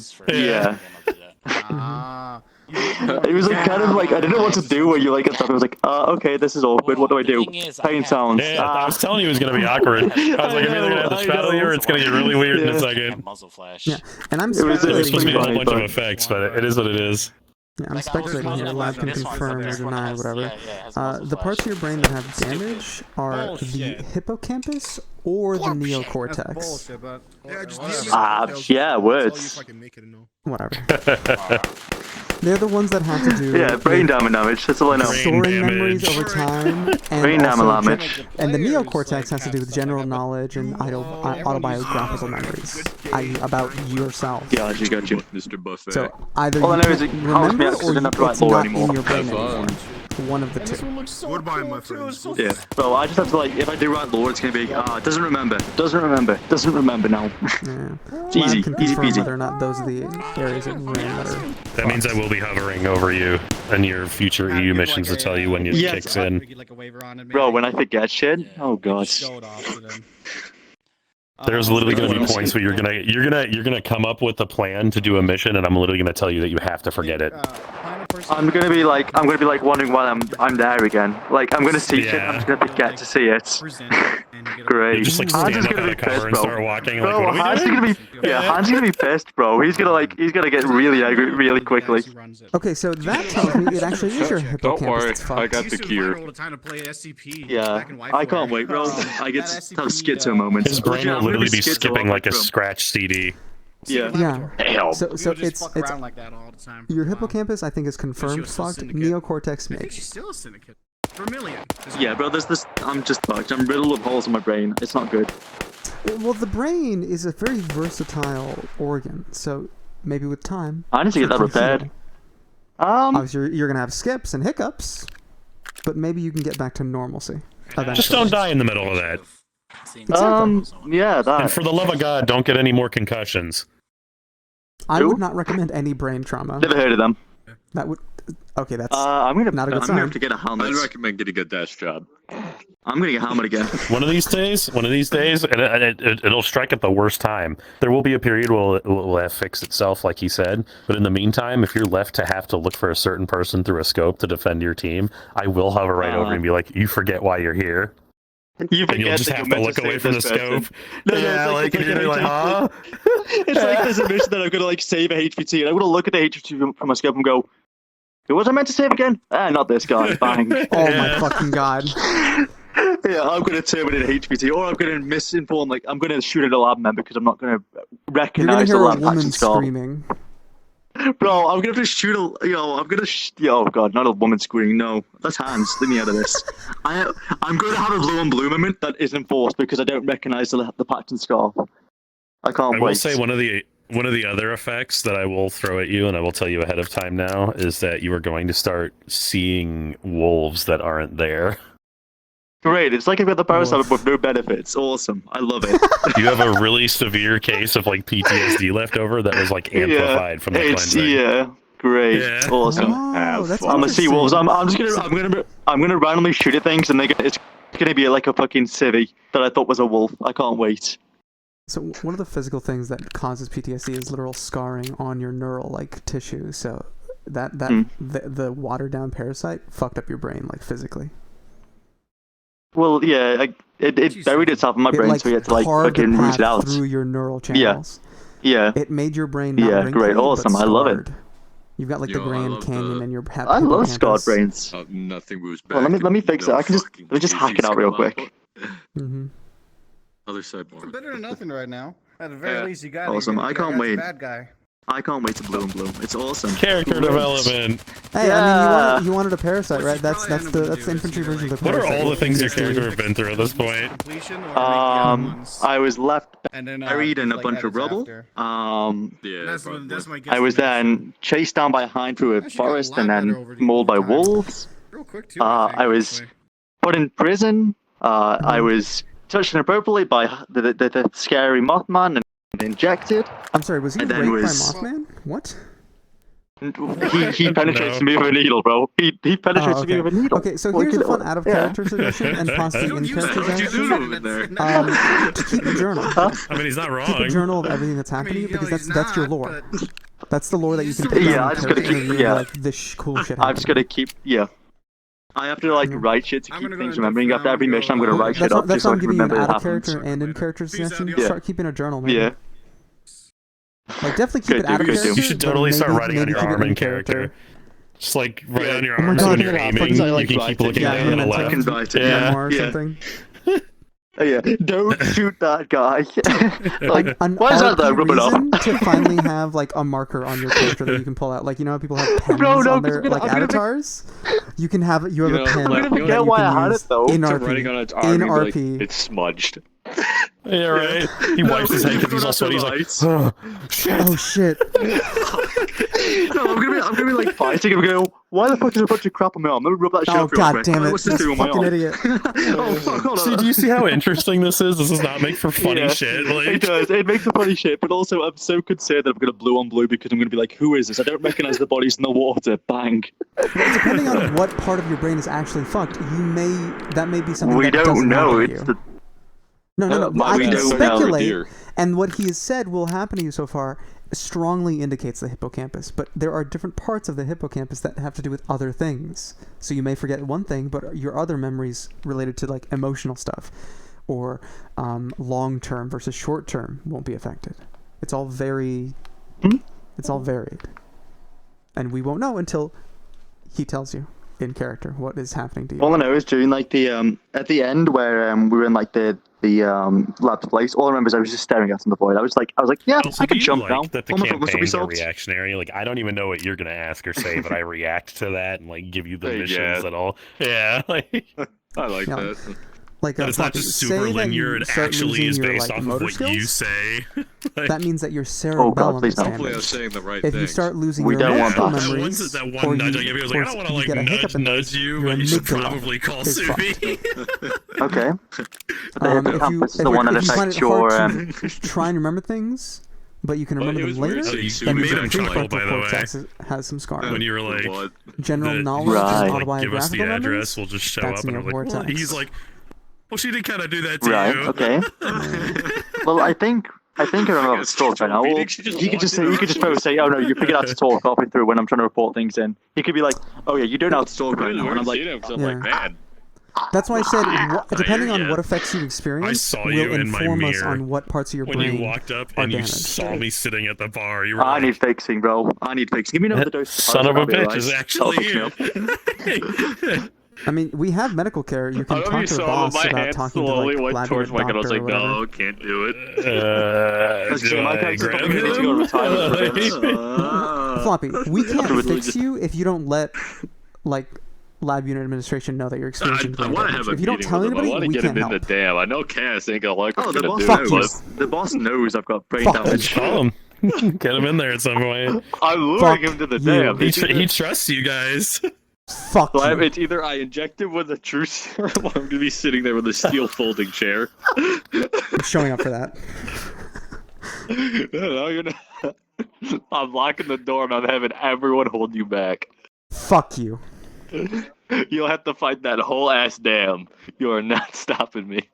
it was like kind of like I didn't know what to do. Where you like I was like, okay, this is awkward. What do I do? Pain sounds. Yeah, I was telling you it was gonna be awkward. I was like, I'm either gonna have to straddle you or it's gonna get really weird in a second. Yeah, and I'm There's speculating supposed to be a whole here. bunch of effects, but it is what it is. Yeah, I'm speculating here. Lab can confirm or deny, whatever. The parts of your brain that have damage are the hippocampus or the neocortex. Yeah, words. Whatever. They're the ones that have to do. Yeah, brain damage. That's all I know. Storing memories over time, and Brain also damage. and the neocortex has to do with general knowledge and autobiographical memories, i.e., about yourself. Got you, Mr. Buffet. So either All I you know is it helps me remember out 'cause I or didn't have to write it's lore not anymore. in your brain anymore. One of the two. Goodbye, my friends. Yeah, bro, I just have to like, if I do write lore, it's gonna be, doesn't remember now. Yeah. It's easy, Can easy confirm peasy. whether or not those are the areas of brain that are. That means I will be hovering over you and your future EU missions to tell you when it Yes, kicks in. Bro, when I forget shit, oh god. There's literally going to be points where you're gonna come up with a plan to do a mission, and I'm literally going to tell you that you have to forget it. I'm gonna be like wondering why I'm there again. Like I'm gonna see shit, I'm just gonna forget to see it. Great. You just like Hans stand is up gonna out be of cover pissed, and bro. start walking. Bro, Like, what are Hans we is doing? gonna be Hans is gonna be pissed, bro. He's gonna get really angry really quickly. Okay, so that tells me it actually is your hippocampus. Don't worry, that's fucked. I got the cure. Yeah, I can't wait, bro. I get to have schizo moments. His brain will literally be skipping like a scratch CD. Yeah. Yeah. So it's around like that all the time. your hippocampus. I think is confirmed fucked. Neocortex maybe. She's still a syndicate. Vermilion. Yeah, bro. There's this. I'm just fucked. I'm riddled with holes in my brain. It's not good. Well, the brain is a very versatile organ, so maybe with time. I need to get that repaired. Obviously, you're gonna have skips and hiccups, but maybe you can get back to normalcy. Eventually. Just don't die in the middle of that. Yeah, that. And for the love of God, don't get any more concussions. I would not recommend any brain trauma. Never heard of them. That would. Okay, that's. I'm gonna not a good I'm sign. gonna have to get a helmet. I'd recommend getting a desk job. I'm gonna get a helmet again. One of these days, and it'll strike at the worst time. There will be a period where it will have fixed itself, like he said. But in the meantime, if you're left to have to look for a certain person through a scope to defend your team, I will hover right over and be like, "You forget why you're here." And you'll just have to look away from the scope. Yeah, like you're like, huh? It's like there's a mission that I'm gonna like save a HVT, and I'm gonna look at the HVT from my scope and go, "Who was I meant to save again? Not this guy." Bang. Oh my fucking god. Yeah, I'm gonna terminate HVT, or I'm gonna misinform. Like I'm gonna shoot at a lab member because I'm not gonna You're gonna recognize hear the a lab woman action scar. screaming. Bro, I'm gonna have to shoot a. Oh god, not a woman screaming. No, that's Hans. Leave me out of this. I'm going to have a blue on blue moment that is enforced because I don't recognize the patch and scar. I can't wait. I will say one of the other effects that I will throw at you, and I will tell you ahead of time now, is that you are going to start seeing wolves that aren't there. Great, it's like I've got the parasite with no benefits. Awesome, I love it. You have a really severe case of like PTSD left over that was like amplified from the cleansing. Yeah, great, awesome. that's I'm gonna see wolves. I'm gonna randomly shoot at things, and it's gonna be like a fucking civvy that I thought was a wolf. I can't wait. So one of the physical things that causes PTSD is literal scarring on your neural like tissue. So the watered down parasite fucked up your brain like physically. Well, yeah, it buried itself in my brain, like so you had to like carved a fucking root path it out. through your neural channels. Yeah. It made your brain not Yeah, wrinkly, great, awesome. but I love it. scarred. You've got like the Yo, I Grand love Canyon the- and your I love scarred brains. Nothing moves back. Well, let me fix it. no I can just let me just hack it fucking out real daisies quick. come up. Other side more. Better than nothing right now. At the very Yeah. least, you got Awesome. You I got can't the wait. bad guy. I can't wait to blow and bloom. It's awesome. Character Great. development. Hey, Yeah. I mean, you wanted a parasite, right? That's the infantry version of the What are parasite. all the things your Basically- character have been through at this point? I was left And then, buried in a like, bunch of edits rubble. after. Yeah, That's my guess. I was then chased down by a hind through a Actually got a forest lot and better then over the mauled by time. wolves. Real quick too. I think, I was put in prison. I was touched inappropriately by the scary Mothman and injected. I'm sorry, was he And raped then by was- Mothman? What? He penetrates me with a needle, bro. He penetrates me with a needle. Okay, so Well, here's you a fun know, out of yeah. character suggestion and possibly in character suggestion. To keep a journal. I mean, he's not wrong. Keep a journal of everything that's happening because that's your lore. That's the lore that you can put Yeah, down I in just gotta character keep. and Yeah, like this cool shit. I'm just gonna keep. Yeah. I have to like write shit to keep things remembering. After every mission, I'm gonna write shit up That's just so why I I'm can giving you an remember it out of happens. character and in character suggestion. Yeah. Start keeping a journal, man. Yeah. Like definitely keep Good, it out of good, character. good. You should but totally start maybe- writing on maybe your keep it arm in in character. Just like write on your Oh my arm God, when you're yeah, aiming. I You like can writing. keep looking Yeah, down on the memento. left. I can write it. Yeah. memoir or Yeah. something. Oh, yeah, don't shoot that guy. like, An why is that there? RP Rub it reason off. to finally have like a marker on your character that you can pull out. Like you know how people have pens No, on their I'm like gonna be- avatars. You can have a pen. I'm gonna that forget you why can I had use it though. in So RP. writing on its arm, In you'd be like, RP. it's smudged. Yeah, right. He wipes his head because he's all sweaty. He's like, oh, shit. Oh shit. No, I'm gonna be like fighting. I'm gonna go. Why the fuck is a bunch of crap on my arm? Let me rub that shit Oh off real god quick. damn it! What's this This doing on my fucking arm? idiot. Oh fuck! Hold See, on. do you see how interesting this is? This does not make for funny Yeah, shit. Like, It does. It makes for funny shit, but also I'm so concerned that I'm gonna blue on blue because I'm gonna be like, who is this? I don't recognize the bodies in the water. Bang. Depending on what part of your brain is actually fucked, that may be something We that doesn't don't know. happen to It's you. the. No. we I can don't know. speculate, and what he has said will happen to you so far strongly indicates the hippocampus. But there are different parts of the hippocampus that have to do with other things. So you may forget one thing, but your other memories related to like emotional stuff, or long-term versus short-term won't be affected. It's all very, it's all varied, and we won't know until he tells you in character what is happening to you. All I know is during like the at the end where we were in like the lab place. All I remember is I was just staring out in the void. I was like, yeah, also, I do can you jump like now. that the All my problems will be campaigns are solved. reactionary? Like, I don't even know what you're gonna ask or say, but I react to that and like give you the Hey, missions yeah. and all. Yeah, like I like Yeah. that. Like that it's not Floppy, just say super that linear. you It start actually losing is your, based like, off of motor what you skills. say. Like, That means that your God, cerebellum please is don't. Hopefully I was damaged. saying the right If things. you start losing We your don't want emotional that. memories, that one or nudge you, I gave you, I was or like, I don't want to you like get a hiccup in nudge you, your but you should amygdala probably call is Subi. Okay. The hippocampus is the one that if you find affects it your. hard to try and remember things, but you can remember it them was weird later, seeing You then made your a chuckle, by prefrontal the way, cortex has some scarring. when you were like, What? General the- knowledge Right. and like, give us the autobiographical address, memories, we'll just show that's up, and I'm like, well, neocortex. he's like, well, she did kind of do that to Right. you. Okay. Well, I think I remember how to talk right now. Well, he could just probably say, "Oh no, you figured out to talk halfway through when I'm trying to report things in." He could be like, "Oh yeah, you don't know how to talk right now," and I'm like, I'm like, man. That's why I said, depending on yeah. what effects you I experience, saw will you in my inform us mirror on what parts of your when brain you walked up are and you damaged. saw me sitting at the bar. You were "I like, need fixing, bro. I need fixing. Give me another dose." son of a bitch is That'll actually fix me you. up. I mean, we have medical care. You I can don't know talk if to you the saw, boss but my about hand talking to slowly like went lab towards my gun. I was doctor like, or whatever. no, can't do it. Do my I character's grab probably gonna go him? retire for this. Floppy, we can't Really fix you if you don't let like lab unit administration know that you're experiencing I brain want to damage. have a If you don't meeting tell with him. I anybody, want to we get can't him in help. the dam. I know Cass ain't gonna like what Oh, I'm the gonna boss do. knows. The boss knows I've got brain Fuck damage. Call him. Get him in there at some point. I'm luring Fuck him to the you. dam. He trusts you guys. Fuck So you. it's either I inject him with a true serum or I'm gonna be sitting there with a steel folding chair. I'm showing up for that. No, I'm locking the door and I'm having everyone hold you back. Fuck you. You'll have to fight that whole ass dam. You are not stopping me.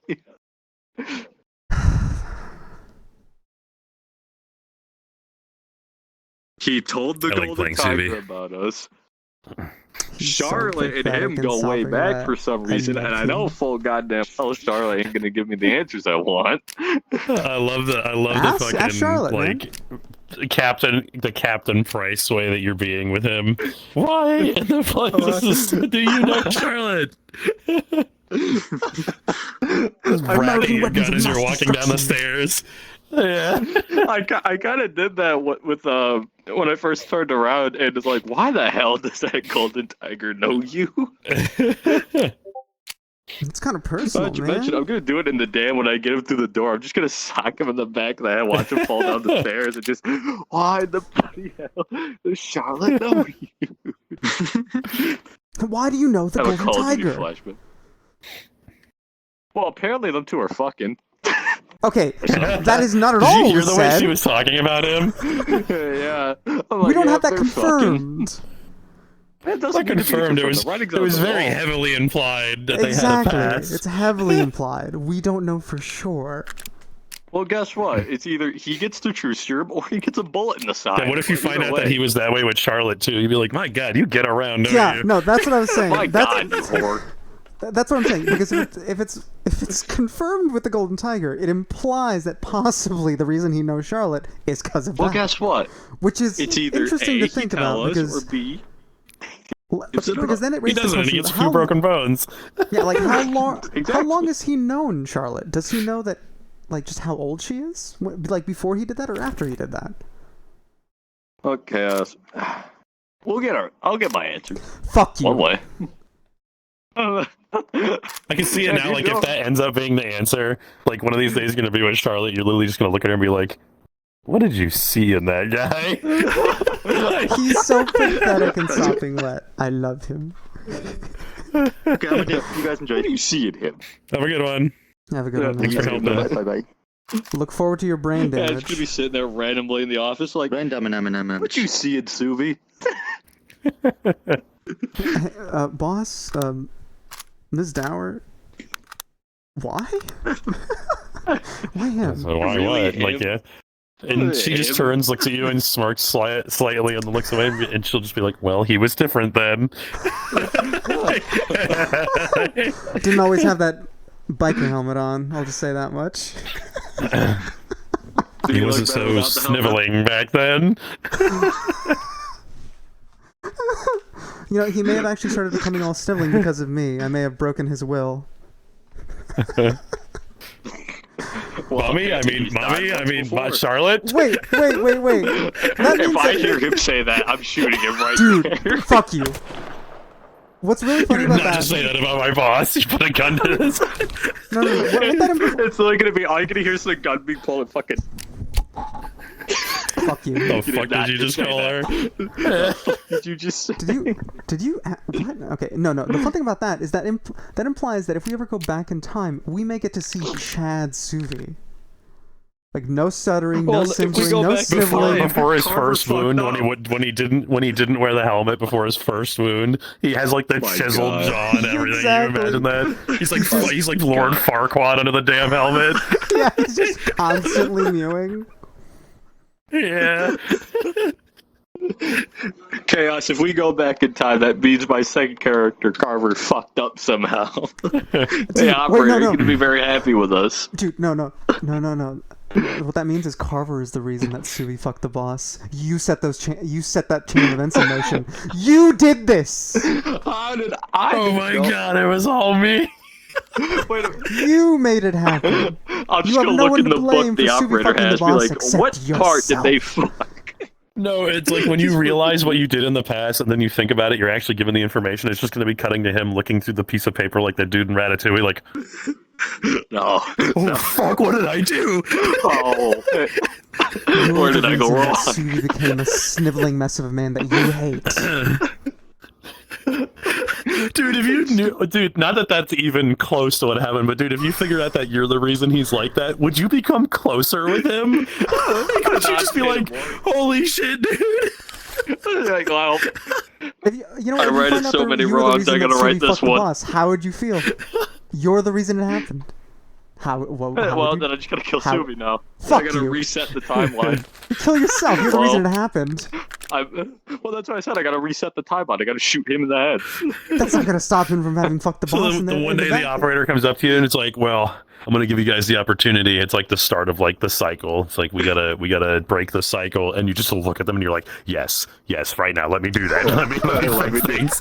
He told the I like Golden playing Tiger Subi. about us. Charlotte and him go way back for some reason, and I know full goddamn well Charlotte ain't gonna give me the answers I want. I love the fucking Charlotte, like the Captain Price way that you're being with him. Why in the places do you know Charlotte? Bracking your gun as you're walking down the stairs. Yeah, I kind of did that with when I first turned around, and it's like, why the hell does that golden tiger know you? It's kind of personal, Not to man. mention, I'm gonna do it in the dam when I get him through the door. I'm just gonna sock him in the back of the head, watch him fall down the stairs, and just, why the bloody hell does Charlotte know you? Why do you know the Have a golden Call of Duty tiger? flashback. Well, apparently them two are fucking. Okay, that is not at all Did you hear what the was way said. she was talking about him? Yeah. We don't have that confirmed. It Not confirmed. It was very heavily implied that they had a past. It's heavily implied. We don't know for sure. Well, guess what? It's either he gets the true serum or he gets a bullet in the side. Yeah, what if you Either find out way. that he was that way with Charlotte too? You'd be like, my God, you get around, don't Yeah, you? no, that's what I was saying. My That's, God, you whore. That's what I'm saying. Because if it's confirmed with the golden tiger, it implies that possibly the reason he knows Charlotte is because of Well, that. guess what? Which is It's either interesting A, to he think tell about us, because or B. because then it He raises the doesn't. question: He gets a how, few broken bones. yeah, like how long? How Exactly. long has he known Charlotte? Does he know that, like, just how old she is? Like before he did that or after he did that? Okay, we'll get our. I'll get my answer. Fuck you. One way. I can see it now. Like if that ends up being the answer, like one of these days, you're gonna be with Charlotte. You're literally just gonna look at her and be like, "What did you see in that guy?" He's so pathetic and sopping wet. I love him. Okay, I'm gonna you guys enjoy. What do you see in him? Have a good one. Have a good one. Thanks for man. helping. Bye bye. Look forward to your brain Yeah, it's damage. gonna be sitting there randomly in the office, like, what you see in Suvi? Boss, Ms. Dower. Why? Why him? So why what? Like yeah. And she just turns, looks at you, and smirks slightly, and then looks away, and she'll just be like, "Well, he was different then." Didn't always have that biker helmet on. I'll just say that much. He wasn't so sniveling back then. You know, he may have actually started becoming all sniveling because of me. I may have broken his will. Mommy, Charlotte. Wait. That If means I that- hear him say that, I'm shooting him right Dude, there. fuck you. What's really funny about Not that? just say that about my boss. You put a gun to his. No. What that It's literally gonna be all you're gonna hear is the gun being pulled and fucking. Fuck you. The fuck did you just call her? Did you just? Did you? What? Okay, no. The fun thing about that is that that implies that if we ever go back in time, we may get to see Chad Suvi. Like no stuttering, no simpering, no sniveling. Before his first wound, when he didn't wear the helmet before his first wound, he has like the chiseled jaw and everything. Exactly. You imagine that? He's like Lord Farquaad under the damn helmet. Yeah, he's just constantly mewing. Yeah. Chaos, if we go back in time, that means my second character, Carver, fucked up somehow. The operator is going to be very happy with us. Dude, no. What that means is Carver is the reason that Suvi fucked the boss. You set that chain of events in motion. You did this! How did I? Oh my God, it was all me. Wait a minute. You made it happen. I'll just You have go no look one in to the blame book the for Suvi operator fucking the has. Be boss like, except what part did yourself. they fuck? No, it's like when you realize what you did in the past and then you think about it, you're actually given the information. It's just going to be cutting to him looking through the piece of paper like that dude in Ratatouille, like, No. oh fuck, what did I do? Oh. Where did I go You're the reason wrong? that Suvi became a sniveling mess of a man that you hate. Dude, if you knew, dude, not that that's even close to what happened, but dude, if you figured out that you're the reason he's like that, would you become closer with him? Would you just be like, holy shit, dude? Like, well, You know what, I if you read find it out so that many you were the wrongs, reason I gotta that write Suvi this fucked the one. boss, how would you feel? You're the reason it happened. How would then I just gotta kill how- Suvi now. Fuck I gotta you. reset the timeline. Kill yourself. You're the Well, reason it happened. Well, that's why I said I gotta reset the time on. I gotta shoot him in the head. That's not gonna stop him from having fucked the boss. So in the the, one in day the the operator comes up to you and it's like, well, I'm gonna give you guys the opportunity. It's like the start of like the cycle. It's like we gotta break the cycle, and you just look at them and you're like, yes, right now, let me do that. Let me fix things.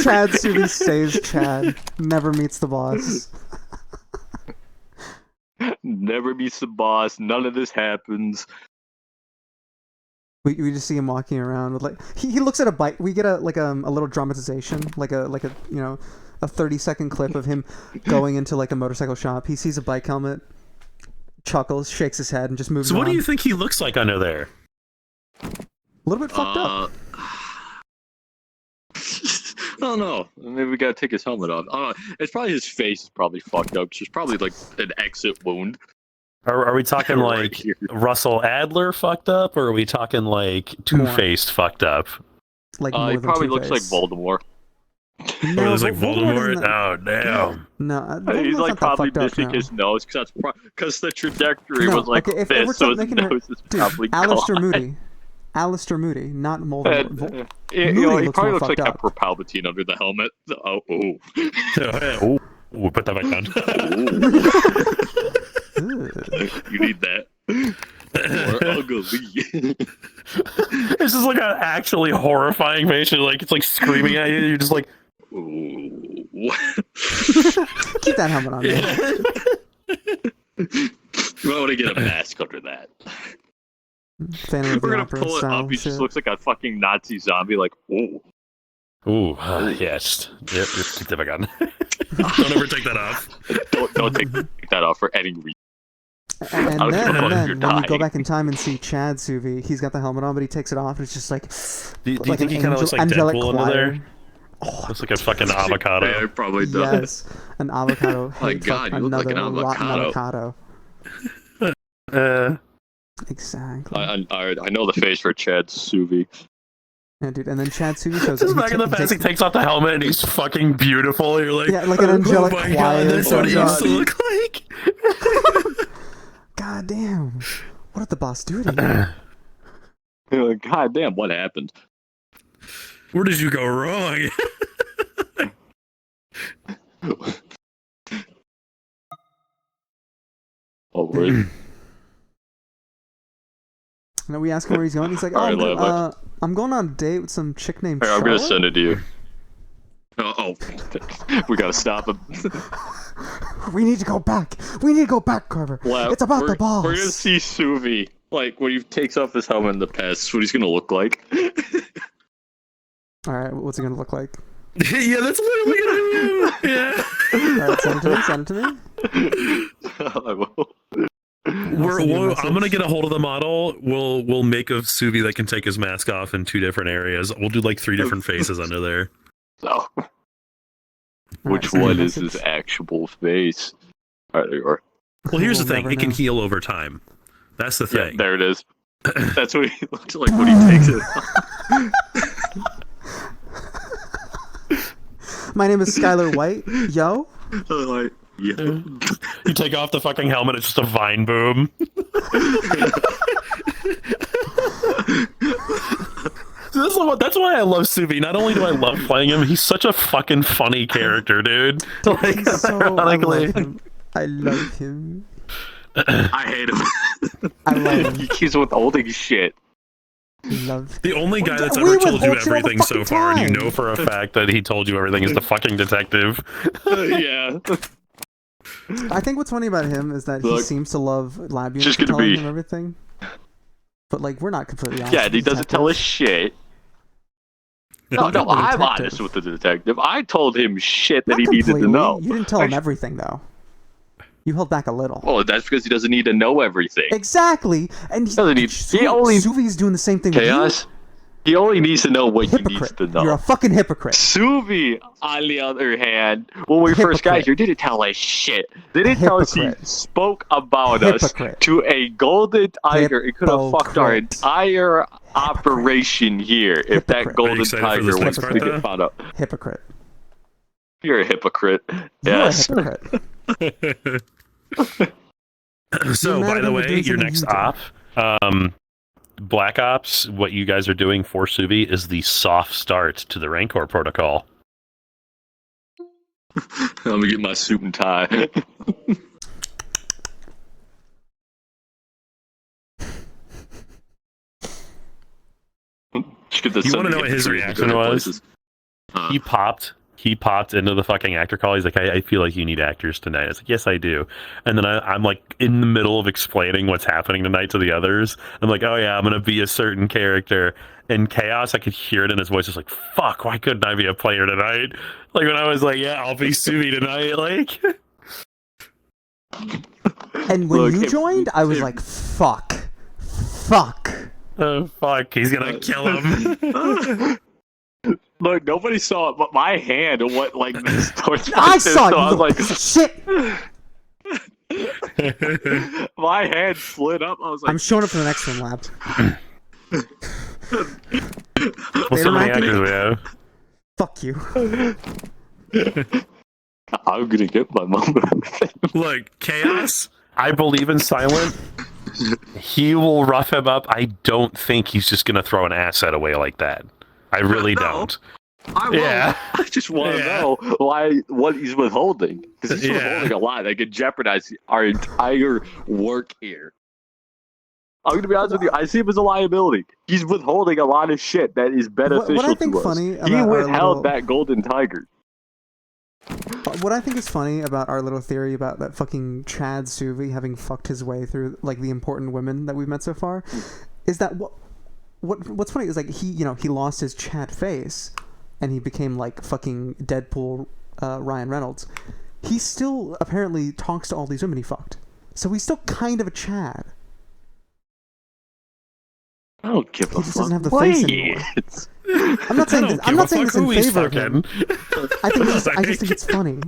Chad Suvi stays Chad. Never meets the boss. Never meets the boss. None of this happens. We just see him walking around with like he looks at a bike. We get a little dramatization, like a 30-second clip of him going into like a motorcycle shop. He sees a bike helmet, chuckles, shakes his head, and just moves on. So what do you think he looks like under there? A little bit fucked up. I don't know. Maybe we gotta take his helmet off. I don't know. It's probably his face is probably fucked up. There's probably like an exit wound. Are we talking Right like here. Russell Adler fucked up, or are we talking like Two-Faced fucked up? Like He probably looks like Voldemort. Or looks like Voldemort? Oh, damn. No, He's like probably fucked up, missing no. his nose because the trajectory No, was like okay, if we're this, so his making her- nose is Dude, probably Alistair gone. Moody. Alistair Moody, not Voldemort. He Moody probably more looks like fucked up. Emperor Palpatine under the helmet. Oh, put that back down. You need that. More ugly. It's just like an actually horrifying face. Like it's like screaming at you. You're just like, ooh. Keep that helmet on. You might want to get a mask under that. Phantom of the We're gonna Opera pull it style up. He shit. just looks like a fucking Nazi zombie. Like, ooh. ooh, yeah, just yep, keep that back on. Don't ever take that off. Don't take that off for any reason. And I don't then, give a fuck if you're when we go dying. back in time and see Chad Suvi, he's got the helmet on, but he takes it off, and it's just like, Do you like think an he kind of looks like angelic Deadpool under choir. there? Looks like a fucking avocado. Yeah, it probably does. Yes, an avocado. My Hey, God, fuck, you look like another an rotten avocado. avocado. Exactly. I know the face for Chad Suvi. Yeah, dude. And then Chad Suvi shows Just up. back in the past, he takes off the helmet and he's fucking beautiful. You're like, Yeah, like an angelic oh my choir. God, that's what he used to God. look like. God damn. What did the boss do to you? You're like, God damn, what happened? Where did you go wrong? Oh, really? No, we ask him where he's going. He's like, "Oh, Alright, I'm going on a date with some chick named Here, I'm gonna Charlotte." send it to you. Oh, we gotta stop him. We need to go back. We need to go back, Carver. Well, It's about the boss. We're gonna see Suvi. Like, when he takes off his helmet in the past, that's what he's gonna look like. All right, what's it gonna look like? Yeah, that's literally gonna be yeah. All right, send it to me. Send it to me. I will. I'm gonna get a hold of the model. We'll make a Suvi that can take his mask off in 2 different areas. We'll do like 3 different faces under there. So, which one is his actual face? Alright, there you are. Well, here's We'll the thing: never it can know. heal over time. That's the Yeah, thing. there it is. That's what he looks like when he takes it off. My name is Skylar White. Yo. Like, yeah. You take off the fucking helmet; it's just a vine boom. That's why I love Suvi. Not only do I love playing him, he's such a fucking funny character, dude. Like, ironically. I love him. I hate him. I love him. He keeps withholding shit. The only guy that's We ever told you withhold shit all the everything so fucking far, and you time. know for a fact that he told you everything, is the fucking detective. Yeah. I think what's funny about him is that he Look, seems to love lab units just for gonna telling be- him everything. But like, we're not completely honest. Yeah, with he the doesn't tell us shit. No, Not the I'm detective. honest with the detective. I told him shit that Not he needed to completely. know. You didn't tell him everything though. You held back a little. Well, that's because he doesn't need to know everything. Exactly, and He doesn't need. He only Suvi's doing the same thing chaos. He only needs to know what he needs to know. with you. You're a fucking hypocrite. Suvi, on the other hand, when we first got here, didn't tell us shit. They didn't tell us he Hypocrite. spoke about Hypocrite. us to a golden tiger. It could have fucked our Hypocrite. entire operation here if that Are you golden excited for tiger this was next to part, get though? found out. Hypocrite. You're a hypocrite. You're Yes. a hypocrite. So, You're mad by at the him for way, doing your something next you did. op, Black Ops, what you guys are doing for Suvi is the soft start to the Rancor protocol. Let me get my suit and tie. You want to know what his reaction was? He popped into the fucking actor call. He's like, I feel like you need actors tonight. I was like, yes, I do. And then I'm like in the middle of explaining what's happening tonight to the others. I'm like, oh yeah, I'm gonna be a certain character. In Chaos, I could hear it in his voice. It's like, fuck, why couldn't I be a player tonight? Like when I was like, yeah, I'll be Suvi tonight. Like. And when you joined, I was like, fuck. Oh fuck, he's gonna kill him. Look, nobody saw it, but my hand went like this towards I saw it, so I was like, shit. My hand slid up. I was like, I'm showing up for the next one, Lab. What's so many actors we have? Fuck you. I'm gonna get my mom. Look, Chaos, I believe in Silent. He will rough him up. I don't think he's just gonna throw an asset away like that. I really don't. I won't. Yeah. I just want to know what he's withholding. Because he's withholding a lot that could jeopardize our entire work here. I'm going to be honest with you. I see him as a liability. He's withholding a lot of shit that is beneficial what I think to us. funny He about withheld that golden tiger. What I think is funny about our little theory about that fucking Chad Suvi having fucked his way through like the important women that we've met so far is that what's funny is like he lost his Chad face and he became like fucking Deadpool Ryan Reynolds. He still apparently talks to all these women he fucked. So he's still kind of a Chad. I don't give a fuck. He just doesn't have the face anymore. I'm not saying this in favor of him. I just think it's funny.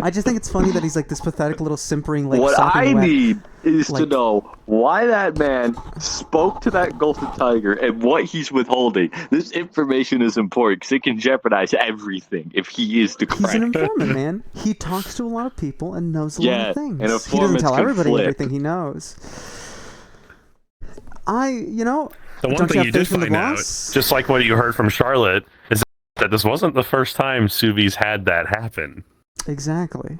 I just think it's funny that he's like this pathetic little simpering like. What I need is like, to know why that man spoke to that golden tiger and what he's withholding. This information is important because it can jeopardize everything if he is the He's an informant, man. He talks to a lot of people and knows a lot of things. And He doesn't tell everybody everything he knows. The one thing you did find out, just like what you heard from Charlotte, is that this wasn't the first time Suvi's had that happen. Exactly.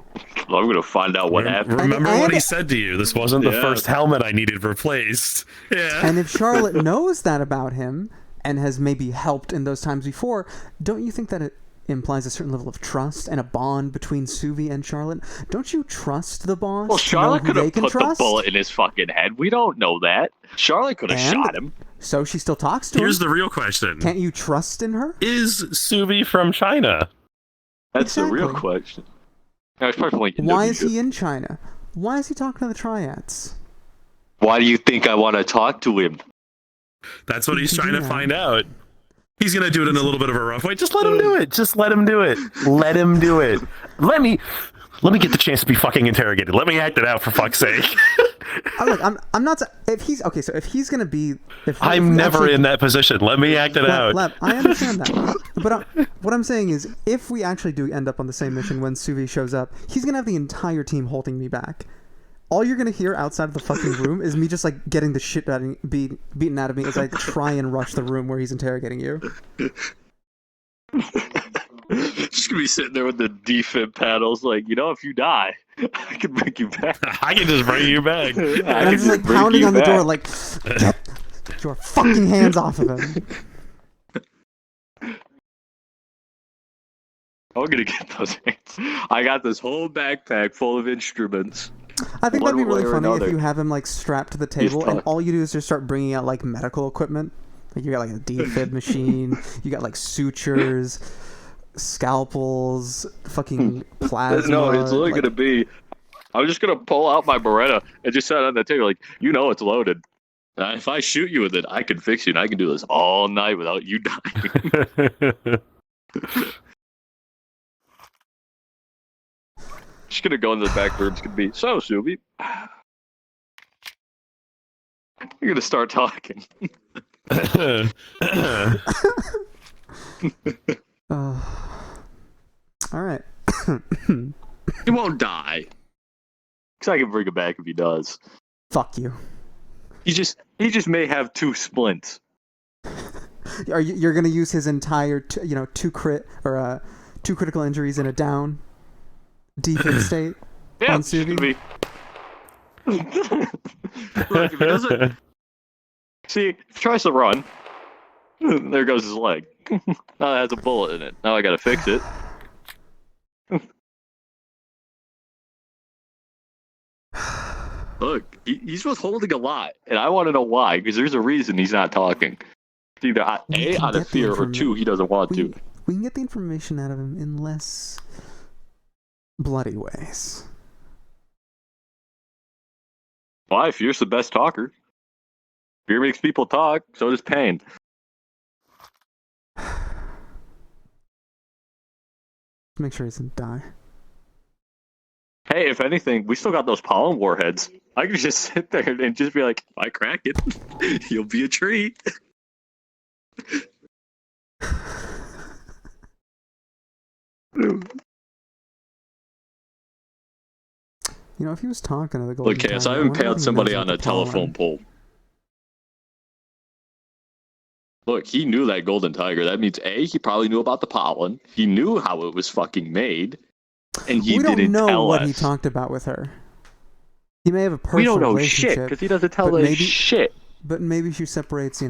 Well, I'm going to find out what happened. Remember what he said to you. This wasn't the first helmet I needed replaced. Yeah. And if Charlotte knows that about him and has maybe helped in those times before, don't you think that it implies a certain level of trust and a bond between Suvi and Charlotte? Don't you trust the boss? Well, Charlotte could have put trust? the bullet in his fucking head. We don't know that. Charlotte could have shot him. So she still talks to him. Here's the real question. Can't you trust in her? Is Suvi from China? That's the real question. Why is he in China? Why is he talking to the triads? Why do you think I want to talk to him? That's what he's trying to find out. He's going to do it in a little bit of a rough way. Just let him do it. Just let him do it. Let him do it. Let me get the chance to be fucking interrogated. Let me act it out, for fuck's sake. Look, I'm not. If he's okay, so if he's gonna be, I'm never in that position. Let me act it out. Lab, I understand that, but what I'm saying is, if we actually do end up on the same mission when Suvi shows up, he's gonna have the entire team holding me back. All you're gonna hear outside of the fucking room is me just like getting the shit beaten out of me as I try and rush the room where he's interrogating you. Just gonna be sitting there with the defib paddles, like, if you die, I can bring you back. I can just bring you back. And I'm just like pounding on the door, like, get your fucking hands off of him. I'm gonna get those hands. I got this whole backpack full of instruments. I think that'd be really funny another. if you have him like strapped to the table and all you do is just start bringing out like medical equipment. Like you got like a defib machine, you got like sutures, scalpels, fucking plasma. No, it's literally gonna be. I'm just gonna pull out my Beretta and just set it on the table, like, it's loaded. If I shoot you with it, I can fix you, and I can do this all night without you dying. Just gonna go into the back room. It's gonna be so, Subi. You're gonna start talking. All right. He won't die. Because I can bring him back if he does. Fuck you. He's just He just may have 2 splints. You're gonna use his entire, two critical injuries in a down defib state Yeah, on it's just Suvi? gonna be. Look, if he doesn't. See, if he tries to run, there goes his leg. Now it has a bullet in it. Now I gotta fix it. Look, he's withholding a lot, and I want to know why, because there's a reason he's not talking. It's either A, out of fear, or 2, he doesn't want to. We can get the information out of him in less bloody ways. Why? Fear's the best talker. Fear makes people talk, so does pain. Make sure he doesn't die. Hey, if anything, we still got those pollen warheads. I could just sit there and just be like, if I crack it, you'll be a tree. If he was talking to the golden Look, Cass, tiger, I haven't wonder impaled if he somebody knows on what a the pollen- telephone pole. Look, he knew that golden tiger. That means A, he probably knew about the pollen. He knew how it was fucking made. And he we don't didn't know tell what us. he talked about with her. He may have a personal We don't know relationship. shit, because he doesn't tell but us maybe, shit. But maybe she separates,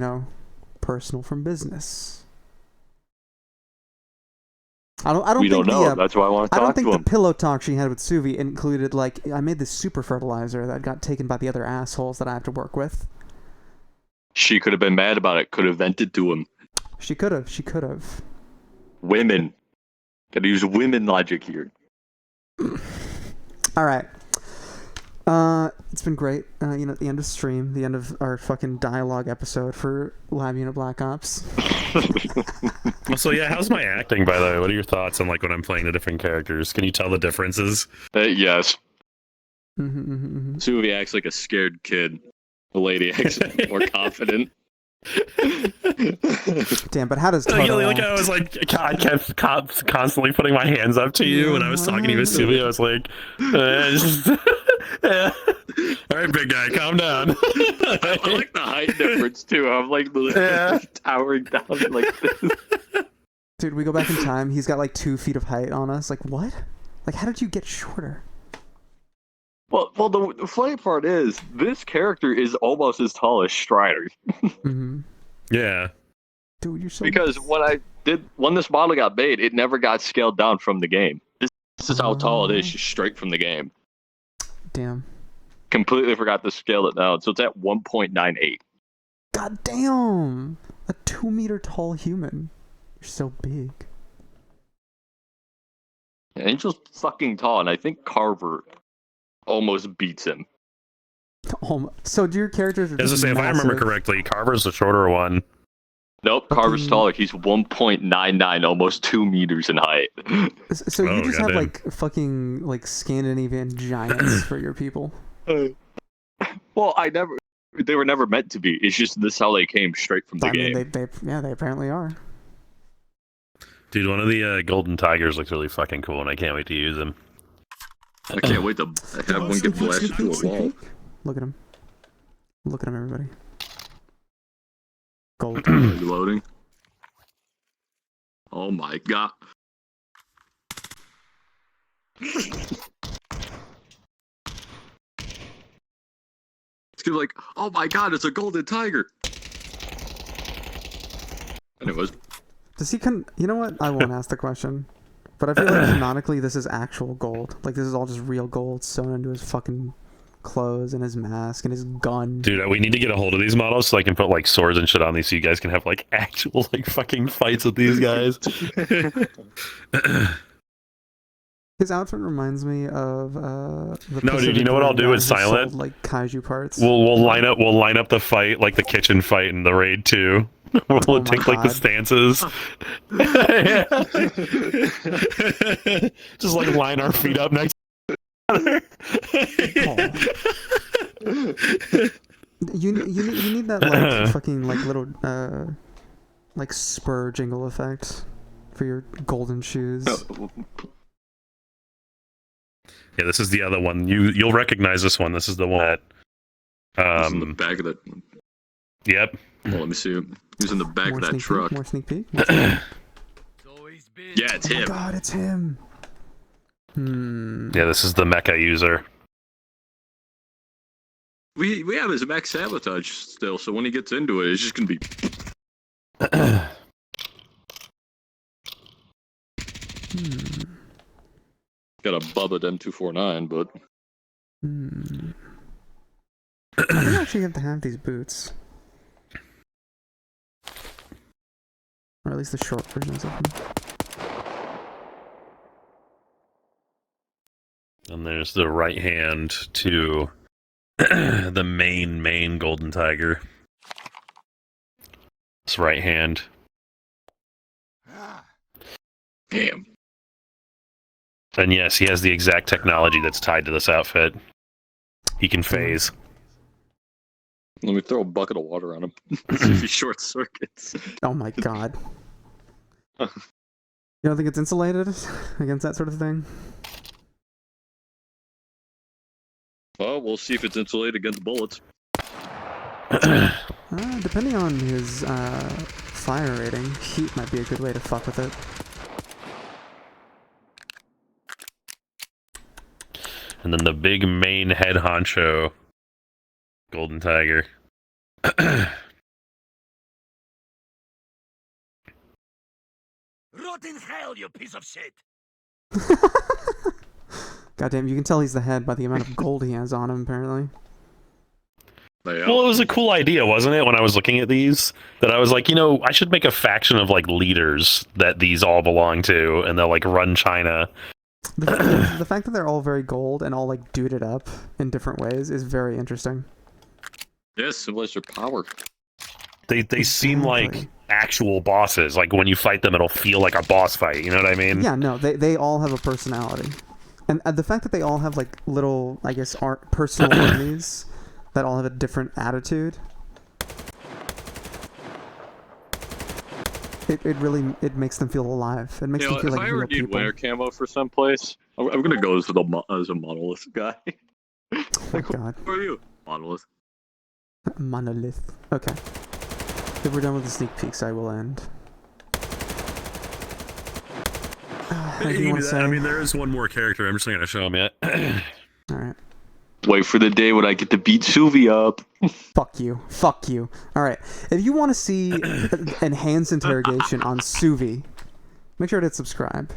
personal from business. I don't We think don't know. the, That's why I want to I don't talk think to the him. pillow talk she had with Suvi included, I made this super fertilizer that got taken by the other assholes that I have to work with. She could have been mad about it. Could have vented to him. She could have. Women. Gotta use women logic here. All right. It's been great. At the end of stream, the end of our fucking dialogue episode for Lab Unit Black Ops. So yeah, how's my acting, by the way? What are your thoughts on when I'm playing the different characters? Can you tell the differences? Yes. Mm-hmm. Suvi acts like a scared kid. The lady acts more confident. Damn, but how does I Toto was I kept constantly putting my hands up to you when I was talking to you with Suvi. I was like, all right, big guy, calm down. I like the height difference too. I'm towering down like this. Dude, we go back in time. He's got 2 feet of height on us. What? How did you get shorter? Well, the funny part is, this character is almost as tall as Strider. Mm-hmm. Yeah. Dude, you're so... Because when this model got made, it never got scaled down from the game. This is how tall it is, just straight from the game. Damn. Completely forgot to scale it down, so it's at 1.98. God damn! A 2-meter tall human. You're so big. Yeah, Angel's fucking tall, and I think Carver almost beats him. So do your characters are As I say, if I remember correctly, Carver's the shorter one. Nope, Carver's taller. He's 1.99, almost 2 meters in height. So you just have fucking Scandinavian giants for your people. Well, they were never meant to be. It's just this how they came straight from the game. They apparently are. Dude, one of the golden tigers looks really fucking cool, and I can't wait to use him. I can't wait to have one get blasted to a wall. Look at him. Look at him, everybody. Gold. Loading. Oh my god. It's gonna be like, oh my god, it's a golden tiger. Anyways. Does he you know what? I won't ask the question. But I feel like canonically this is actual gold. This is all just real gold sewn into his fucking clothes and his mask and his gun. Dude, we need to get a hold of these models so I can put swords and shit on these so you guys can have actual fucking fights with these guys. His outfit reminds me of the No, dude, you know what I'll do with Silent? Sold, kaiju parts. We'll line up the fight, the kitchen fight in the raid too. We'll take the stances. Just line our feet up next to each other. You need that fucking little spur jingle effect for your golden shoes. Yeah, this is the other one. You'll recognize this one. This is the one that in the back of the Yep. Well, let me see him. He's in the back More of that sneak truck. peek. More sneak peek. More sneak peek. Yeah, it's Oh my him. god, it's him. Yeah, this is the mecha user. We have his mech sabotage still, so when he gets into it, it's just gonna be. Got a Bubba M249, but. I think I actually have to have these boots. Or at least the short versions of them. And there's the right hand to the main golden tiger. It's right hand. Damn. And yes, he has the exact technology that's tied to this outfit. He can phase. Let me throw a bucket of water on him. See if he short circuits. Oh my god. You don't think it's insulated against that sort of thing? Well, we'll see if it's insulated against bullets. Depending on his fire rating, heat might be a good way to fuck with it. And then the big main head honcho, golden tiger. Rot in hell, you piece of shit! Goddamn, you can tell he's the head by the amount of gold he has on him, apparently. Well, it was a cool idea, wasn't it, when I was looking at these? That I was like, you know, I should make a faction of, like, leaders that these all belong to, and they'll, like, run China. The fact that they're all very gold and all, like, duded up in different ways is very interesting. Yes, symbolize your power. They seem like actual bosses. Like, when you fight them, it'll feel like a boss fight, you know what I mean? Yeah, no, they all have a personality. And the fact that they all have, like, little, I guess, personal enemies that all have a different attitude. It really makes them feel alive. It makes them feel like real if I ever need people. winter camo for someplace, I'm gonna go as a monolith guy. Like, God. Who are you? Monolith. Monolith. Okay. If we're done with the sneak peeks, I will end. Anything you want to say? I mean, there is one more character. I'm just not going to show him yet. Alright. Wait for the day when I get to beat Suvi up. Fuck you. Fuck you. Alright. If you want to see enhanced interrogation on Suvi, make sure to hit subscribe.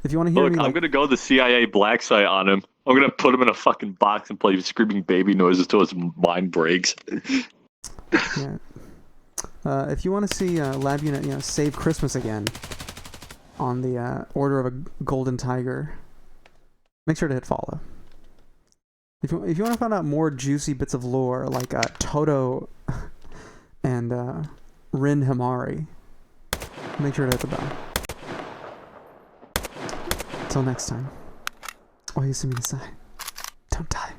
If you want to hear Look, me, I'm gonna go the CIA black site on him. I'm gonna put him in a fucking box and play screaming baby noises till his mind breaks. Yeah. If you want to see Lab Unit, save Christmas again on the Order of a Golden Tiger, make sure to hit follow. If you want to find out more juicy bits of lore like Toto and Rin Himari, make sure to hit the bell. Until next time. Oh, you see me inside. Don't die.